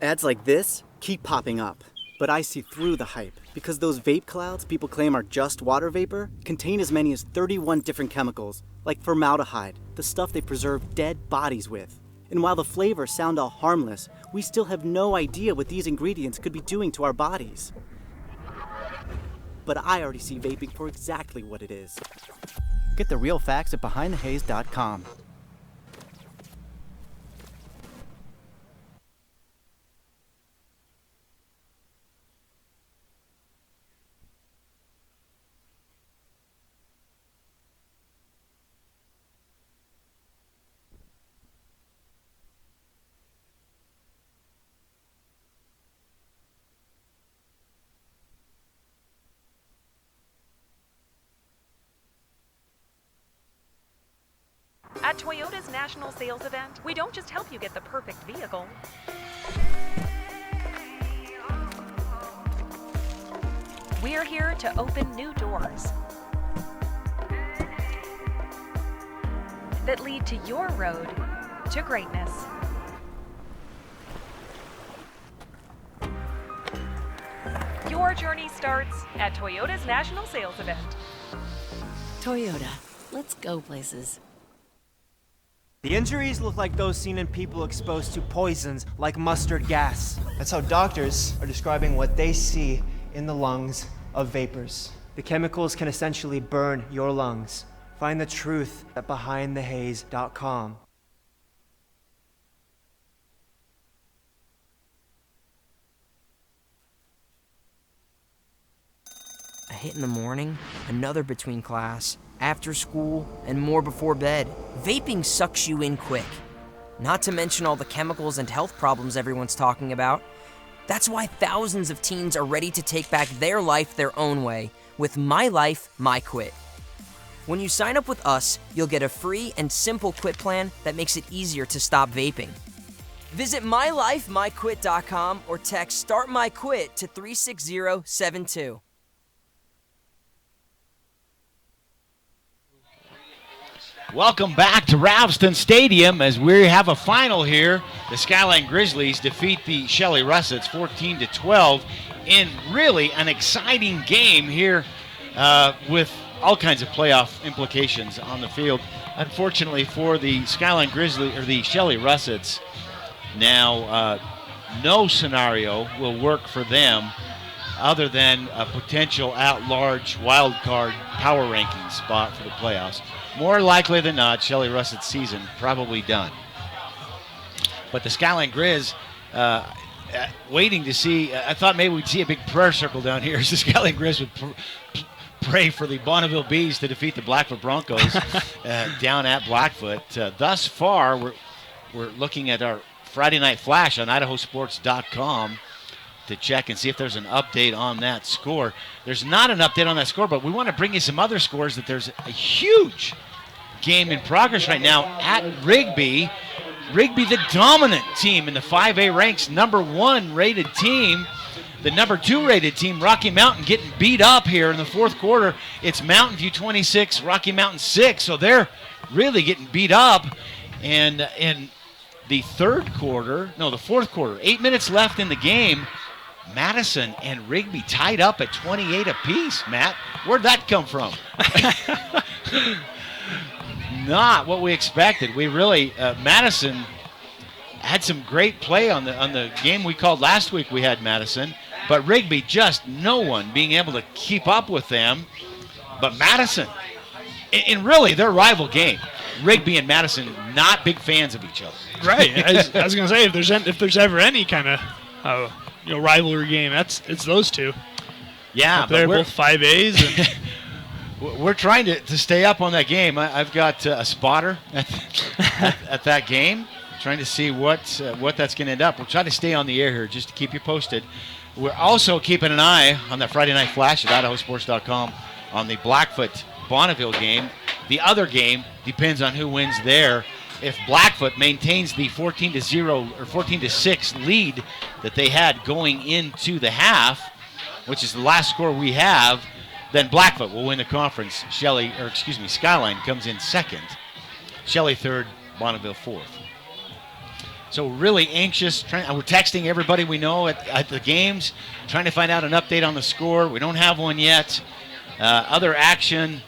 Ads like this keep popping up, but I see through the hype because those vape clouds people claim are just water vapor contain as many as 31 different chemicals, like formaldehyde, the stuff they preserve dead bodies with. And while the flavors sound all harmless, we still have no idea what these ingredients could be doing to our bodies. But I already see vaping for exactly what it is. Get the real facts at BehindTheHaze.com. At Toyota's national sales event, we don't just help you get the perfect vehicle. We're here to open new doors that lead to your road to greatness. Your journey starts at Toyota's national sales event. Toyota, let's go places. The injuries look like those seen in people exposed to poisons like mustard gas. That's how doctors are describing what they see in the lungs of vapors. The chemicals can essentially burn your lungs. Find the truth at BehindTheHaze.com. A hit in the morning, another between class, after school, and more before bed. Vaping sucks you in quick. Not to mention all the chemicals and health problems everyone's talking about. That's why thousands of teens are ready to take back their life their own way with My Life, My Quit. When you sign up with us, you'll get a free and simple quit plan that makes it easier to stop vaping. Visit MyLifeMyQuit.com or text Start My Quit to 36072. Welcome back to Ravston Stadium as we have a final here. The Skyline Grizzlies defeat the Shelley Russets 14-12 in really an exciting game here with all kinds of playoff implications on the field. Unfortunately for the Skyline Grizzlies, or the Shelley Russets, now no scenario will work for them other than a potential at-large wild card power ranking spot for the playoffs. More likely than not, Shelley Russet's season probably done. But the Skyline Grizz, waiting to see, I thought maybe we'd see a big prayer circle down here as the Skyline Grizz would pray for the Bonneville Bees to defeat the Blackfoot Broncos down at Blackfoot. Thus far, we're looking at our Friday Night Flash on IdahoSports.com to check and see if there's an update on that score. There's not an update on that score, but we want to bring you some other scores that there's a huge game in progress right now at Rigby. Rigby, the dominant team in the 5A ranks, #1 rated team. The #2 rated team, Rocky Mountain, getting beat up here in the fourth quarter. It's Mountain View 26, Rocky Mountain 6, so they're really getting beat up. And in the fourth quarter, 8 minutes left in the game, Madison and Rigby tied up at 28 apiece. Matt, where'd that come from? Not what we expected. We really, Madison had some great play on the game we called last week. We had Madison, but Rigby just no one being able to keep up with them. But Madison, in really their rival game, Rigby and Madison not big fans of each other. Right. I was going to say if there's ever any kind of rivalry game, it's those two. Yeah, but they're both 5As. And we're trying to stay up on that game. I've got a spotter at that game, trying to see what that's going to end up. We'll try to stay on the air here just to keep you posted. We're also keeping an eye on that Friday night flash at IdahoSports.com on the Blackfoot Bonneville game. The other game depends on who wins there. If Blackfoot maintains the 14-0 or 14-6 lead that they had going into the half, which is the last score we have, then Blackfoot will win the conference. Skyline comes in second. Shelley third, Bonneville fourth. So really anxious. We're texting everybody we know at the games, trying to find out an update on the score. We don't have one yet. Other action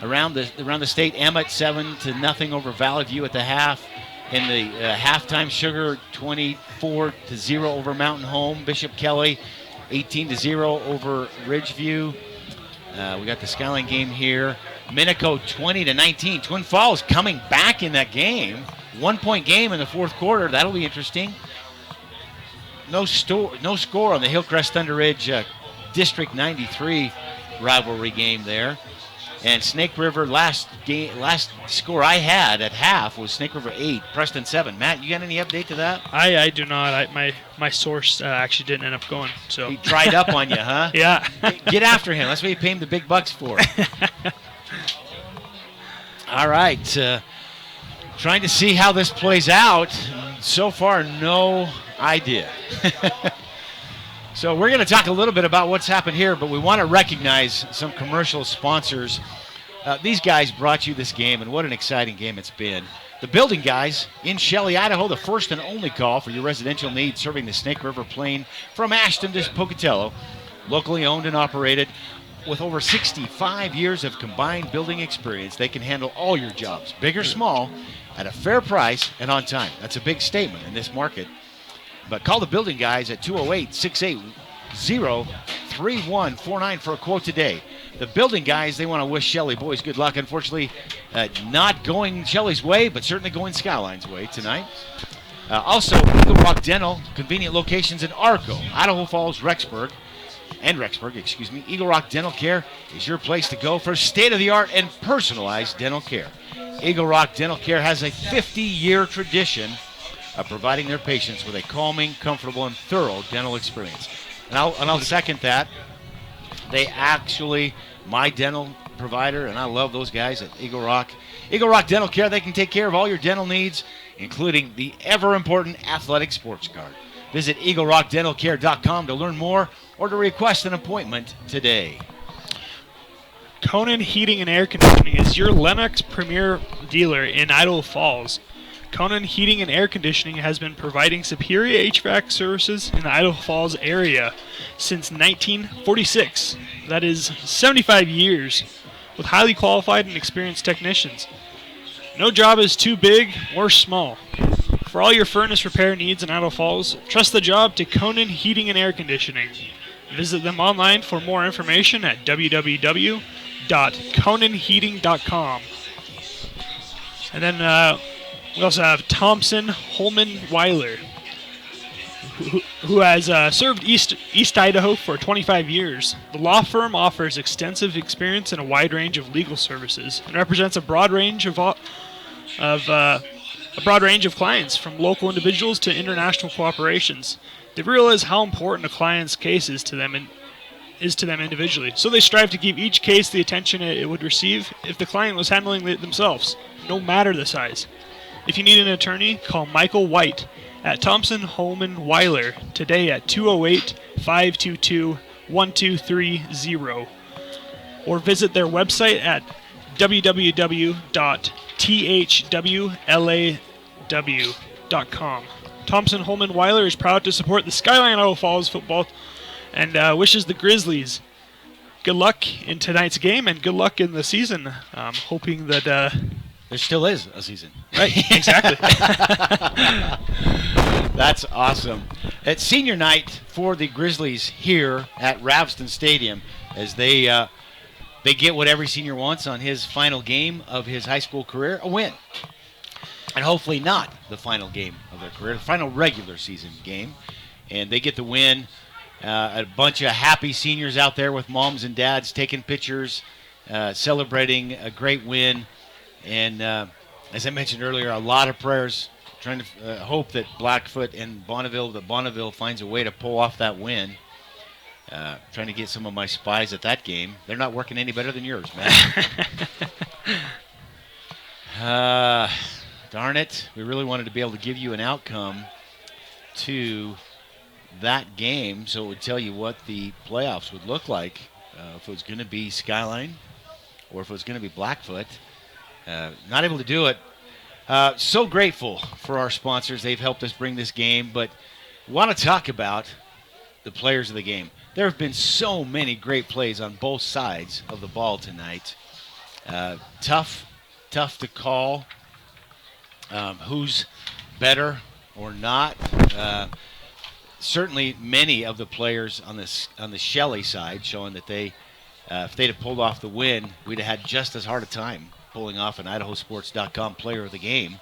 around the state: Emmett 7-0 over Valley View at the half. In the halftime, Sugar 24-0 over Mountain Home. Bishop Kelly 18-0 over Ridgeview. We got the Skyline game here. Minico 20-19. Twin Falls coming back in that game. 1-point game in the fourth quarter. That'll be interesting. No score on the Hillcrest Thunder Ridge District 93 rivalry game there. And Snake River, last score I had at half was Snake River 8, Preston 7. Matt, you got any update to that? I do not. My source actually didn't end up going. So he dried up on you, huh? Yeah. Get after him. That's what you pay him the big bucks for. All right. Trying to see how this plays out. So far, no idea. So we're going to talk a little bit about what's happened here, but we want to recognize some commercial sponsors. These guys brought you this game, and what an exciting game it's been. The Building Guys in Shelley, Idaho, the first and only call for your residential needs, serving the Snake River Plain from Ashton to Pocatello. Locally owned and operated. With over 65 years of combined building experience, they can handle all your jobs, big or small, at a fair price and on time. That's a big statement in this market. But call the Building Guys at 208-680-3149 for a quote today. The Building Guys, they want to wish Shelley boys good luck. Unfortunately, not going Shelley's way, but certainly going Skyline's way tonight. Also, Eagle Rock Dental, convenient locations in Arco, Idaho Falls, Rexburg. Eagle Rock Dental Care is your place to go for state-of-the-art and personalized dental care. Eagle Rock Dental Care has a 50-year tradition of providing their patients with a calming, comfortable, and thorough dental experience. And I'll second that. They actually, my dental provider, and I love those guys at Eagle Rock. Eagle Rock Dental Care, they can take care of all your dental needs, including the ever-important athletic sports card. Visit EagleRockDentalCare.com to learn more or to request an appointment today. Conan Heating and Air Conditioning is your Lennox premier dealer in Idaho Falls. Conan Heating and Air Conditioning has been providing superior HVAC services in the Idaho Falls area since 1946. That is 75 years, with highly qualified and experienced technicians. No job is too big or small. For all your furnace repair needs in Idaho Falls, trust the job to Conan Heating and Air Conditioning. Visit them online for more information at www.conanheating.com. And then we also have Thompson Holman Weiler, who has served East Idaho for 25 years. The law firm offers extensive experience in a wide range of legal services and represents a broad range of clients, from local individuals to international corporations. They realize how important a client's case is to them individually, so they strive to give each case the attention it would receive if the client was handling it themselves, no matter the size. If you need an attorney, call Michael White at Thompson Holman Weiler today at 208-522-1230, or visit their website at www.thwlaw.com. Thompson Holman Weiler is proud to support the Skyline Idaho Falls football and wishes the Grizzlies good luck in tonight's game and good luck in the season. Hoping that there still is a season. Right, exactly. That's awesome. It's senior night for the Grizzlies here at Ravston Stadium as they get what every senior wants on his final game of his high school career, a win. And hopefully not the final game of their career, the final regular season game. And they get the win. A bunch of happy seniors out there with moms and dads taking pictures, celebrating a great win. And as I mentioned earlier, a lot of prayers trying to hope that Blackfoot and Bonneville finds a way to pull off that win. Trying to get some of my spies at that game. They're not working any better than yours, man. Darn it. We really wanted to be able to give you an outcome to that game so it would tell you what the playoffs would look like if it was going to be Skyline or if it was going to be Blackfoot. Not able to do it. So grateful for our sponsors. They've helped us bring this game, but want to talk about the players of the game. There have been so many great plays on both sides of the ball tonight. Tough to call who's better or not. Certainly many of the players on the Shelley side showing that they, if they'd have pulled off the win, we'd have had just as hard a time pulling off an IdahoSports.com player of the game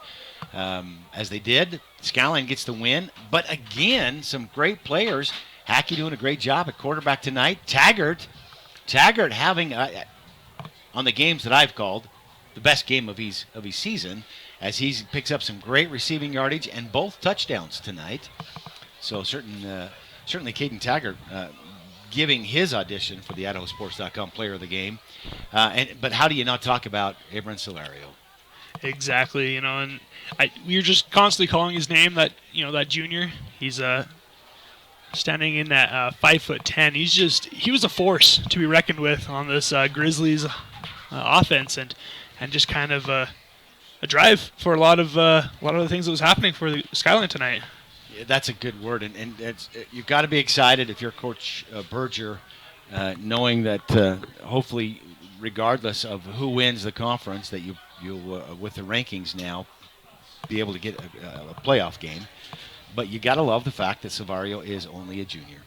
as they did. Skyline gets the win, but again, some great players. Hackey doing a great job at quarterback tonight. Taggart having, on the games that I've called, the best game of his season, as he picks up some great receiving yardage and both touchdowns tonight. So certainly Caden Taggart giving his audition for the IdahoSports.com player of the game. But how do you not talk about Abram Solario? Exactly, and we were just constantly calling his name. That junior, he's standing in that 5'10". He was a force to be reckoned with on this Grizzlies offense, and just kind of a drive for a lot of the things that was happening for the Skyline tonight. Yeah, that's a good word, and you've got to be excited if you're Coach Berger, knowing that hopefully, regardless of who wins the conference, that you'll with the rankings now be able to get a playoff game. But you got to love the fact that Savario is only a junior.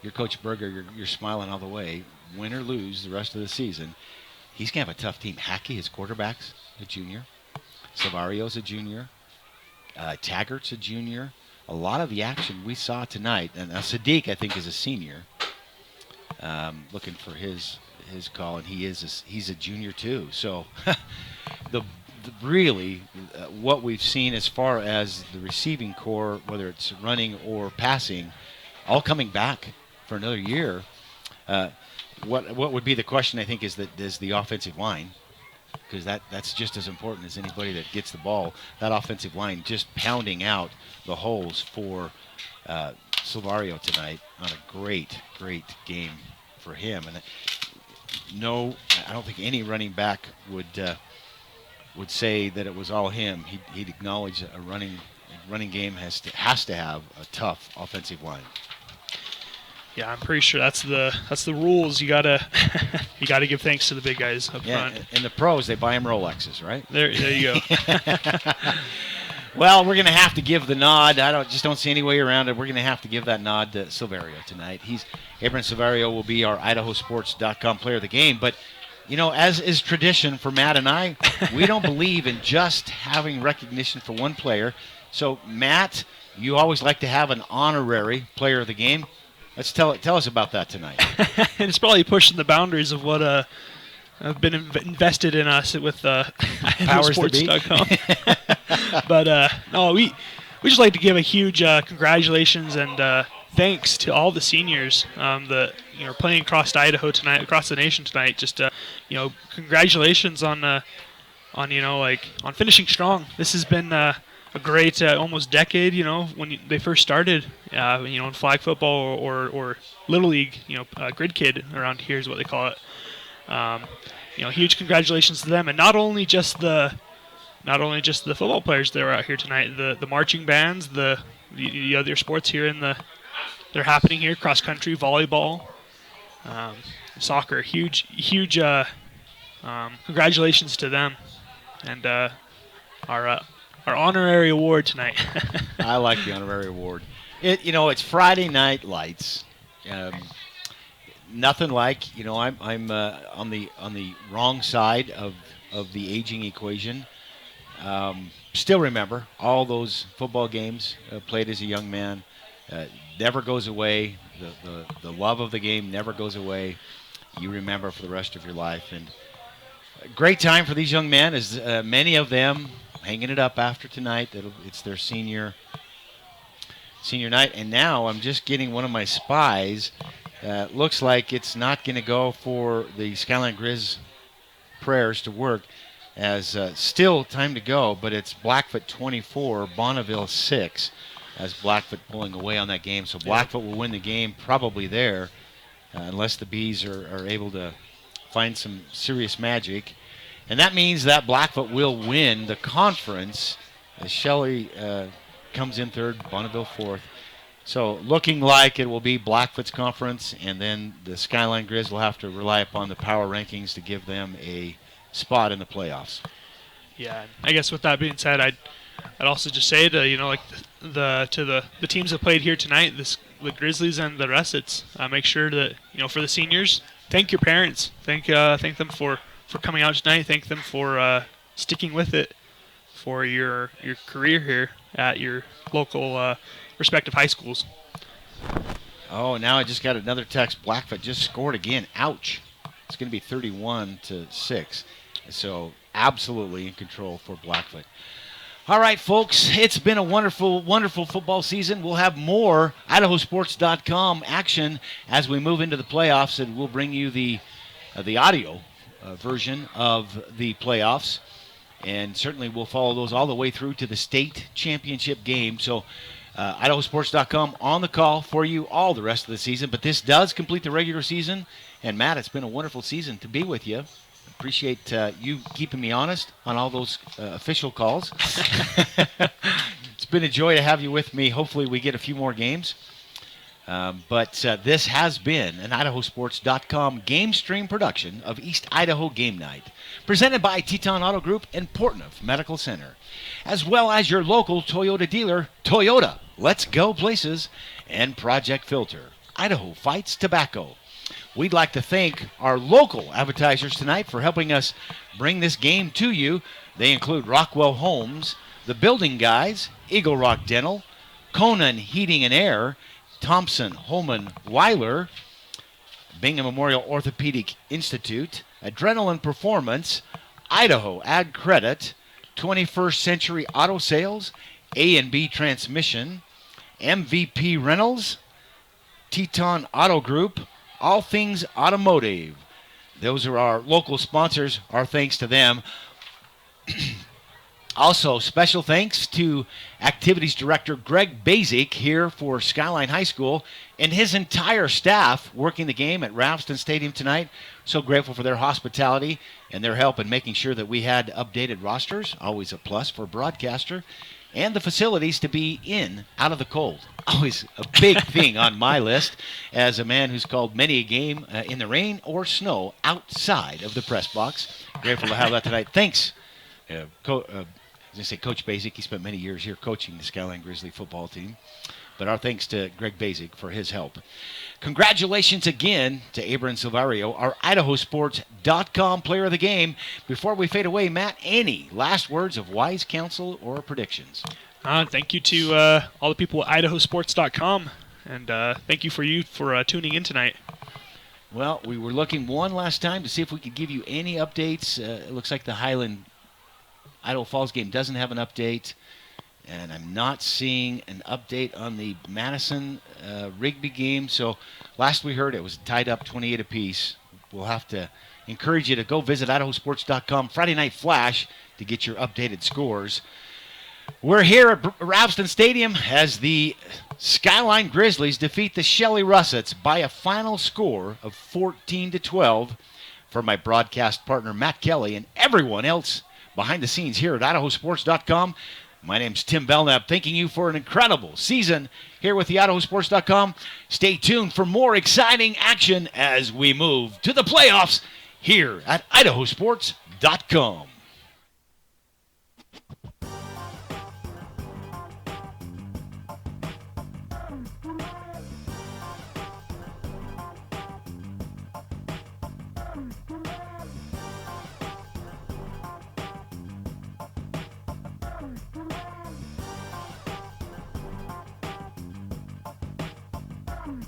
You're Coach Berger, you're smiling all the way. Win or lose the rest of the season, he's going to have a tough team. Hackey, his quarterback's a junior. Savario's a junior. Taggart's a junior. A lot of the action we saw tonight, and Sadiq, I think, is a senior. Looking for his call, and he's a junior too. So really what we've seen as far as the receiving core, whether it's running or passing, all coming back for another year. What would be the question, I think, is the offensive line, because that's just as important as anybody that gets the ball. That offensive line just pounding out the holes for Silvario tonight on a great game for him. And no, I don't think any running back would say that it was all him. He'd acknowledge a running game has to have a tough offensive line. Yeah, I'm pretty sure that's the rules. You gotta give thanks to the big guys up front. And the pros, they buy them Rolexes, right? There you go. Well, we're gonna have to give the nod. Just don't see any way around it. We're gonna have to give that nod to Silvario tonight. Abram Silvario will be our IdahoSports.com player of the game. But as is tradition for Matt and I, we don't believe in just having recognition for one player. So, Matt, you always like to have an honorary player of the game. Let's tell us about that tonight. It's probably pushing the boundaries of what have been invested in us with IdahoSports.com. But no, we just like to give a huge congratulations and thanks to all the seniors that are playing across Idaho tonight, across the nation tonight. Just congratulations on finishing strong. This has been a great almost decade. When they first started, in flag football or Little League, grid kid around here is what they call it. Huge congratulations to them, and not only just the football players that were out here tonight, the marching bands, the other sports here they're happening here, cross country, volleyball, soccer. Huge congratulations to them, and our honorary award tonight. I like the honorary award. It's Friday Night Lights. Nothing like, I'm on the wrong side of the aging equation. Still remember all those football games played as a young man. Never goes away. The love of the game never goes away. You remember for the rest of your life. And a great time for these young men, as many of them hanging it up after tonight. It's their senior night. And now I'm just getting one of my spies. Looks like it's not going to go for the Skyline Grizz prayers to work, as still time to go, but it's Blackfoot 24, Bonneville 6, as Blackfoot pulling away on that game. So Blackfoot will win the game probably there, unless the Bees are able to find some serious magic. And that means that Blackfoot will win the conference, as Shelley comes in third, Bonneville fourth. So looking like it will be Blackfoot's conference, and then the Skyline Grizz will have to rely upon the power rankings to give them a spot in the playoffs. Yeah, I guess with that being said, I'd also just say to the teams that played here tonight, the Grizzlies and the rest, it's make sure that for the seniors, thank your parents, thank them for coming out tonight, thank them for sticking with it for your career here at your local respective high schools. Oh, now I just got another text. Blackfoot just scored again. Ouch! It's going to be 31-6. So absolutely in control for Blackfoot. All right, folks, it's been a wonderful, wonderful football season. We'll have more IdahoSports.com action as we move into the playoffs, and we'll bring you the audio version of the playoffs. And certainly we'll follow those all the way through to the state championship game. So IdahoSports.com on the call for you all the rest of the season. But this does complete the regular season. And, Matt, it's been a wonderful season to be with you. Appreciate you keeping me honest on all those official calls. It's been a joy to have you with me. Hopefully we get a few more games. But this has been an IdahoSports.com game stream production of East Idaho Game Night, presented by Teton Auto Group and Portneuf Medical Center, as well as your local Toyota dealer, Toyota, Let's Go Places, and Project Filter, Idaho Fights Tobacco. We'd like to thank our local advertisers tonight for helping us bring this game to you. They include Rockwell Homes, The Building Guys, Eagle Rock Dental, Conan Heating and Air, Thompson Holman Weiler, Bingham Memorial Orthopedic Institute, Adrenaline Performance, Idaho Ag Credit, 21st Century Auto Sales, A&B Transmission, MVP Rentals, Teton Auto Group, All Things Automotive. Those are our local sponsors. Our thanks to them. Also, special thanks to Activities Director Greg Basic here for Skyline High School and his entire staff working the game at Ralston Stadium tonight. So grateful for their hospitality and their help in making sure that we had updated rosters, always a plus for a broadcaster, and the facilities to be in out of the cold. Always a big thing on my list as a man who's called many a game in the rain or snow outside of the press box. Grateful to have that tonight. Thanks. I was going to say Coach Basic. He spent many years here coaching the Skyline Grizzly football team. But our thanks to Greg Basic for his help. Congratulations again to Abram Silvario, our IdahoSports.com player of the game. Before we fade away, Matt, any last words of wise counsel or predictions? Thank you to all the people at IdahoSports.com. And thank you for tuning in tonight. Well, we were looking one last time to see if we could give you any updates. It looks like the Highland Idaho Falls game doesn't have an update, and I'm not seeing an update on the Madison Rigby game. So last we heard it was tied up 28 apiece. We'll have to encourage you to go visit IdahoSports.com Friday Night Flash to get your updated scores. We're here at Ralston Stadium as the Skyline Grizzlies defeat the Shelley Russets by a final score of 14-12. For my broadcast partner Matt Kelly and everyone else behind the scenes here at IdahoSports.com, My name's Tim Belknap, thanking you for an incredible season here with the IdahoSports.com. Stay tuned for more exciting action as we move to the playoffs here at IdahoSports.com.